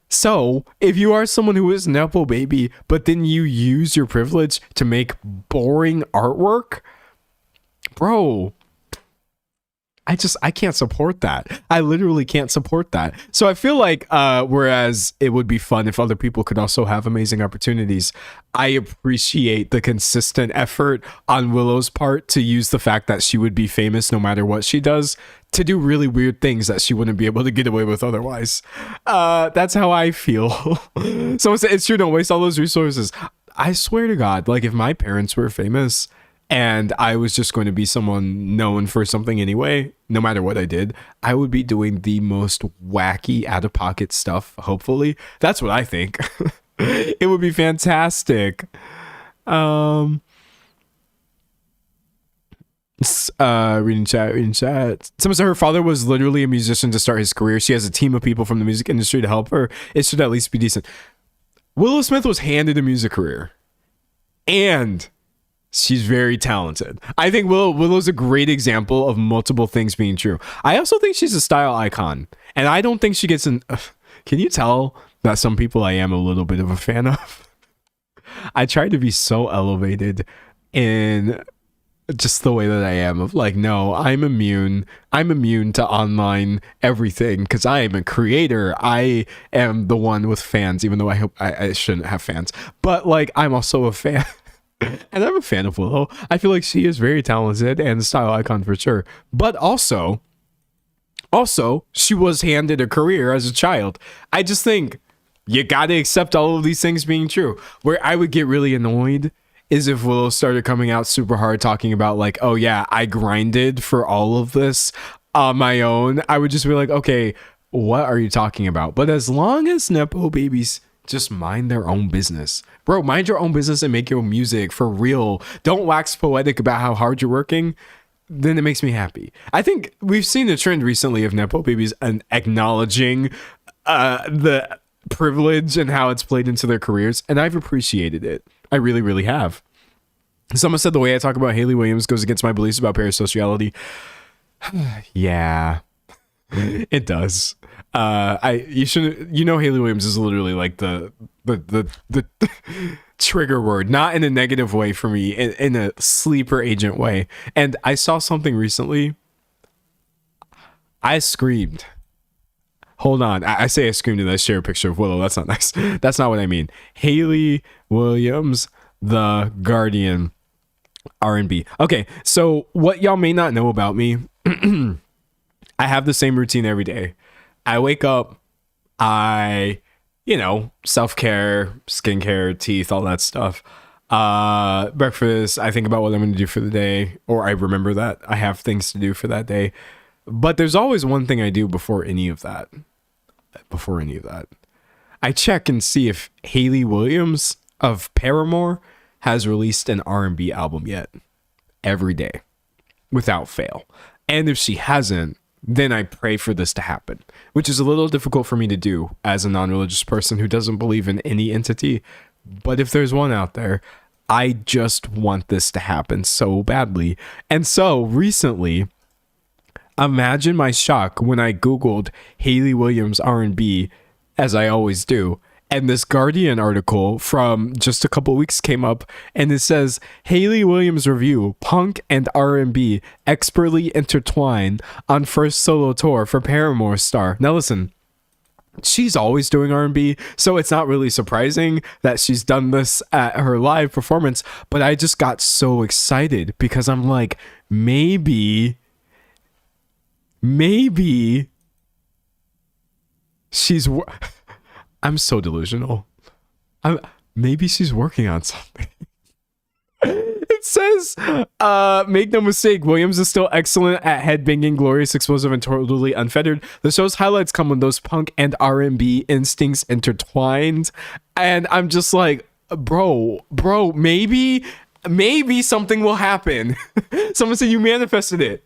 [SPEAKER 1] So, if you are someone who is Nepo baby, but then you use your privilege to make boring artwork, bro, I can't support that. I literally can't support that. So I feel like whereas it would be fun if other people could also have amazing opportunities, I appreciate the consistent effort on Willow's part to use the fact that she would be famous no matter what she does to do really weird things that she wouldn't be able to get away with otherwise. That's how I feel. So it's true, don't waste all those resources. I swear to God, like if my parents were famous and I was just going to be someone known for something anyway, no matter what I did, I would be doing the most wacky out-of-pocket stuff, hopefully. That's what I think. It would be fantastic. Reading chat. Someone said her father was literally a musician to start his career. She has a team of people from the music industry to help her. It should at least be decent. Willow Smith was handed a music career. And she's very talented. I think Willow's a great example of multiple things being true. I also think she's a style icon. And I don't think she gets an... Can you tell that some people I am a little bit of a fan of? I try to be so elevated in just the way that I am of like, no, I'm immune to online everything because I am a creator. I am the one with fans, even though I hope I shouldn't have fans. But like, I'm also a fan. And I'm a fan of Willow. I feel like she is very talented and a style icon for sure. But also, she was handed a career as a child. I just think you gotta accept all of these things being true. Where I would get really annoyed is if Willow started coming out super hard talking about like, oh yeah, I grinded for all of this on my own. I would just be like, okay, what are you talking about? But as long as Nepo babies just mind their own business. Bro, mind your own business and make your own music for real. Don't wax poetic about how hard you're working. Then it makes me happy. I think we've seen the trend recently of Nepo babies and acknowledging the privilege and how it's played into their careers. And I've appreciated it. I really, really have. Someone said the way I talk about Hayley Williams goes against my beliefs about parasociality. Yeah, it does. Hayley Williams is literally like the trigger word, not in a negative way for me, in a sleeper agent way. And I saw something recently. I screamed. Hold on. I say I screamed and I share a picture of Willow. That's not nice. That's not what I mean. Hayley Williams, The Guardian, R&B. Okay, so what y'all may not know about me, I have the same routine every day. I wake up, self-care, skincare, teeth, all that stuff. Breakfast, I think about what I'm going to do for the day, or I remember that I have things to do for that day. But there's always one thing I do before any of that. I check and see if Hayley Williams of Paramore has released an R&B album yet. Every day. Without fail. And if she hasn't, then I pray for this to happen, which is a little difficult for me to do as a non-religious person who doesn't believe in any entity. But if there's one out there, I just want this to happen so badly. And so recently, imagine my shock when I Googled Hayley Williams R&B, as I always do, And this Guardian article from just a couple weeks came up, and it says Hayley Williams review: punk and R&B expertly intertwined on first solo tour for Paramore star. Now listen, she's always doing R&B, so it's not really surprising that she's done this at her live performance. But I just got so excited because I'm like, maybe she's. I'm so delusional. Maybe she's working on something. It says, make no mistake, Williams is still excellent at headbanging, glorious, explosive, and totally unfettered. The show's highlights come when those punk and R&B instincts intertwined. And I'm just like, bro, maybe something will happen. Someone said you manifested it.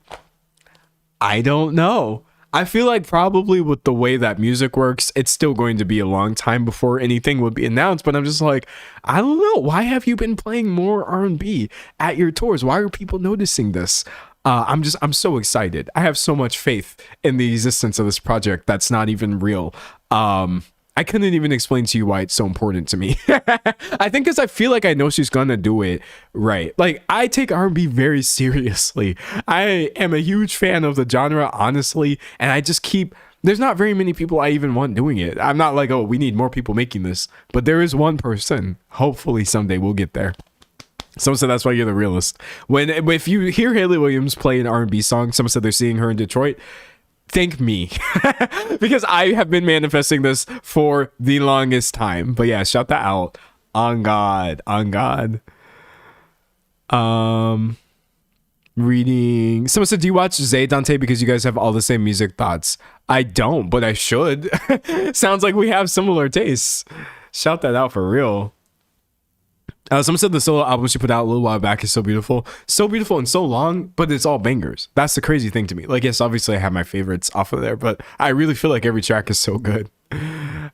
[SPEAKER 1] I don't know. I feel like probably with the way that music works, it's still going to be a long time before anything would be announced. But I'm just like, I don't know. Why have you been playing more R&B at your tours? Why are people noticing this? I'm so excited. I have so much faith in the existence of this project that's not even real. I couldn't even explain to you why it's so important to me. I think because I feel like I know she's gonna do it right. Like, I take R&B very seriously. I am a huge fan of the genre, honestly, and I just there's not very many people I even want doing it. I'm not like, oh, we need more people making this, but there is one person. Hopefully someday we'll get there. Someone said that's why you're the realist. If you hear Hayley Williams play an R&B song, someone said they're seeing her in Detroit. Thank me, because I have been manifesting this for the longest time. But yeah, shout that out. On God. Reading. Someone said, do you watch Zay Dante because you guys have all the same music thoughts? I don't, but I should. Sounds like we have similar tastes. Shout that out for real. Someone said the solo album she put out a little while back is so beautiful and so long, but it's all bangers. That's the crazy thing to me. Like, yes, obviously I have my favorites off of there, but I really feel like every track is so good.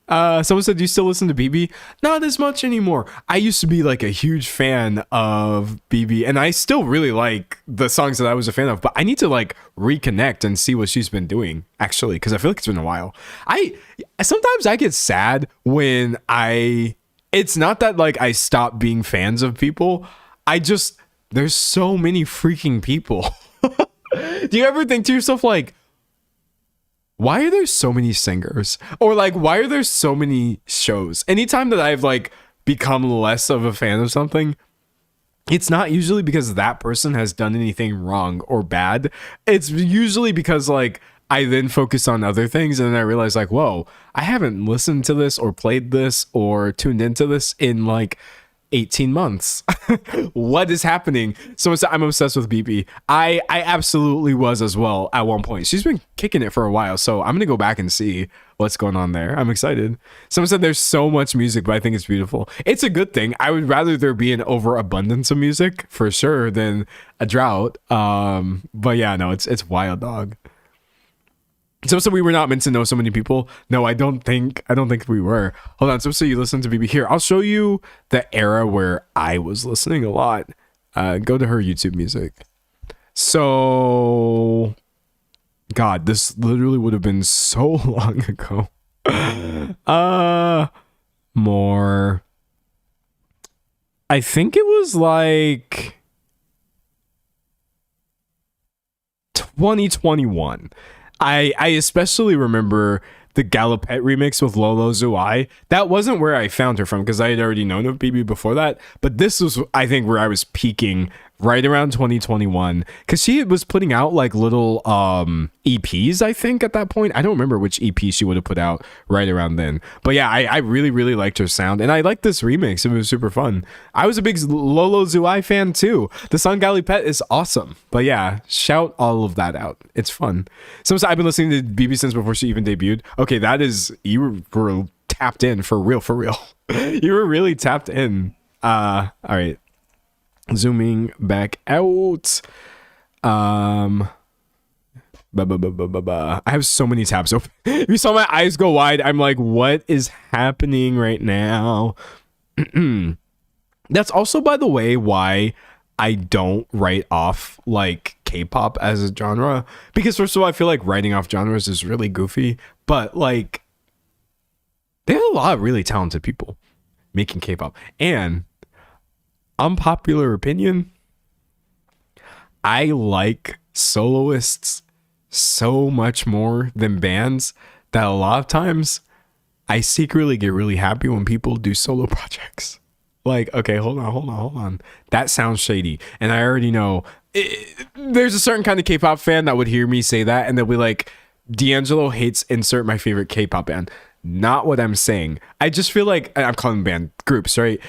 [SPEAKER 1] Someone said, do you still listen to BB? Not as much anymore. I used to be like a huge fan of BB, and I still really like the songs that I was a fan of, but I need to like reconnect and see what she's been doing, actually, because I feel like it's been a while. Sometimes I get sad when it's not that like I stop being fans of people. There's so many freaking people. Do you ever think to yourself like, why are there so many singers? Or like, why are there so many shows? Anytime that I've like become less of a fan of something, it's not usually because that person has done anything wrong or bad. It's usually because like I then focus on other things, and then I realize like, whoa, I haven't listened to this or played this or tuned into this in like 18 months. What is happening? So I'm obsessed with BB. I absolutely was as well at one point. She's been kicking it for a while, so I'm gonna go back and see what's going on there. I'm excited. Someone said there's so much music, but I think it's beautiful. It's a good thing. I would rather there be an overabundance of music for sure than a drought. But yeah, no, it's wild, dog. So we were not meant to know so many people. No, I don't think we were. Hold on. So you listen to BB here. I'll show you the era where I was listening a lot. Go to her YouTube music. So, God, this literally would have been so long ago. More. I think it was like 2021. I especially remember the Galopette remix with Lolo Zouai. That wasn't where I found her from because I had already known of BB before that. But this was, I think, where I was peaking right around 2021 because she was putting out like little EPs, I think, at that point. I don't remember which EP she would have put out right around then. But yeah, I really, really liked her sound. And I liked this remix. It was super fun. I was a big Lolo Zouai fan too. The song Galopette is awesome. But yeah, shout all of that out. It's fun. Sometimes I've been listening to BB since before she even debuted. Okay, you were tapped in for real. You were really tapped in. All right. Zooming back out. I have so many tabs open. If you saw my eyes go wide, I'm like, what is happening right now? That's also, by the way, why I don't write off like K-pop as a genre, because first of all, I feel like writing off genres is really goofy, but like There's a lot of really talented people making K-pop. And unpopular opinion, I like soloists so much more than bands that a lot of times I secretly get really happy when people do solo projects. Like, okay, hold on. That sounds shady. And I already know there's a certain kind of K-pop fan that would hear me say that and they'll be like, D'Angelo hates insert my favorite K-pop band. Not what I'm saying. I just feel like, I'm calling them band groups, right?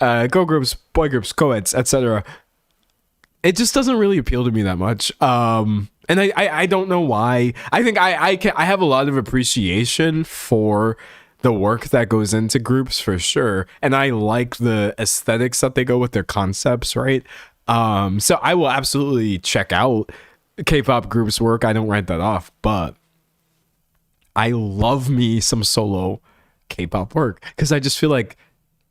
[SPEAKER 1] Girl groups, boy groups, co-eds, etc. It just doesn't really appeal to me that much. And I don't know why. I think I have a lot of appreciation for the work that goes into groups for sure. And I like the aesthetics that they go with, their concepts, right? So I will absolutely check out K-pop groups work. I don't write that off, but I love me some solo K-pop work because I just feel like,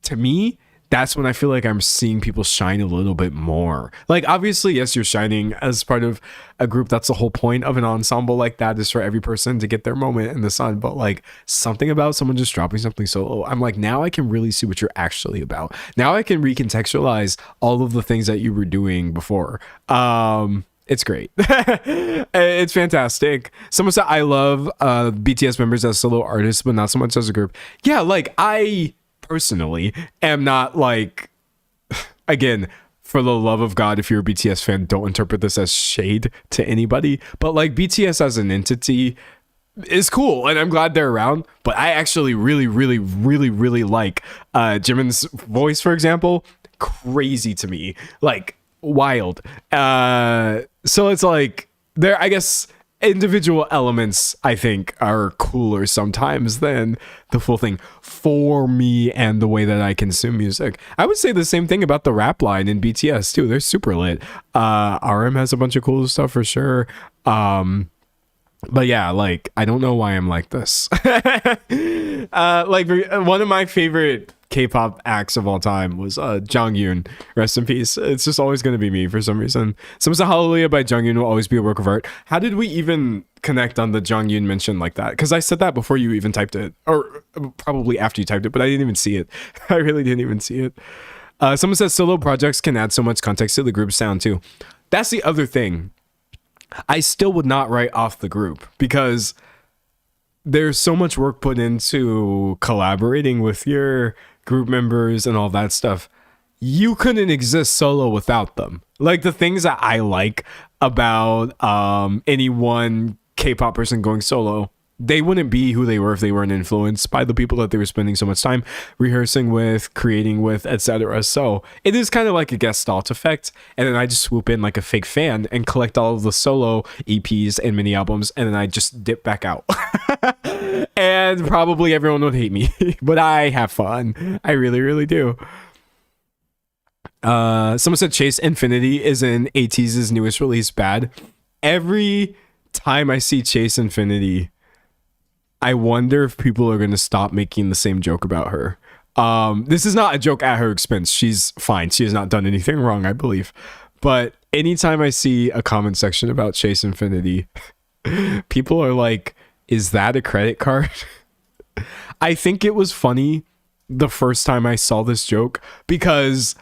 [SPEAKER 1] to me, that's when I feel like I'm seeing people shine a little bit more. Like, obviously, yes, you're shining as part of a group. That's the whole point of an ensemble like that, is for every person to get their moment in the sun. But like, something about someone just dropping something solo, I'm like, now I can really see what you're actually about. Now I can recontextualize all of the things that you were doing before. It's great. It's fantastic. Someone said, I love BTS members as solo artists, but not so much as a group. Yeah, like, I personally am not like, again, for the love of God, if you're a BTS fan, don't interpret this as shade to anybody, but like, BTS as an entity is cool and I'm glad they're around, but I actually really like Jimin's voice, for example. Crazy to me, like wild. So it's like, there, I guess individual elements I think are cooler sometimes than the full thing for me and the way that I consume music. I would say the same thing about the rap line in BTS too. They're super lit. RM has a bunch of cool stuff for sure. But yeah, like, I don't know why I'm like this. Like, one of my favorite K-pop acts of all time was Jonghyun. Rest in peace. It's just always going to be me for some reason. Someone said Hallelujah by Jonghyun will always be a work of art. How did we even connect on the Jonghyun mention like that? Because I said that before you even typed it, or probably after you typed it, but I didn't even see it. I really didn't even see it. Someone says solo projects can add so much context to the group sound too. That's the other thing. I still would not write off the group because there's so much work put into collaborating with your group members and all that stuff. You couldn't exist solo without them. Like, the things that I like about any one K-pop person going solo, they wouldn't be who they were if they weren't influenced by the people that they were spending so much time rehearsing with, creating with, etc. So it is kind of like a Gestalt effect, and then I just swoop in like a fake fan and collect all of the solo EPs and mini albums, and then I just dip back out. And probably everyone would hate me, but I have fun. I really do. Someone said Chase Infinity is in ATEEZ's newest release bad. Every time I see Chase Infinity, I wonder if people are going to stop making the same joke about her. This is not a joke at her expense. She's fine. She has not done anything wrong, I believe. But anytime I see a comment section about Chase Infinity, people are like, is that a credit card? I think it was funny the first time I saw this joke because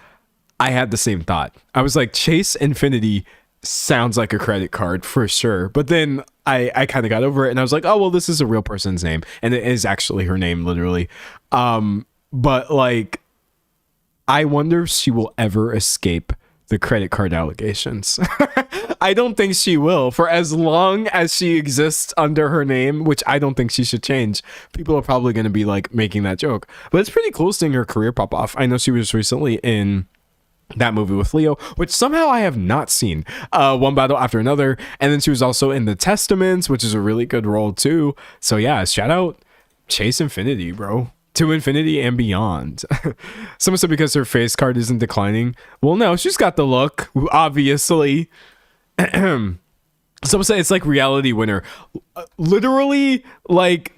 [SPEAKER 1] I had the same thought. I was like, Chase Infinity sounds like a credit card for sure. But then I kind of got over it and I was like, oh, well, this is a real person's name. And it is actually her name, literally. But like, I wonder if she will ever escape the credit card allegations. I don't think she will. For as long as she exists under her name, which I don't think she should change, people are probably going to be like making that joke. But it's pretty cool seeing her career pop off. I know she was recently in that movie with Leo, which somehow I have not seen. One Battle After Another. And then she was also in The Testaments, which is a really good role too. So yeah, shout out Chase Infinity, bro. To infinity and beyond. Someone said because her face card isn't declining. Well, no, she's got the look, obviously. Someone said it's like Reality Winner. Literally, like,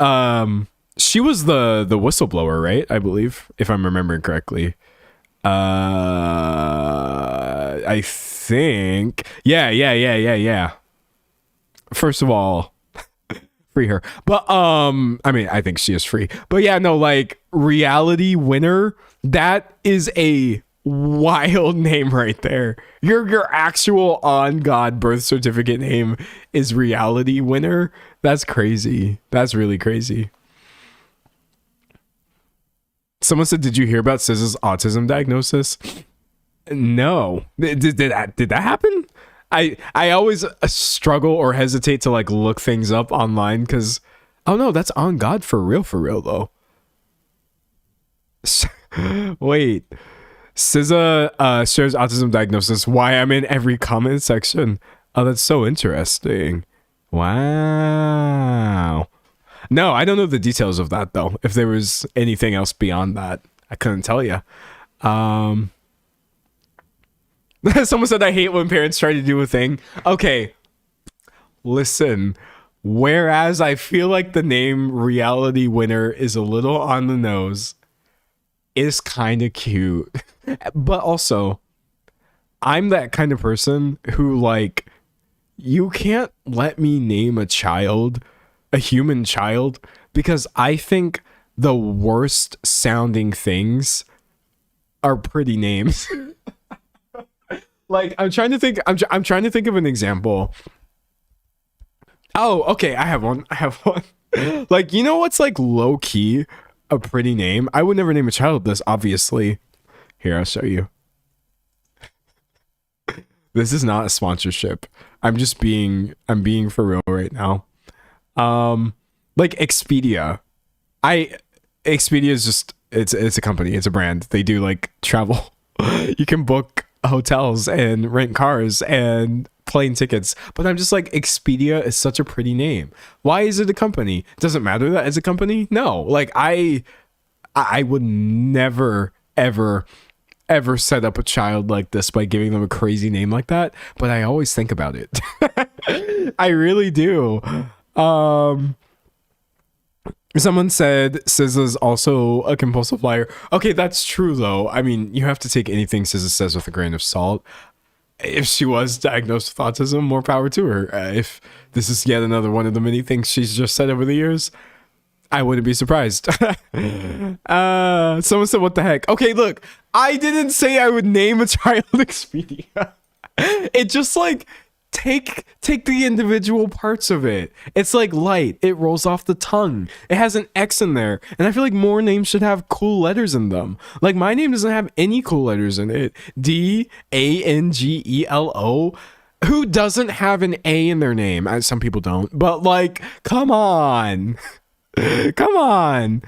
[SPEAKER 1] she was the whistleblower, right? I believe, if I'm remembering correctly. I think. Yeah. First of all, free her. But I mean, I think she is free. But yeah, no, like reality winner, that is a wild name right there. Your actual on God birth certificate name is reality winner. That's crazy. That's really crazy. Someone said, did you hear about SZA's autism diagnosis? No. Did that happen? I always struggle or hesitate to like look things up online because, oh no, that's on God for real though. Wait, SZA shares autism diagnosis. Why I'm in every comment section. Oh, that's so interesting. Wow. No, I don't know the details of that though. If there was anything else beyond that, I couldn't tell you. Someone said, I hate when parents try to do a thing. Okay, listen. Whereas I feel like the name reality winner is a little on the nose, is kind of cute. But also, I'm that kind of person who, like, you can't let me name a child, a human child, because I think the worst sounding things are pretty names. Like, I'm trying to think of an example. Oh, okay, I have one. Like, you know what's like low key a pretty name? I would never name a child this, obviously. Here, I'll show you. This is not a sponsorship. I'm being for real right now. Like Expedia. Expedia is just it's a company, it's a brand. They do like travel. You can book hotels and rent cars and plane tickets, but I'm just like, Expedia is such a pretty name. Why is it a company? Doesn't matter that it's a company. No, like I would never ever set up a child like this by giving them a crazy name like that, but I always think about it. I really do. Someone said SZA's also a compulsive liar. Okay, that's true though. I mean, you have to take anything SZA says with a grain of salt. If she was diagnosed with autism, more power to her. If this is yet another one of the many things she's just said over the years, I wouldn't be surprised. Someone said, what the heck? Okay, look, I didn't say I would name a child Expedia. It just like, take the individual parts of it. It's like light. It rolls off the tongue. It has an X in there. And I feel like more names should have cool letters in them. Like my name doesn't have any cool letters in it. D'Angelo. Who doesn't have an A in their name? Some people don't. But like, come on. Come on.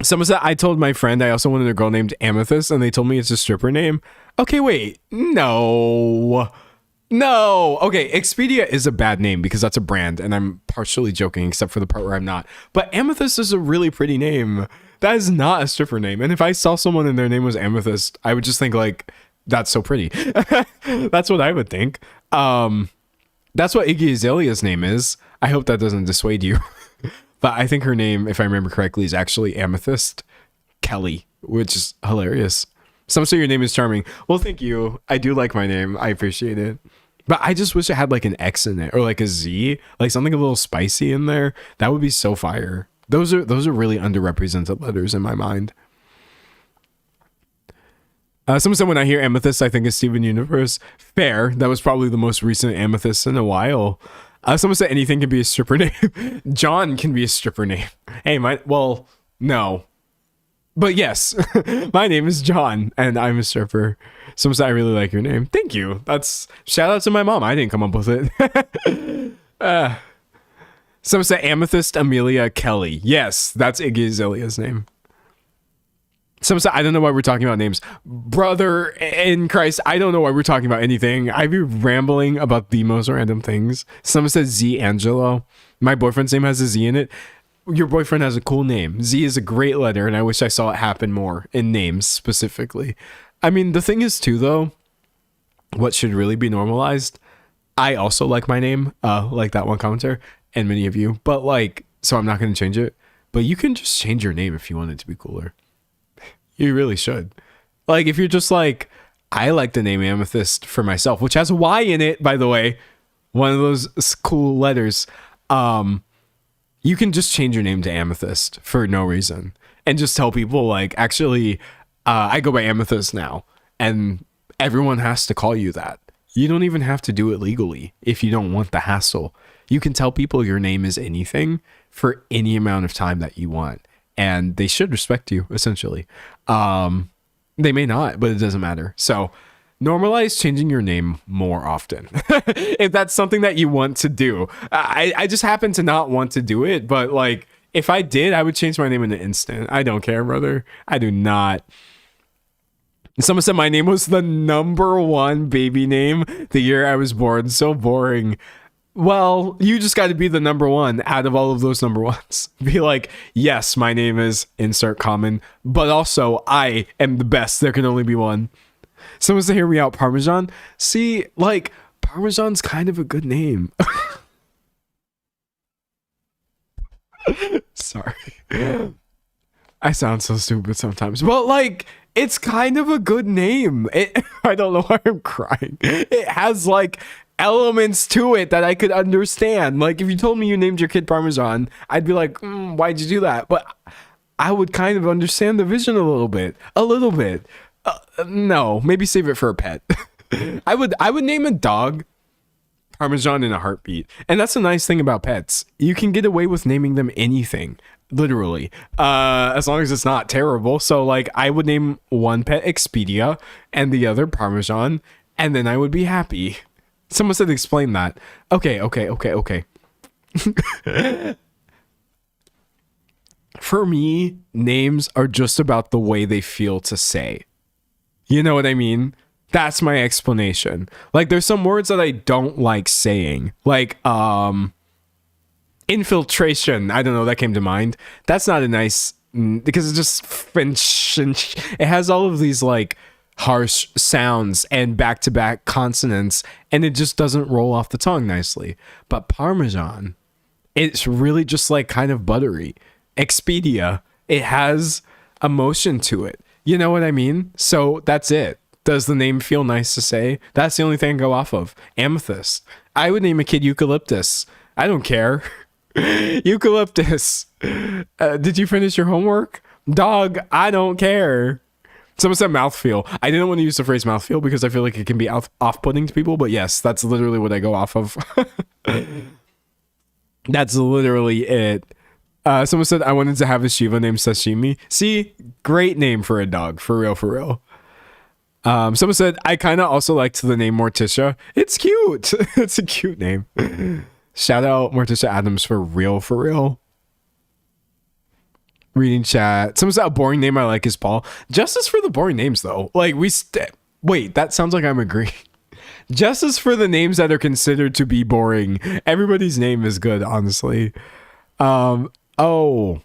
[SPEAKER 1] Someone said, I told my friend I also wanted a girl named Amethyst, and they told me it's a stripper name. Okay, wait. No. Okay, Expedia is a bad name because that's a brand, and I'm partially joking, except for the part where I'm not. But Amethyst is a really pretty name. That is not a stripper name. And if I saw someone and their name was Amethyst, I would just think like, that's so pretty. That's what I would think. That's what Iggy Azalea's name is. I hope that doesn't dissuade you. But I think her name, if I remember correctly, is actually Amethyst Kelly, which is hilarious. Some say your name is charming. Well, thank you. I do like my name. I appreciate it. But I just wish it had like an X in it or like a Z, like something a little spicy in there. That would be so fire. Those are really underrepresented letters in my mind. Someone said, when I hear Amethyst, I think of Steven Universe. Fair. That was probably the most recent Amethyst in a while. Someone said anything can be a stripper name. John can be a stripper name. Hey, no. But yes, my name is John and I'm a stripper. Someone said, I really like your name. Thank you. That's shout out to my mom. I didn't come up with it. Someone said Amethyst Amelia Kelly. Yes, that's Iggy Azalea's name. Someone said, I don't know why we're talking about names. Brother in Christ, I don't know why we're talking about anything. I'd be rambling about the most random things. Someone said Z Angelo. My boyfriend's name has a Z in it. Your boyfriend has a cool name. Z is a great letter, and I wish I saw it happen more in names specifically. I mean, the thing is too, though, what should really be normalized, I also like my name, like that one commenter, and many of you, but like, so I'm not going to change it, but you can just change your name if you want it to be cooler. You really should. Like, if you're just like, I like the name Amethyst for myself, which has a Y in it, by the way, one of those cool letters. you can just change your name to Amethyst for no reason and just tell people like, actually, I go by Amethyst now, and everyone has to call you that. You don't even have to do it legally if you don't want the hassle. You can tell people your name is anything for any amount of time that you want, and they should respect you, essentially. They may not, but it doesn't matter. So normalize changing your name more often if that's something that you want to do. I just happen to not want to do it, but like if I did, I would change my name in an instant. I don't care, brother. I do not. Someone said my name was the #1 baby name the year I was born. So boring. Well, you just got to be the #1 out of all of those #1s. Be like, yes, my name is insert common, but also I am the best. There can only be one. Someone said, hear me out, Parmesan. See, like, Parmesan's kind of a good name. Sorry. I sound so stupid sometimes, but like, it's kind of a good name. I don't know why I'm crying. It has like elements to it that I could understand. Like if you told me you named your kid Parmesan, I'd be like, why'd you do that? But I would kind of understand the vision a little bit. No, maybe save it for a pet. I would name a dog Parmesan in a heartbeat. And that's the nice thing about pets. You can get away with naming them anything. Literally, as long as it's not terrible. So like I would name one pet Expedia and the other Parmesan, and then I would be happy. Someone said explain that. Okay. For me, names are just about the way they feel to say. You know what I mean? That's my explanation. Like there's some words that I don't like saying. Like infiltration, I don't know, that came to mind. That's not a nice, because it's just it has all of these like harsh sounds and back-to-back consonants, and it just doesn't roll off the tongue nicely. But Parmesan, it's really just like kind of buttery. Expedia, it has emotion to it. You know what I mean? So that's it. Does the name feel nice to say? That's the only thing I go off of. Amethyst. I would name a kid Eucalyptus. I don't care. Eucalyptus. Did you finish your homework? Dog, I don't care. Someone said mouthfeel. I didn't want to use the phrase mouthfeel because I feel like it can be off-putting to people, but yes, that's literally what I go off of. That's literally it. Someone said I wanted to have a Shiva named Sashimi. See, great name for a dog, for real. Someone said I kind of also liked the name Morticia. It's cute. It's a cute name. Shout out Morticia Adams for real. Reading chat. Someone said a boring name I like is Paul. Justice for the boring names though. Like wait, that sounds like I'm agreeing. Justice for the names that are considered to be boring. Everybody's name is good, honestly. Oh,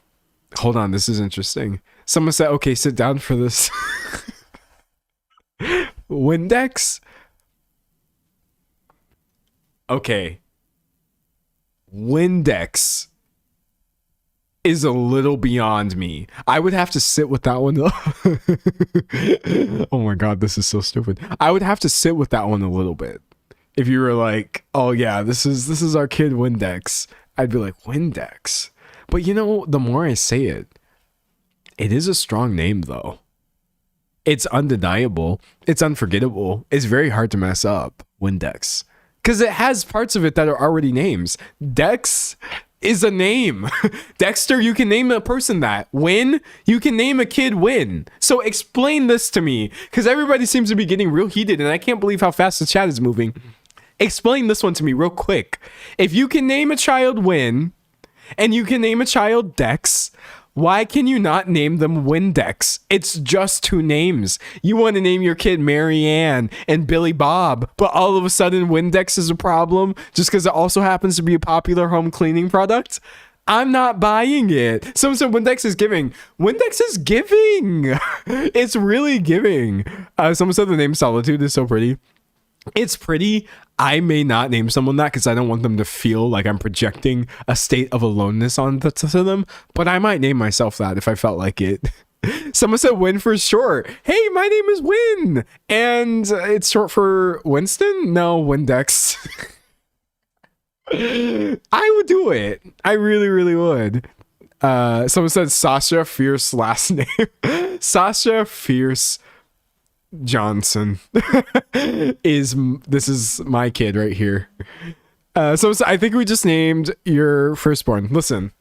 [SPEAKER 1] hold on. This is interesting. Someone said, okay, sit down for this. Windex? Okay. Windex is a little beyond me. I would have to sit with that one. Oh my god, this is so stupid. I would have to sit with that one a little bit. If you were like, oh yeah, this is our kid Windex, I'd be like, Windex. But you know, the more I say it, it is a strong name though. It's undeniable. It's unforgettable. It's very hard to mess up. Windex. Because it has parts of it that are already names. Dex is a name. Dexter, you can name a person that. Win, you can name a kid Win. So explain this to me. Because everybody seems to be getting real heated and I can't believe how fast the chat is moving. Explain this one to me real quick. If you can name a child Win and you can name a child Dex, why can you not name them Windex? It's just two names. You want to name your kid Marianne and Billy Bob, but all of a sudden Windex is a problem just because it also happens to be a popular home cleaning product? I'm not buying it. Someone said Windex is giving. Windex is giving. It's really giving. Someone said the name Solitude is so pretty. It's pretty. I may not name someone that because I don't want them to feel like I'm projecting a state of aloneness to them, but I might name myself that if I felt like it. Someone said Win for short. Hey, my name is Win, and it's short for Winston? No, Windex. I would do it. I really, really would. Someone said Sasha Fierce last name. Sasha Fierce Johnson this is my kid right here. So I think we just named your firstborn. Listen,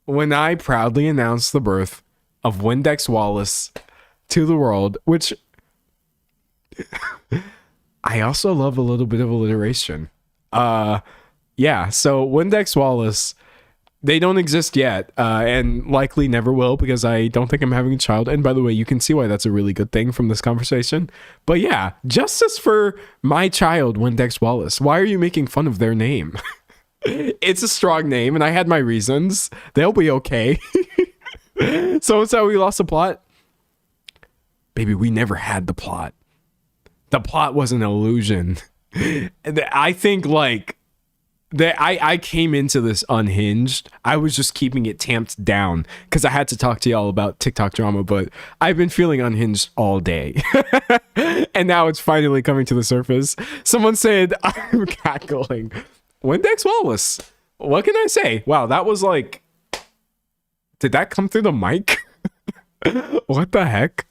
[SPEAKER 1] when I proudly announced the birth of Windex Wallace to the world, which I also love a little bit of alliteration. Yeah, so Windex Wallace, they don't exist yet, and likely never will, because I don't think I'm having a child. And by the way, you can see why that's a really good thing from this conversation. But yeah, justice for my child, Windex Wallace. Why are you making fun of their name? It's a strong name, and I had my reasons. They'll be okay. So it's how we lost the plot. Baby, we never had the plot. The plot was an illusion. I think like that I came into this unhinged. I was just keeping it tamped down because I had to talk to y'all about TikTok drama, but I've been feeling unhinged all day. And now it's finally coming to the surface. Someone said I'm cackling. Windex Wallace. What can I say? Wow, that was like, did that come through the mic? What the heck?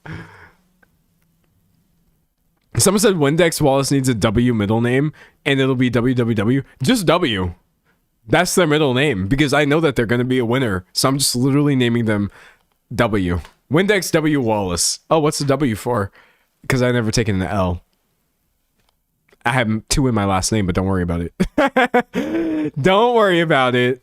[SPEAKER 1] Someone said Windex Wallace needs a W middle name and it'll be WWW. Just W. That's their middle name because I know that they're going to be a winner. So I'm just literally naming them W. Windex W Wallace. Oh, what's the W for? Because I've never taken an L. I have 2 in my last name, but don't worry about it. Don't worry about it.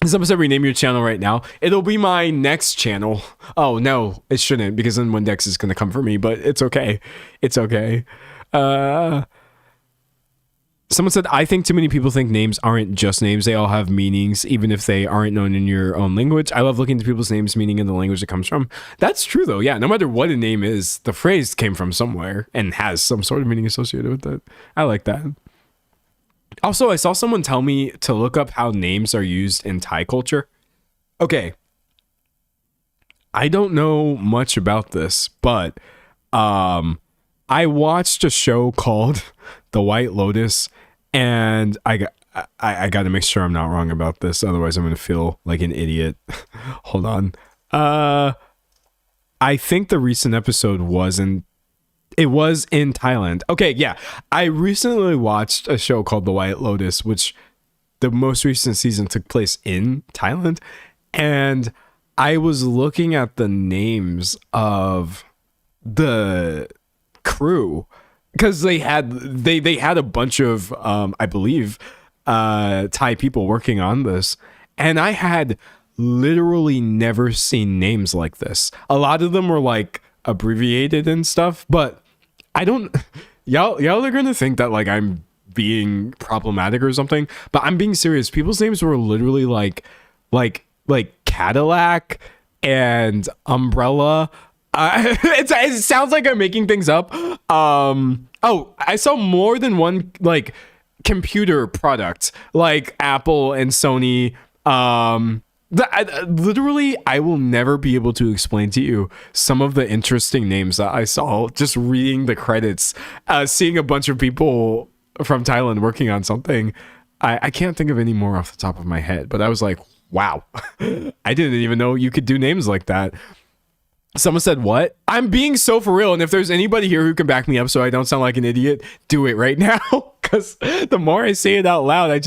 [SPEAKER 1] Someone said rename your channel right now. It'll be my next channel. Oh, no, it shouldn't because then Windex is going to come for me, but it's okay. It's okay. Someone said, I think too many people think names aren't just names. They all have meanings, even if they aren't known in your own language. I love looking into people's names, meaning in the language it comes from. That's true, though. Yeah, no matter what a name is, the phrase came from somewhere and has some sort of meaning associated with it. I like that. Also, I saw someone tell me to look up how names are used in Thai culture. Okay. I don't know much about this, but I watched a show called The White Lotus, and I got to make sure I'm not wrong about this, otherwise I'm going to feel like an idiot. Hold on. I think the recent episode was in Thailand. Okay, yeah. I recently watched a show called The White Lotus, which the most recent season took place in Thailand. And I was looking at the names of the crew because they had a bunch of I believe Thai people working on this. And I had literally never seen names like this. A lot of them were like abbreviated and stuff, but I don't y'all are gonna think that like I'm being problematic or something, but I'm being serious. People's names were literally like Cadillac and Umbrella. It sounds like I'm making things up. Oh, I saw more than one like computer product like Apple and Sony. Literally, I will never be able to explain to you some of the interesting names that I saw just reading the credits, seeing a bunch of people from Thailand working on something. I can't think of any more off the top of my head, but I was like, wow, I didn't even know you could do names like that. Someone said, what? I'm being so for real. And if there's anybody here who can back me up so I don't sound like an idiot, do it right now. Because the more I say it out loud, I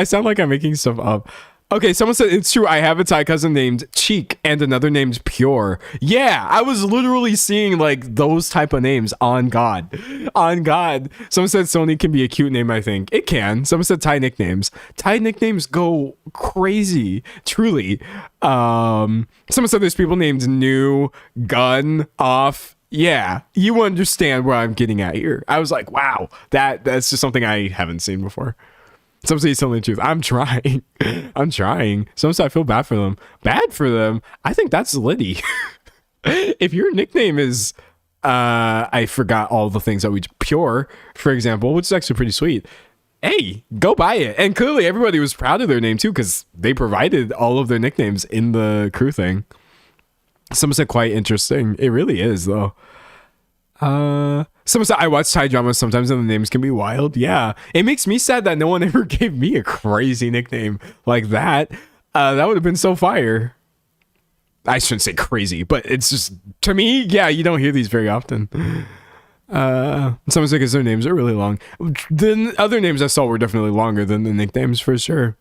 [SPEAKER 1] sound like I'm making stuff up. Okay, someone said, it's true, I have a Thai cousin named Cheek and another named Pure. Yeah, I was literally seeing like those type of names on God. On God. Someone said Sony can be a cute name, I think. It can. Someone said Thai nicknames. Thai nicknames go crazy, truly. Someone said there's people named New, Gun, Off. Yeah, you understand where I'm getting at here. I was like, wow, that's just something I haven't seen before. Some say telling the truth. I'm trying. I'm trying. Some say I feel bad for them. Bad for them? I think that's Liddy. If your nickname is, I forgot all the things that we Pure, for example, which is actually pretty sweet. Hey, go buy it. And clearly everybody was proud of their name too because they provided all of their nicknames in the crew thing. Someone said quite interesting. It really is though. Someone said I watch Thai dramas sometimes and the names can be wild. Yeah, it makes me sad that no one ever gave me a crazy nickname like that. That would have been so fire. I shouldn't say crazy, but it's just, to me, yeah, you don't hear these very often. Someone said because their names are really long. The other names I saw were definitely longer than the nicknames for sure.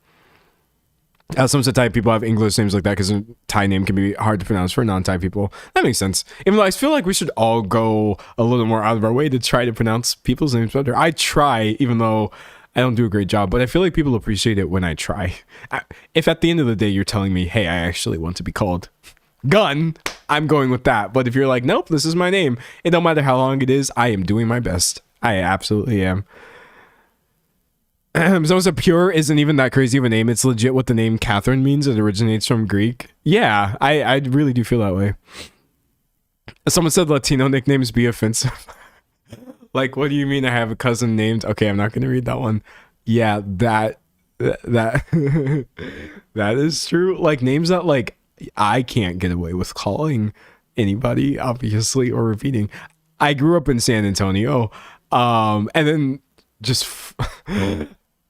[SPEAKER 1] Some said Thai people have English names like that because a Thai name can be hard to pronounce for non-Thai people. That makes sense. Even though I feel like we should all go a little more out of our way to try to pronounce people's names better. I try, even though I don't do a great job, but I feel like people appreciate it when I try. If at the end of the day you're telling me, hey, I actually want to be called Gun, I'm going with that. But if you're like, nope, this is my name, it don't matter how long it is, I am doing my best. I absolutely am. Someone said Pure isn't even that crazy of a name. It's legit what the name Catherine means. It originates from Greek. Yeah, I really do feel that way. Someone said Latino nicknames be offensive. Like, what do you mean I have a cousin named? Okay, I'm not going to read that one. Yeah, that that is true. Like, names that, like, I can't get away with calling anybody, obviously, or repeating. I grew up in San Antonio, and then just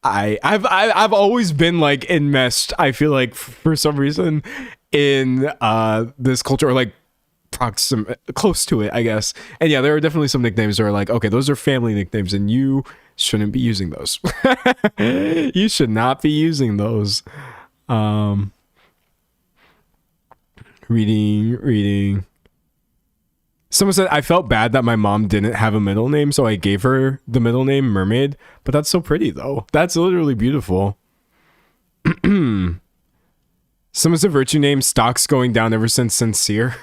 [SPEAKER 1] I've always been like enmeshed, I feel like, for some reason, in this culture, or like close to it, I guess. And yeah, there are definitely some nicknames that are like, okay, those are family nicknames and you shouldn't be using those. You should not be using those. Reading. Someone said I felt bad that my mom didn't have a middle name, so I gave her the middle name Mermaid. But that's so pretty, though. That's literally beautiful. Someone said virtue name stocks going down ever since Sincere.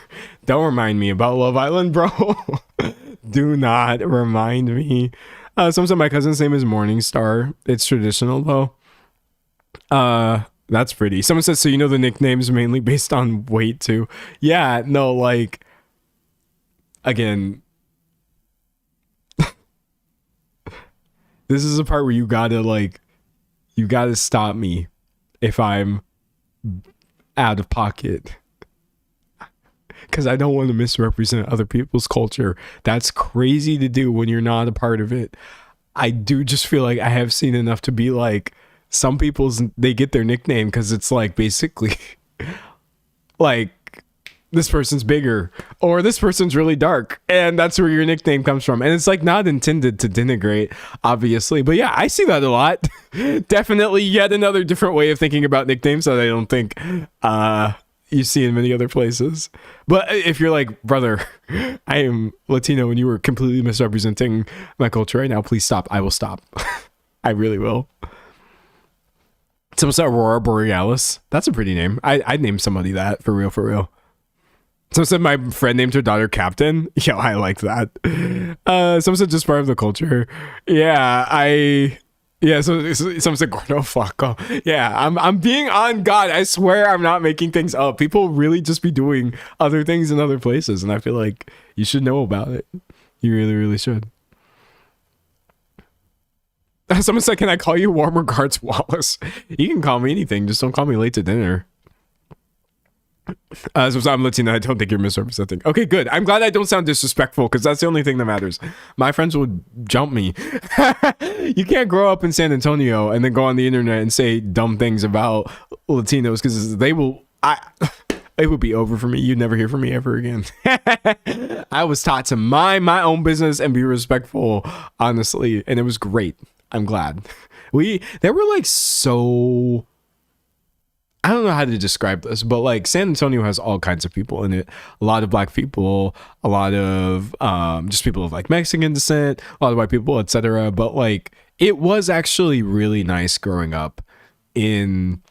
[SPEAKER 1] Don't remind me about Love Island, bro. Do not remind me. Someone said my cousin's name is Morningstar. It's traditional, though. That's pretty. Someone says, so you know the nickname's mainly based on weight, too. Yeah, no, like, again, this is a part where you gotta stop me if I'm out of pocket, because I don't want to misrepresent other people's culture. That's crazy to do when you're not a part of it. I do just feel like I have seen enough to be like, some people's, they get their nickname because it's like basically like this person's bigger or this person's really dark, and that's where your nickname comes from. And it's like not intended to denigrate, obviously, but yeah, I see that a lot. Definitely yet another different way of thinking about nicknames that I don't think you see in many other places. But if you're like, brother, I am Latino and you were completely misrepresenting my culture right now, please stop. I will stop. I really will. Someone said Aurora Borealis. That's a pretty name. I'd name somebody that, for real, for real. Someone said my friend named her daughter Captain. Yo, I like that. Someone said just part of the culture. Yeah, so someone said Gordo Flaco. Yeah, I'm being on God. I swear I'm not making things up. People really just be doing other things in other places, and I feel like you should know about it. You really, really should. Someone said, can I call you Warm Regards Wallace? You can call me anything, just don't call me late to dinner. So I'm Latino, I don't think you're misrepresenting. Okay, good. I'm glad I don't sound disrespectful, because that's the only thing that matters. My friends would jump me. You can't grow up in San Antonio and then go on the internet and say dumb things about Latinos, because it would be over for me. You'd never hear from me ever again. I was taught to mind my own business and be respectful, honestly, and it was great. I'm glad. There were like so, I don't know how to describe this, but like San Antonio has all kinds of people in it. A lot of black people, a lot of just people of like Mexican descent, a lot of white people, etc. But like it was actually really nice growing up in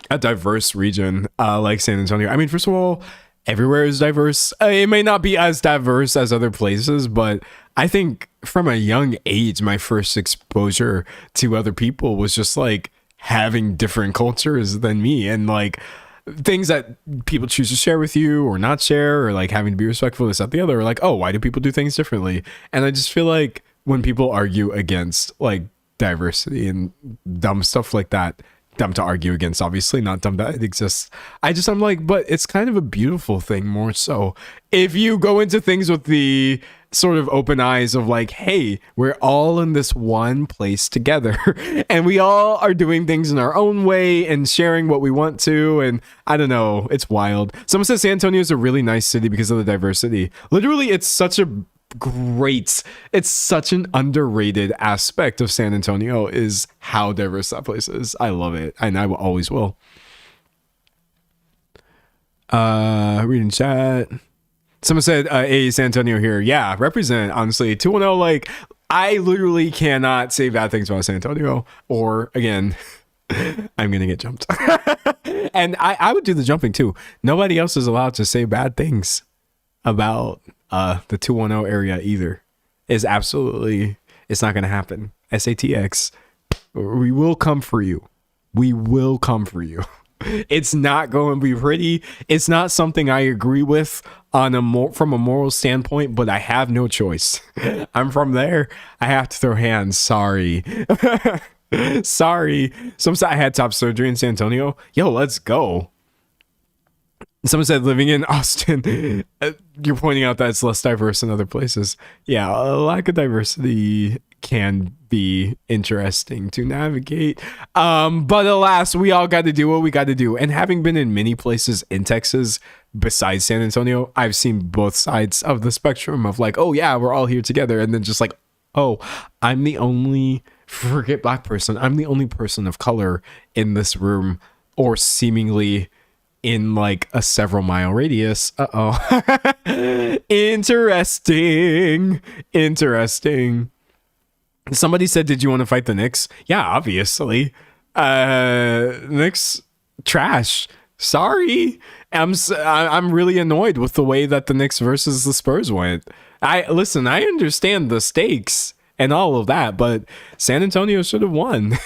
[SPEAKER 1] a diverse region like San Antonio. I mean, first of all, everywhere is diverse. It may not be as diverse as other places, but I think from a young age, my first exposure to other people was just like having different cultures than me, and like things that people choose to share with you or not share, or like having to be respectful, this, that, the other, or like, oh, why do people do things differently? And I just feel like when people argue against like diversity and dumb stuff like that, dumb to argue against, obviously, not dumb that it exists, I'm like, but it's kind of a beautiful thing more so. If you go into things with the sort of open eyes of like, hey, we're all in this one place together and we all are doing things in our own way and sharing what we want to. And I don't know, it's wild. Someone says San Antonio is a really nice city because of the diversity. Literally, it's such an underrated aspect of San Antonio is how diverse that place is. I love it, and I always will. Reading chat. Someone said, hey, San Antonio here. Yeah, represent, honestly. 2-1-0, like, I literally cannot say bad things about San Antonio. Or, again, I'm going to get jumped. And I would do the jumping, too. Nobody else is allowed to say bad things about the 210 area either. It's not going to happen. SATX, we will come for you. We will come for you. It's not going to be pretty. It's not something I agree with from a moral standpoint, but I have no choice. I'm from there. I have to throw hands. Sorry. Sorry. Someone said I had top surgery in San Antonio. Yo, let's go. Someone said living in Austin, you're pointing out that it's less diverse than other places. Yeah, a lack of diversity can be interesting to navigate. But alas, we all got to do what we got to do. And having been in many places in Texas besides San Antonio, I've seen both sides of the spectrum of like, oh yeah, we're all here together. And then just like, oh, I'm the only, forget black person, I'm the only person of color in this room, or seemingly in like a several mile radius. Interesting. Somebody said, did you want to fight the Knicks? Yeah, obviously. Knicks trash. Sorry. I'm really annoyed with the way that the Knicks versus the Spurs went. I understand the stakes and all of that, but San Antonio should have won.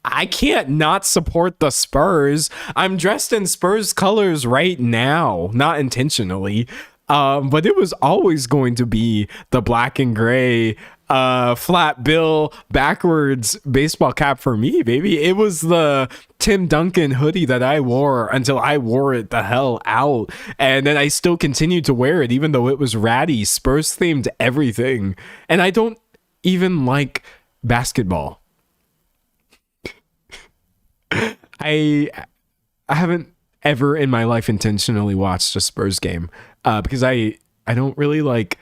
[SPEAKER 1] I can't not support the Spurs. I'm dressed in Spurs colors right now, not intentionally. But it was always going to be the black and gray, flat bill, backwards baseball cap for me, baby. It was the Tim Duncan hoodie that I wore until I wore it the hell out. And then I still continued to wear it, even though it was ratty, Spurs themed everything. And I don't even like basketball. I haven't ever in my life intentionally watched a Spurs game because I don't really like,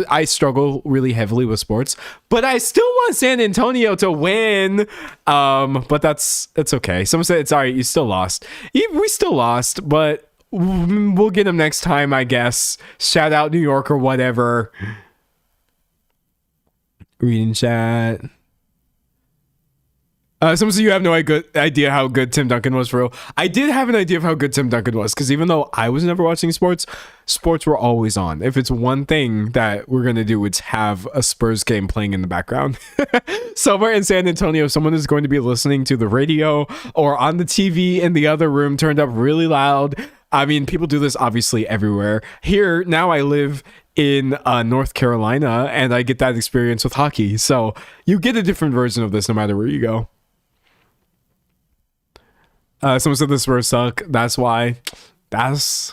[SPEAKER 1] I struggle really heavily with sports, but I still want San Antonio to win. But it's okay. Someone said it's all right. You still lost. We still lost, but we'll get them next time, I guess. Shout out New York or whatever. Reading chat. Someone said you have no idea how good Tim Duncan was for real. I did have an idea of how good Tim Duncan was, because even though I was never watching sports were always on. If it's one thing that we're going to do, it's have a Spurs game playing in the background. Somewhere in San Antonio, someone is going to be listening to the radio or on the TV in the other room turned up really loud. I mean, people do this obviously everywhere. Here, now I live in North Carolina, and I get that experience with hockey. So you get a different version of this no matter where you go. Someone said the Spurs suck. That's why. That's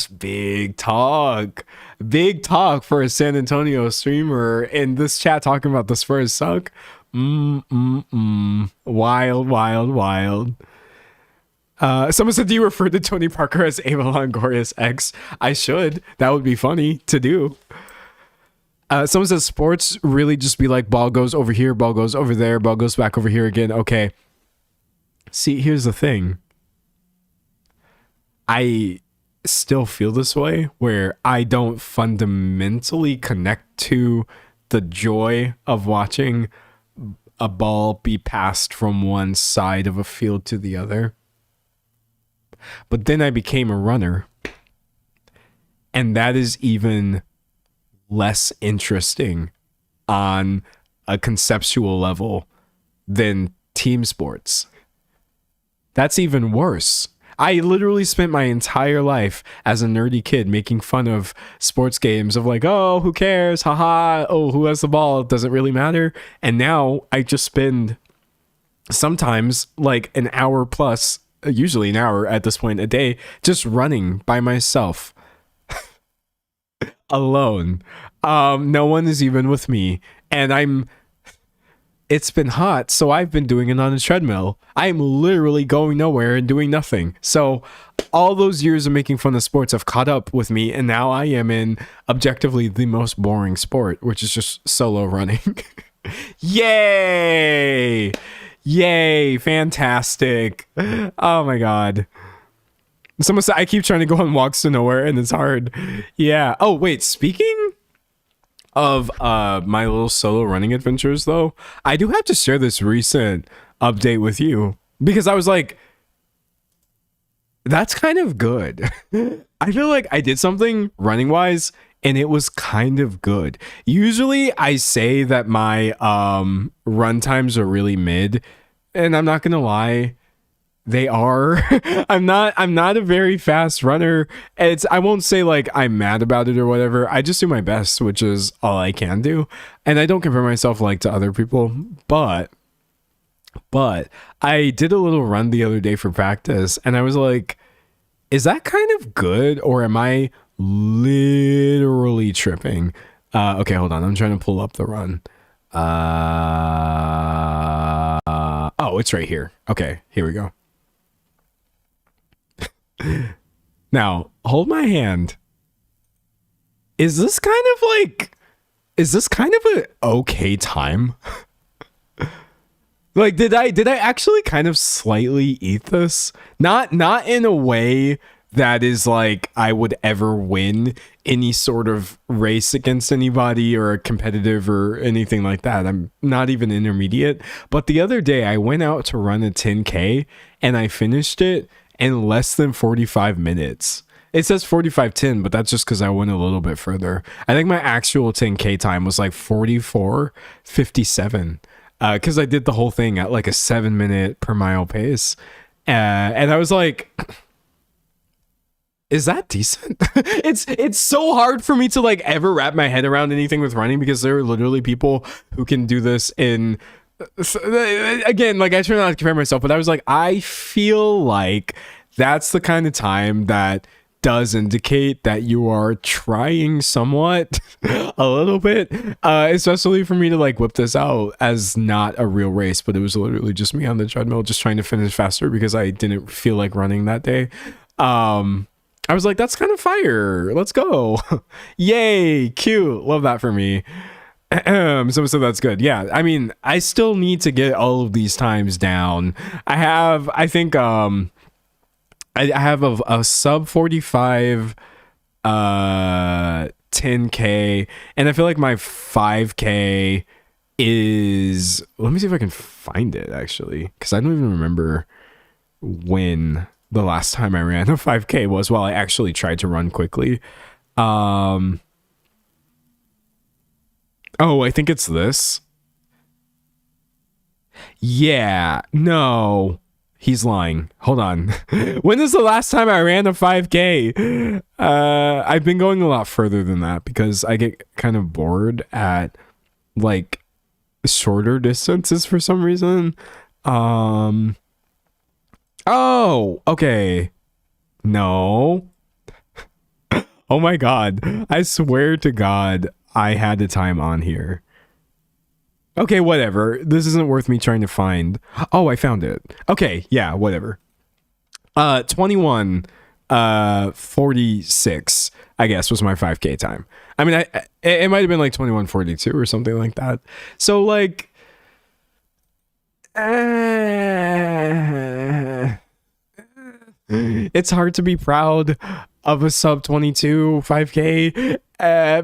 [SPEAKER 1] big talk. Big talk for a San Antonio streamer in this chat talking about the Spurs suck. Wild. Someone said, do you refer to Tony Parker as Ava Longoria's ex? I should. That would be funny to do. Someone says sports really just be like ball goes over here, ball goes over there, ball goes back over here again. Okay. See, here's the thing. I still feel this way where I don't fundamentally connect to the joy of watching a ball be passed from one side of a field to the other. But then I became a runner. And that is even less interesting on a conceptual level than team sports. That's even worse. I literally spent my entire life as a nerdy kid making fun of sports games of like, oh, who cares? Haha. Oh, who has the ball? It doesn't really matter. And now I just spend sometimes like an hour plus, usually an hour at this point a day, just running by myself. alone. No one is even with me, and it's been hot, so I've been doing it on a treadmill. I'm literally going nowhere and doing nothing. So all those years of making fun of sports have caught up with me, and now I am in objectively the most boring sport, which is just solo running. Yay! Yay! Fantastic! Oh my god. Someone said I keep trying to go on walks to nowhere, and it's hard. Yeah. Oh wait, speaking of my little solo running adventures, though, I do have to share this recent update with you, because I was like, that's kind of good. I feel like I did something running wise and it was kind of good. Usually I say that my run times are really mid, and I'm not gonna lie, they are. I'm not a very fast runner. I won't say like I'm mad about it or whatever. I just do my best, which is all I can do. And I don't compare myself like to other people, but I did a little run the other day for practice, and I was like, is that kind of good, or am I literally tripping? Okay, hold on. I'm trying to pull up the run. Oh, it's right here. Okay, here we go. Now, hold my hand. Is this kind of an okay time? Like, did I actually kind of slightly eat this? Not in a way that is like I would ever win any sort of race against anybody or a competitive or anything like that. I'm not even intermediate. But the other day I went out to run a 10K and I finished it in less than 45 minutes. It says 45:10, but that's just because I went a little bit further. I think my actual 10K time was like 44:57. Because I did the whole thing at like a 7-minute per mile pace. And I was like, is that decent? It's so hard for me to like ever wrap my head around anything with running, because there are literally people who can do this in, again, like I try not to compare myself, but I was like, I feel like that's the kind of time that does indicate that you are trying somewhat a little bit, especially for me to like whip this out as not a real race, but it was literally just me on the treadmill just trying to finish faster because I didn't feel like running that day. I was like, that's kind of fire, let's go. Yay, cute, love that for me. So that's good. Yeah, I mean, I still need to get all of these times down. I have a sub 45 10K, and I feel like my 5K is, let me see if I can find it actually, because I don't even remember when the last time I ran a 5K was, while I actually tried to run quickly. Oh, I think it's this. Yeah, no, he's lying. Hold on. When is the last time I ran a 5K? I've been going a lot further than that because I get kind of bored at like shorter distances for some reason. Oh, okay. No. Oh my God. I swear to God, I had the time on here. Okay, whatever. This isn't worth me trying to find. Oh, I found it. Okay, yeah, whatever. 21:46, I guess, was my 5K time. I mean, it might have been like 21:42 or something like that. So like, it's hard to be proud of a sub 22 5K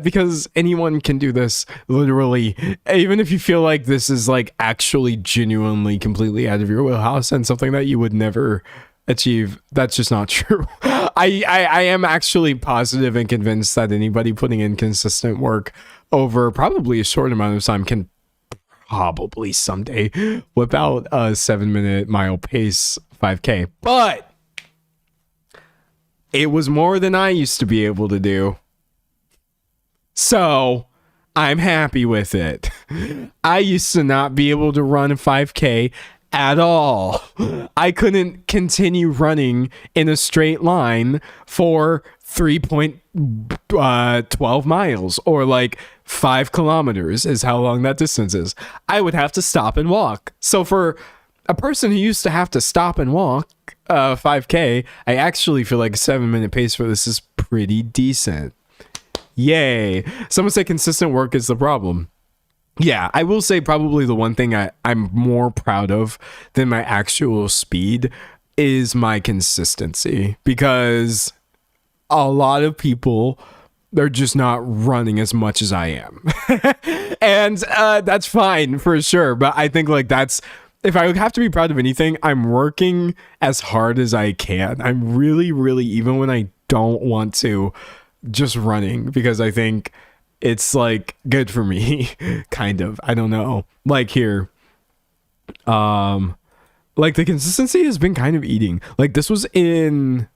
[SPEAKER 1] because anyone can do this, literally. Even if you feel like this is like actually genuinely completely out of your wheelhouse and something that you would never achieve, that's just not true. I am actually positive and convinced that anybody putting in consistent work over probably a short amount of time can probably someday whip out a 7-minute mile pace 5K. But it was more than I used to be able to do. So I'm happy with it. I used to not be able to run a 5K at all. I couldn't continue running in a straight line for 3.12 miles, or like 5 kilometers is how long that distance is. I would have to stop and walk. So for a person who used to have to stop and walk 5K, I actually feel like a 7-minute pace for this is pretty decent. Yay. Someone said consistent work is the problem. Yeah, I will say probably the one thing I'm more proud of than my actual speed is my consistency, because a lot of people, they're just not running as much as I am. And that's fine for sure. But I think like that's, if I would have to be proud of anything, I'm working as hard as I can. I'm really, really, even when I don't want to, just running, because I think it's like good for me, kind of. I don't know. Like here, like the consistency has been kind of eating. Like this was in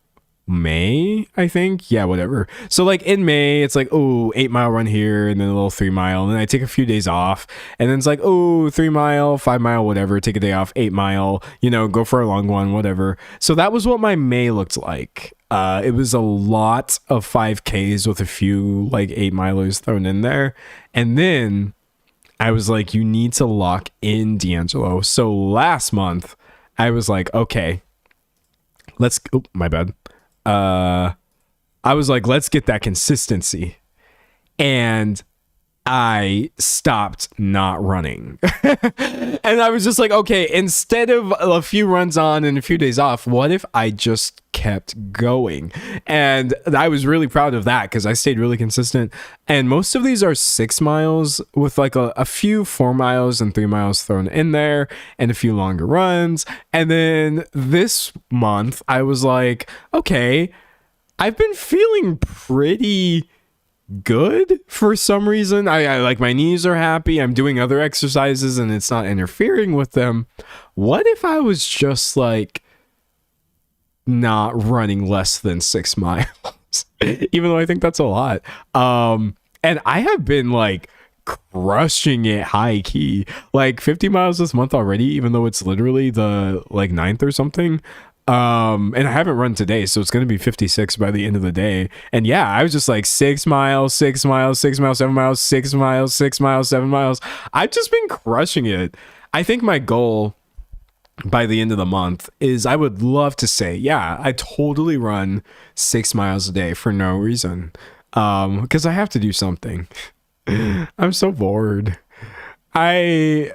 [SPEAKER 1] May, I think. Yeah, whatever. So like in May, it's like, oh, 8-mile run here, and then a little 3-mile, and then I take a few days off, and then it's like, oh, 3-mile, 5-mile, whatever, take a day off, 8-mile, you know, go for a long one, whatever. So that was what my May looked like. It was a lot of 5Ks with a few like 8-milers thrown in there. And then I was like, you need to lock in, D'Angelo. So last month I was like, okay, let's, oh, my bad. I was like, let's get that consistency. And I stopped not running. And I was just like, okay, instead of a few runs on and a few days off, what if I just kept going? And I was really proud of that because I stayed really consistent. And most of these are 6 miles with like a few 4 miles and 3 miles thrown in there and a few longer runs. And then this month I was like, okay, I've been feeling pretty good for some reason. I like, my knees are happy. I'm doing other exercises and it's not interfering with them. What if I was just like not running less than 6 miles? Even though I think that's a lot. And I have been like crushing it high key, like 50 miles this month already, even though it's literally the like 9th or something. And I haven't run today, so it's going to be 56 by the end of the day. And yeah, I was just like 6 miles, 6 miles, 6 miles, 7 miles, 6 miles, 6 miles, 7 miles. I've just been crushing it. I think my goal by the end of the month is I would love to say, yeah, I totally run 6 miles a day for no reason. Because I have to do something. I'm so bored. I'm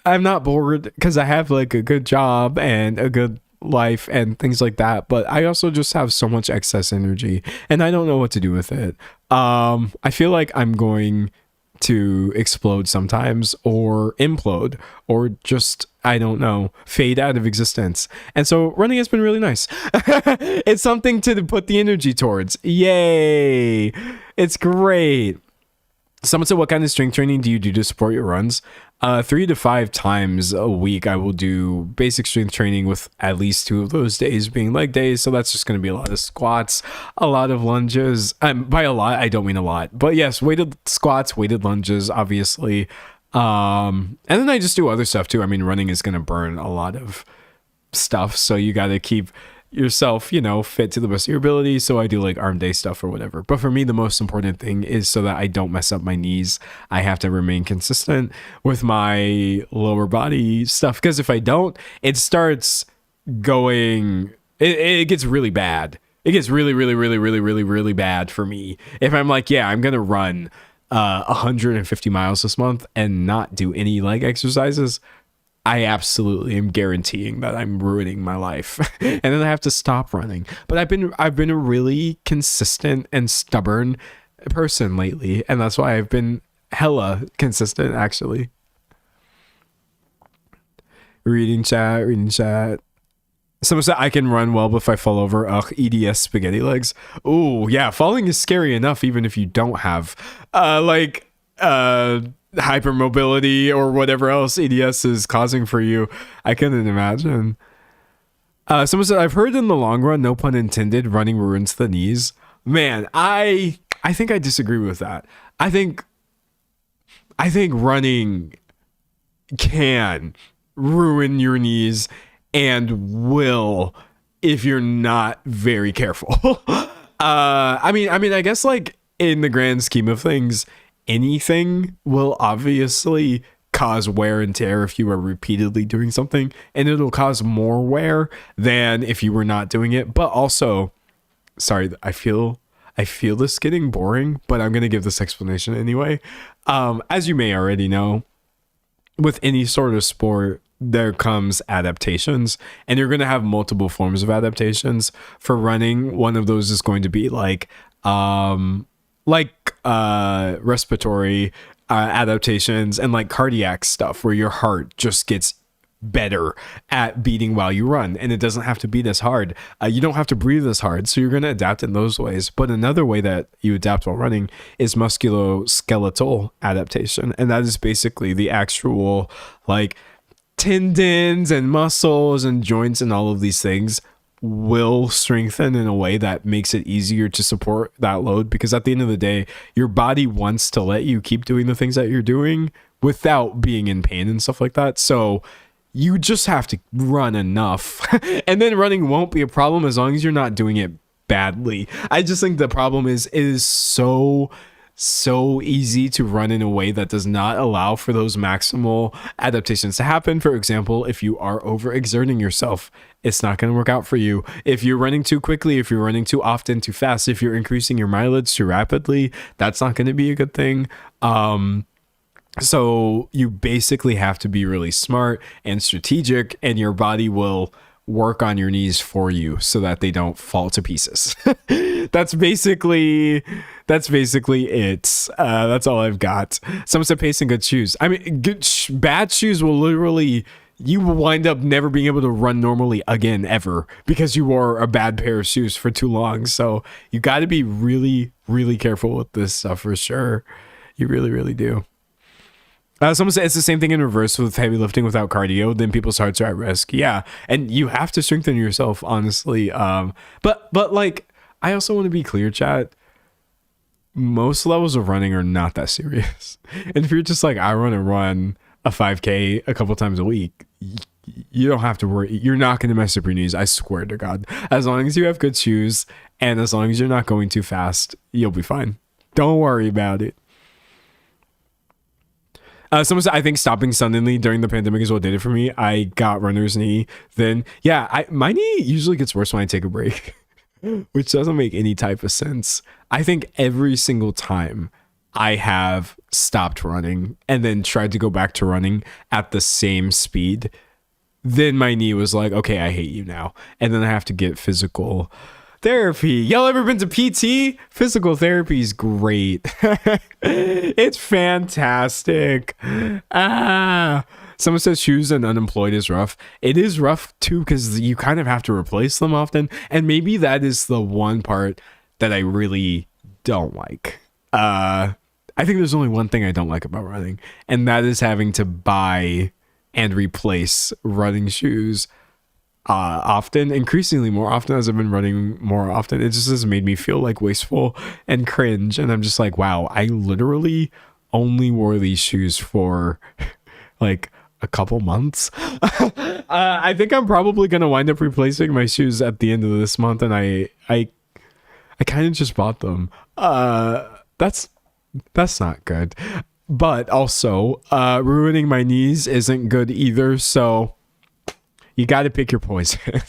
[SPEAKER 1] not bored because I have like a good job and a good life and things like that, but I also just have so much excess energy and I don't know what to do with it. I feel like I'm going to explode sometimes, or implode, or just, I don't know, fade out of existence. And so running has been really nice. It's something to put the energy towards. Yay, it's great. Someone said, what kind of strength training do you do to support your runs? 3 to 5 times a week I will do basic strength training, with at least 2 of those days being leg days. So that's just going to be a lot of squats, a lot of lunges. By a lot, I don't mean a lot, but yes, weighted squats, weighted lunges, obviously. And then I just do other stuff too. I mean, running is going to burn a lot of stuff, so you got to keep yourself, you know, fit to the best of your ability. So I do like arm day stuff or whatever. But for me, the most important thing is so that I don't mess up my knees, I have to remain consistent with my lower body stuff. Because if I don't, it starts going, it gets really bad. It gets really, really, really, really, really, really bad for me. If I'm like, yeah, I'm going to run 150 miles this month and not do any leg exercises, I absolutely am guaranteeing that I'm ruining my life. And then I have to stop running. But I've been a really consistent and stubborn person lately, and that's why I've been hella consistent, actually. Reading chat. Someone said I can run well, but if I fall over, EDS spaghetti legs. Oh yeah, falling is scary enough even if you don't have hypermobility or whatever else EDS is causing for you. I couldn't imagine. Someone said, I've heard in the long run, no pun intended, running ruins the knees. Man, I think I disagree with that. I think running can ruin your knees and will if you're not very careful. I mean, I guess like in the grand scheme of things, anything will obviously cause wear and tear if you are repeatedly doing something, and it'll cause more wear than if you were not doing it. But also, sorry, I feel this getting boring, but I'm going to give this explanation anyway. As you may already know, with any sort of sport, there comes adaptations, and you're going to have multiple forms of adaptations. For running, one of those is going to be like respiratory adaptations and like cardiac stuff, where your heart just gets better at beating while you run, and it doesn't have to beat as hard. You don't have to breathe as hard, so you're going to adapt in those ways. But another way that you adapt while running is musculoskeletal adaptation, and that is basically the actual like tendons and muscles and joints and all of these things will strengthen in a way that makes it easier to support that load, because at the end of the day, your body wants to let you keep doing the things that you're doing without being in pain and stuff like that. So you just have to run enough and then running won't be a problem as long as you're not doing it badly. I just think the problem is it is so easy to run in a way that does not allow for those maximal adaptations to happen. For example, if you are overexerting yourself, it's not going to work out for you. If you're running too quickly, if you're running too often, too fast, if you're increasing your mileage too rapidly, that's not going to be a good thing. So you basically have to be really smart and strategic, and your body will work on your knees for you so that they don't fall to pieces. That's basically it. That's all I've got. Someone said pace and good shoes. I mean, bad shoes will literally, you will wind up never being able to run normally again ever because you wore a bad pair of shoes for too long. So you got to be really, really careful with this stuff for sure. You really, really do. Someone said it's the same thing in reverse with heavy lifting without cardio. Then people's hearts are at risk. Yeah, and you have to strengthen yourself, honestly. But like, I also want to be clear, chat. Most levels of running are not that serious. And if you're just like, I want to run a 5K a couple times a week, you don't have to worry. You're not going to mess up your knees. I swear to God. As long as you have good shoes and as long as you're not going too fast, you'll be fine. Don't worry about it. Someone said, I think stopping suddenly during the pandemic is what did it for me. I got runner's knee. Then, yeah, my knee usually gets worse when I take a break, which doesn't make any type of sense. I think every single time I have stopped running and then tried to go back to running at the same speed, then my knee was like, okay, I hate you now. And then I have to get physical therapy. Y'all ever been to PT? Physical therapy is great. It's fantastic. Someone says shoes and unemployed is rough. It is rough too, because you kind of have to replace them often. And maybe that is the one part that I really don't like. I think there's only one thing I don't like about running, and that is having to buy and replace running shoes often, increasingly more often as I've been running more often. It just has made me feel like wasteful and cringe, and I'm just like, wow, I literally only wore these shoes for like a couple months. I think I'm probably gonna wind up replacing my shoes at the end of this month, and I kind of just bought them. That's not good, but also ruining my knees isn't good either, so you got to pick your poison.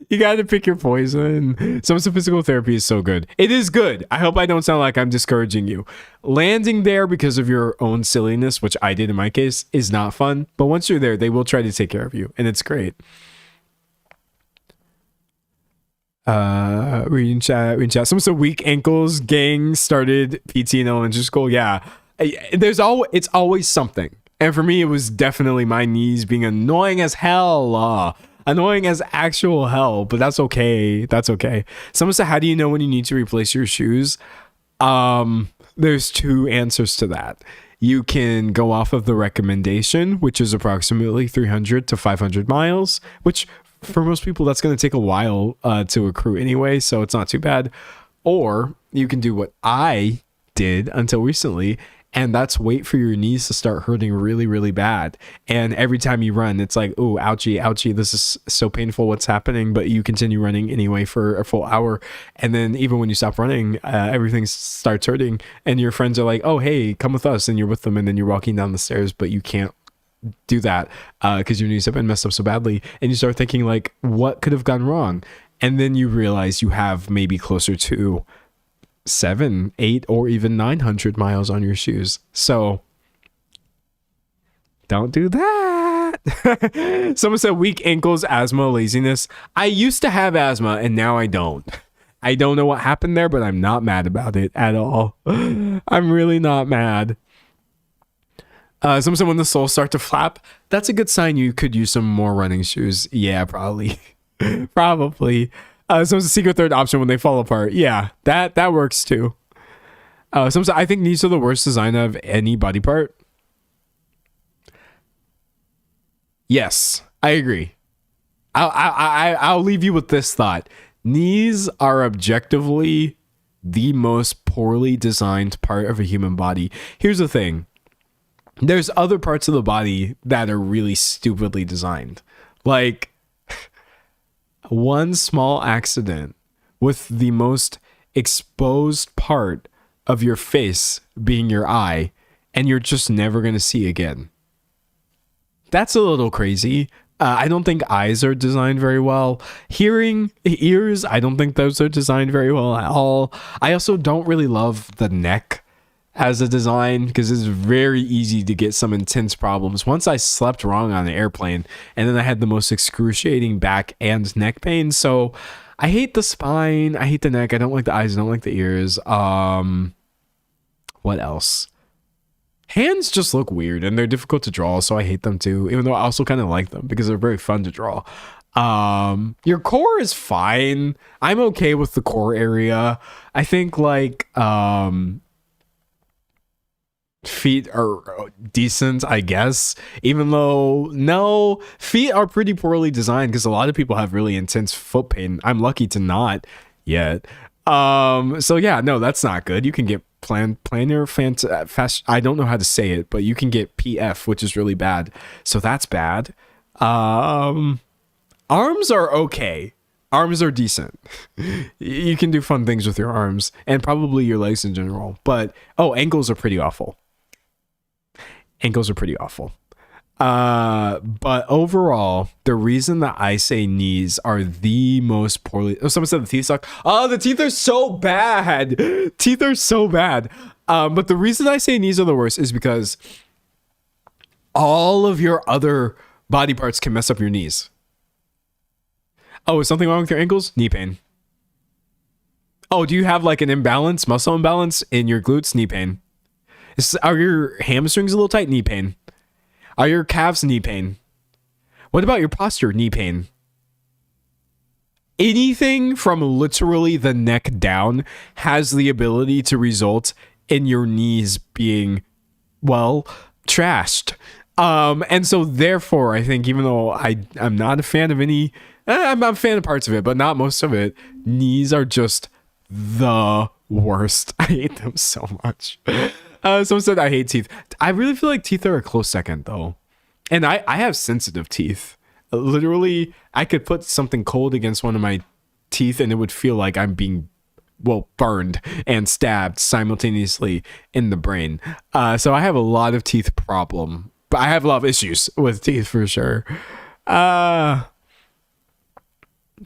[SPEAKER 1] You got to pick your poison. Some physical therapy is so good. It is good. I hope I don't sound like I'm discouraging you. Landing there because of your own silliness, which I did in my case, is not fun. But once you're there, they will try to take care of you, and it's great. Reading chat. Someone said weak ankles. Gang started PT in elementary school. Yeah, it's always something. And for me, it was definitely my knees being annoying as hell. Annoying as actual hell, but that's okay. That's okay. Someone said, how do you know when you need to replace your shoes? There's two answers to that. You can go off of the recommendation, which is approximately 300 to 500 miles, which for most people, that's going to take a while to accrue anyway, so it's not too bad. Or you can do what I did until recently, And that's wait for your knees to start hurting really, really bad. And every time you run, it's like, oh, ouchie, ouchie, this is so painful, what's happening? But you continue running anyway for a full hour. And then even when you stop running, everything starts hurting. And your friends are like, oh, hey, come with us. And you're with them. And then you're walking down the stairs, but you can't do that because your knees have been messed up so badly. And you start thinking, like, what could have gone wrong? And then you realize you have maybe closer to 7, 8, or even 900 miles on your shoes. So don't do that. Someone said weak ankles, asthma, laziness. I used to have asthma and now I don't. I don't know what happened there, but I'm not mad about it at all. I'm really not mad. Someone said when the soles start to flap, that's a good sign you could use some more running shoes. Yeah, probably. Probably. So it's a secret third option when they fall apart. Yeah, that works too. I think knees are the worst design of any body part. Yes, I agree. I'll leave you with this thought. Knees are objectively the most poorly designed part of a human body. Here's the thing. There's other parts of the body that are really stupidly designed. Like, one small accident with the most exposed part of your face being your eye, and you're just never going to see again. That's a little crazy. I don't think eyes are designed very well. Hearing, ears, I don't think those are designed very well at all. I also don't really love the neck as a design because it's very easy to get some intense problems. Once I slept wrong on an airplane and then I had the most excruciating back and neck pain. So I hate the spine. I hate the neck. I don't like the eyes. I don't like the ears. What else? Hands just look weird and they're difficult to draw. So I hate them too, even though I also kind of like them because they're very fun to draw. Your core is fine. I'm okay with the core area. I think like, feet are decent, I guess, even though no, feet are pretty poorly designed because a lot of people have really intense foot pain. I'm lucky to not yet. So yeah, no, that's not good. You can get plantar fast. I don't know how to say it, but you can get PF, which is really bad. So that's bad. Arms are okay. Arms are decent. You can do fun things with your arms and probably your legs in general. But ankles are pretty awful. Ankles are pretty awful. But overall, the reason that I say knees are the most poorly... Oh, someone said the teeth suck. Oh, the teeth are so bad. Teeth are so bad. But the reason I say knees are the worst is because all of your other body parts can mess up your knees. Oh, is something wrong with your ankles? Knee pain. Oh, do you have like an imbalance, muscle imbalance in your glutes? Knee pain. Are your hamstrings a little tight? Knee pain. Are your calves? Knee pain. What about your posture? Knee pain. Anything from literally the neck down has the ability to result in your knees being, well, trashed. And so therefore, I think even though I'm not a fan of any, I'm a fan of parts of it, but not most of it, knees are just the worst. I hate them so much. Someone said I hate teeth. I really feel like teeth are a close second though. And I have sensitive teeth. Literally, I could put something cold against one of my teeth and it would feel like I'm being, well, burned and stabbed simultaneously in the brain. So I have a lot of teeth problem. But I have a lot of issues with teeth for sure.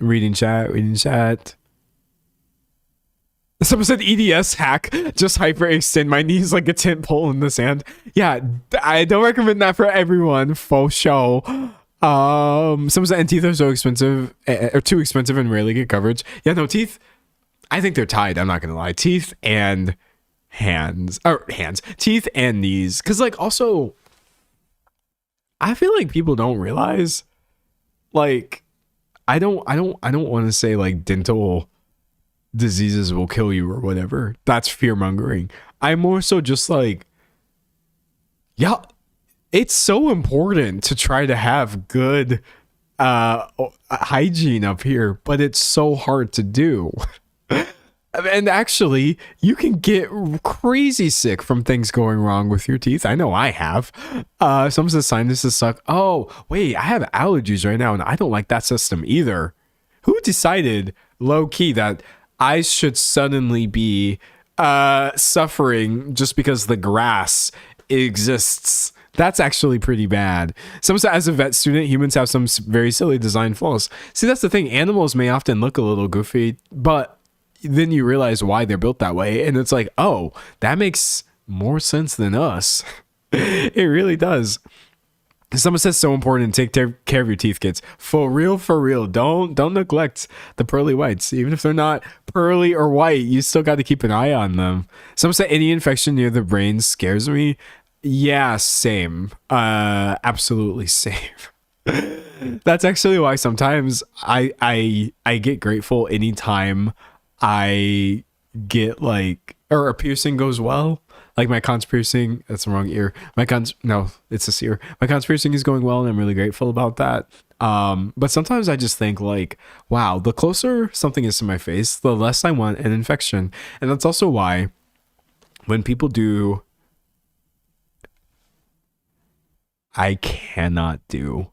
[SPEAKER 1] Reading chat. Someone said EDS hack, just hyperextend my knees like a tent pole in the sand. Yeah, I don't recommend that for everyone, faux show. Someone said, and teeth are so expensive, or too expensive and rarely get coverage. Yeah, no, teeth, I think they're tied, I'm not gonna lie. Teeth and teeth and knees. Cause like also, I feel like people don't realize, like, I don't want to say like dental diseases will kill you or whatever. That's fear mongering. I'm more so just like, yeah, it's so important to try to have good hygiene up here, but it's so hard to do. And actually, you can get crazy sick from things going wrong with your teeth. I know I have. Some says sinuses suck. Oh, wait, I have allergies right now, and I don't like that system either. Who decided, low key, that I should suddenly be suffering just because the grass exists? That's actually pretty bad. Some say, as a vet student, humans have some very silly design flaws. See, that's the thing. Animals may often look a little goofy, but then you realize why they're built that way, and it's like, oh, that makes more sense than us. It really does. Someone says so important to take care of your teeth, kids. For real, for real. Don't neglect the pearly whites. Even if they're not pearly or white, you still got to keep an eye on them. Someone said any infection near the brain scares me. Yeah, same. Absolutely same. That's actually why sometimes I get grateful anytime I get like, or a piercing goes well. Like my Con's piercing, that's the wrong ear. No, it's this ear. My Con's piercing is going well, and I'm really grateful about that. But sometimes I just think like, wow, the closer something is to my face, the less I want an infection. And that's also why when people do, I cannot do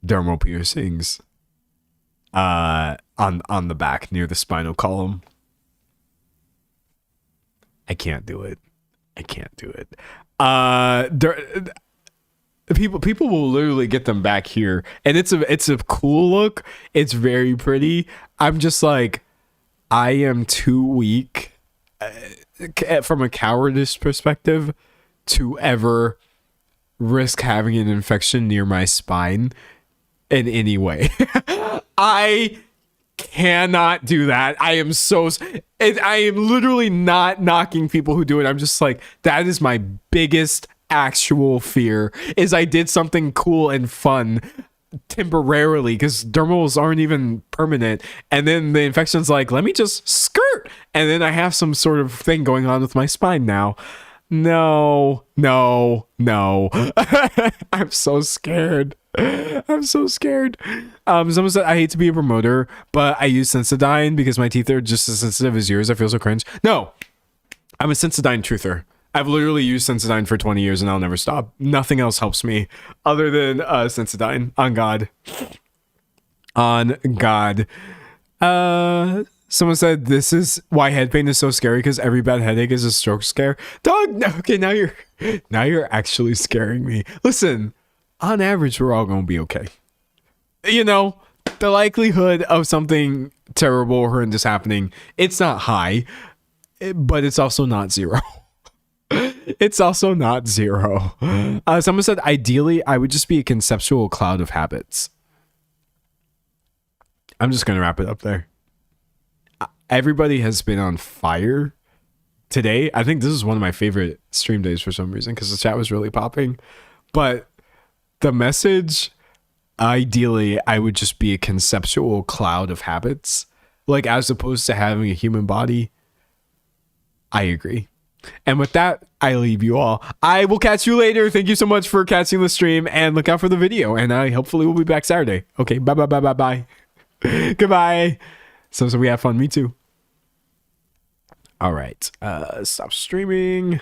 [SPEAKER 1] dermal piercings on the back near the spinal column. I can't do it. People will literally get them back here, and it's a cool look. It's very pretty. I'm just like, I am too weak from a cowardice perspective to ever risk having an infection near my spine in any way. I cannot do that. I am literally not knocking people who do it. I'm just like, that is my biggest actual fear, is I did something cool and fun temporarily, because dermals aren't even permanent, and then the infection's like, let me just skirt, and then I have some sort of thing going on with my spine now. No. I'm so scared. Someone said, I hate to be a promoter, but I use Sensodyne because my teeth are just as sensitive as yours. I feel so cringe. No, I'm a Sensodyne truther. I've literally used Sensodyne for 20 years and I'll never stop. Nothing else helps me other than Sensodyne. On God. Someone said, this is why head pain is so scary, because every bad headache is a stroke scare. Dog, no, okay, now you're actually scaring me. Listen, on average, we're all going to be okay. You know, the likelihood of something terrible or horrendous happening, it's not high, but it's also not zero. Someone said, ideally, I would just be a conceptual cloud of habits. I'm just going to wrap it up there. Everybody has been on fire today. I think this is one of my favorite stream days for some reason, because the chat was really popping. But the message, ideally, I would just be a conceptual cloud of habits, like as opposed to having a human body. I agree. And with that, I leave you all. I will catch you later. Thank you so much for catching the stream, and look out for the video. And I hopefully will be back Saturday. Okay, bye. Goodbye. So we have fun. Me too. All right. Stop streaming.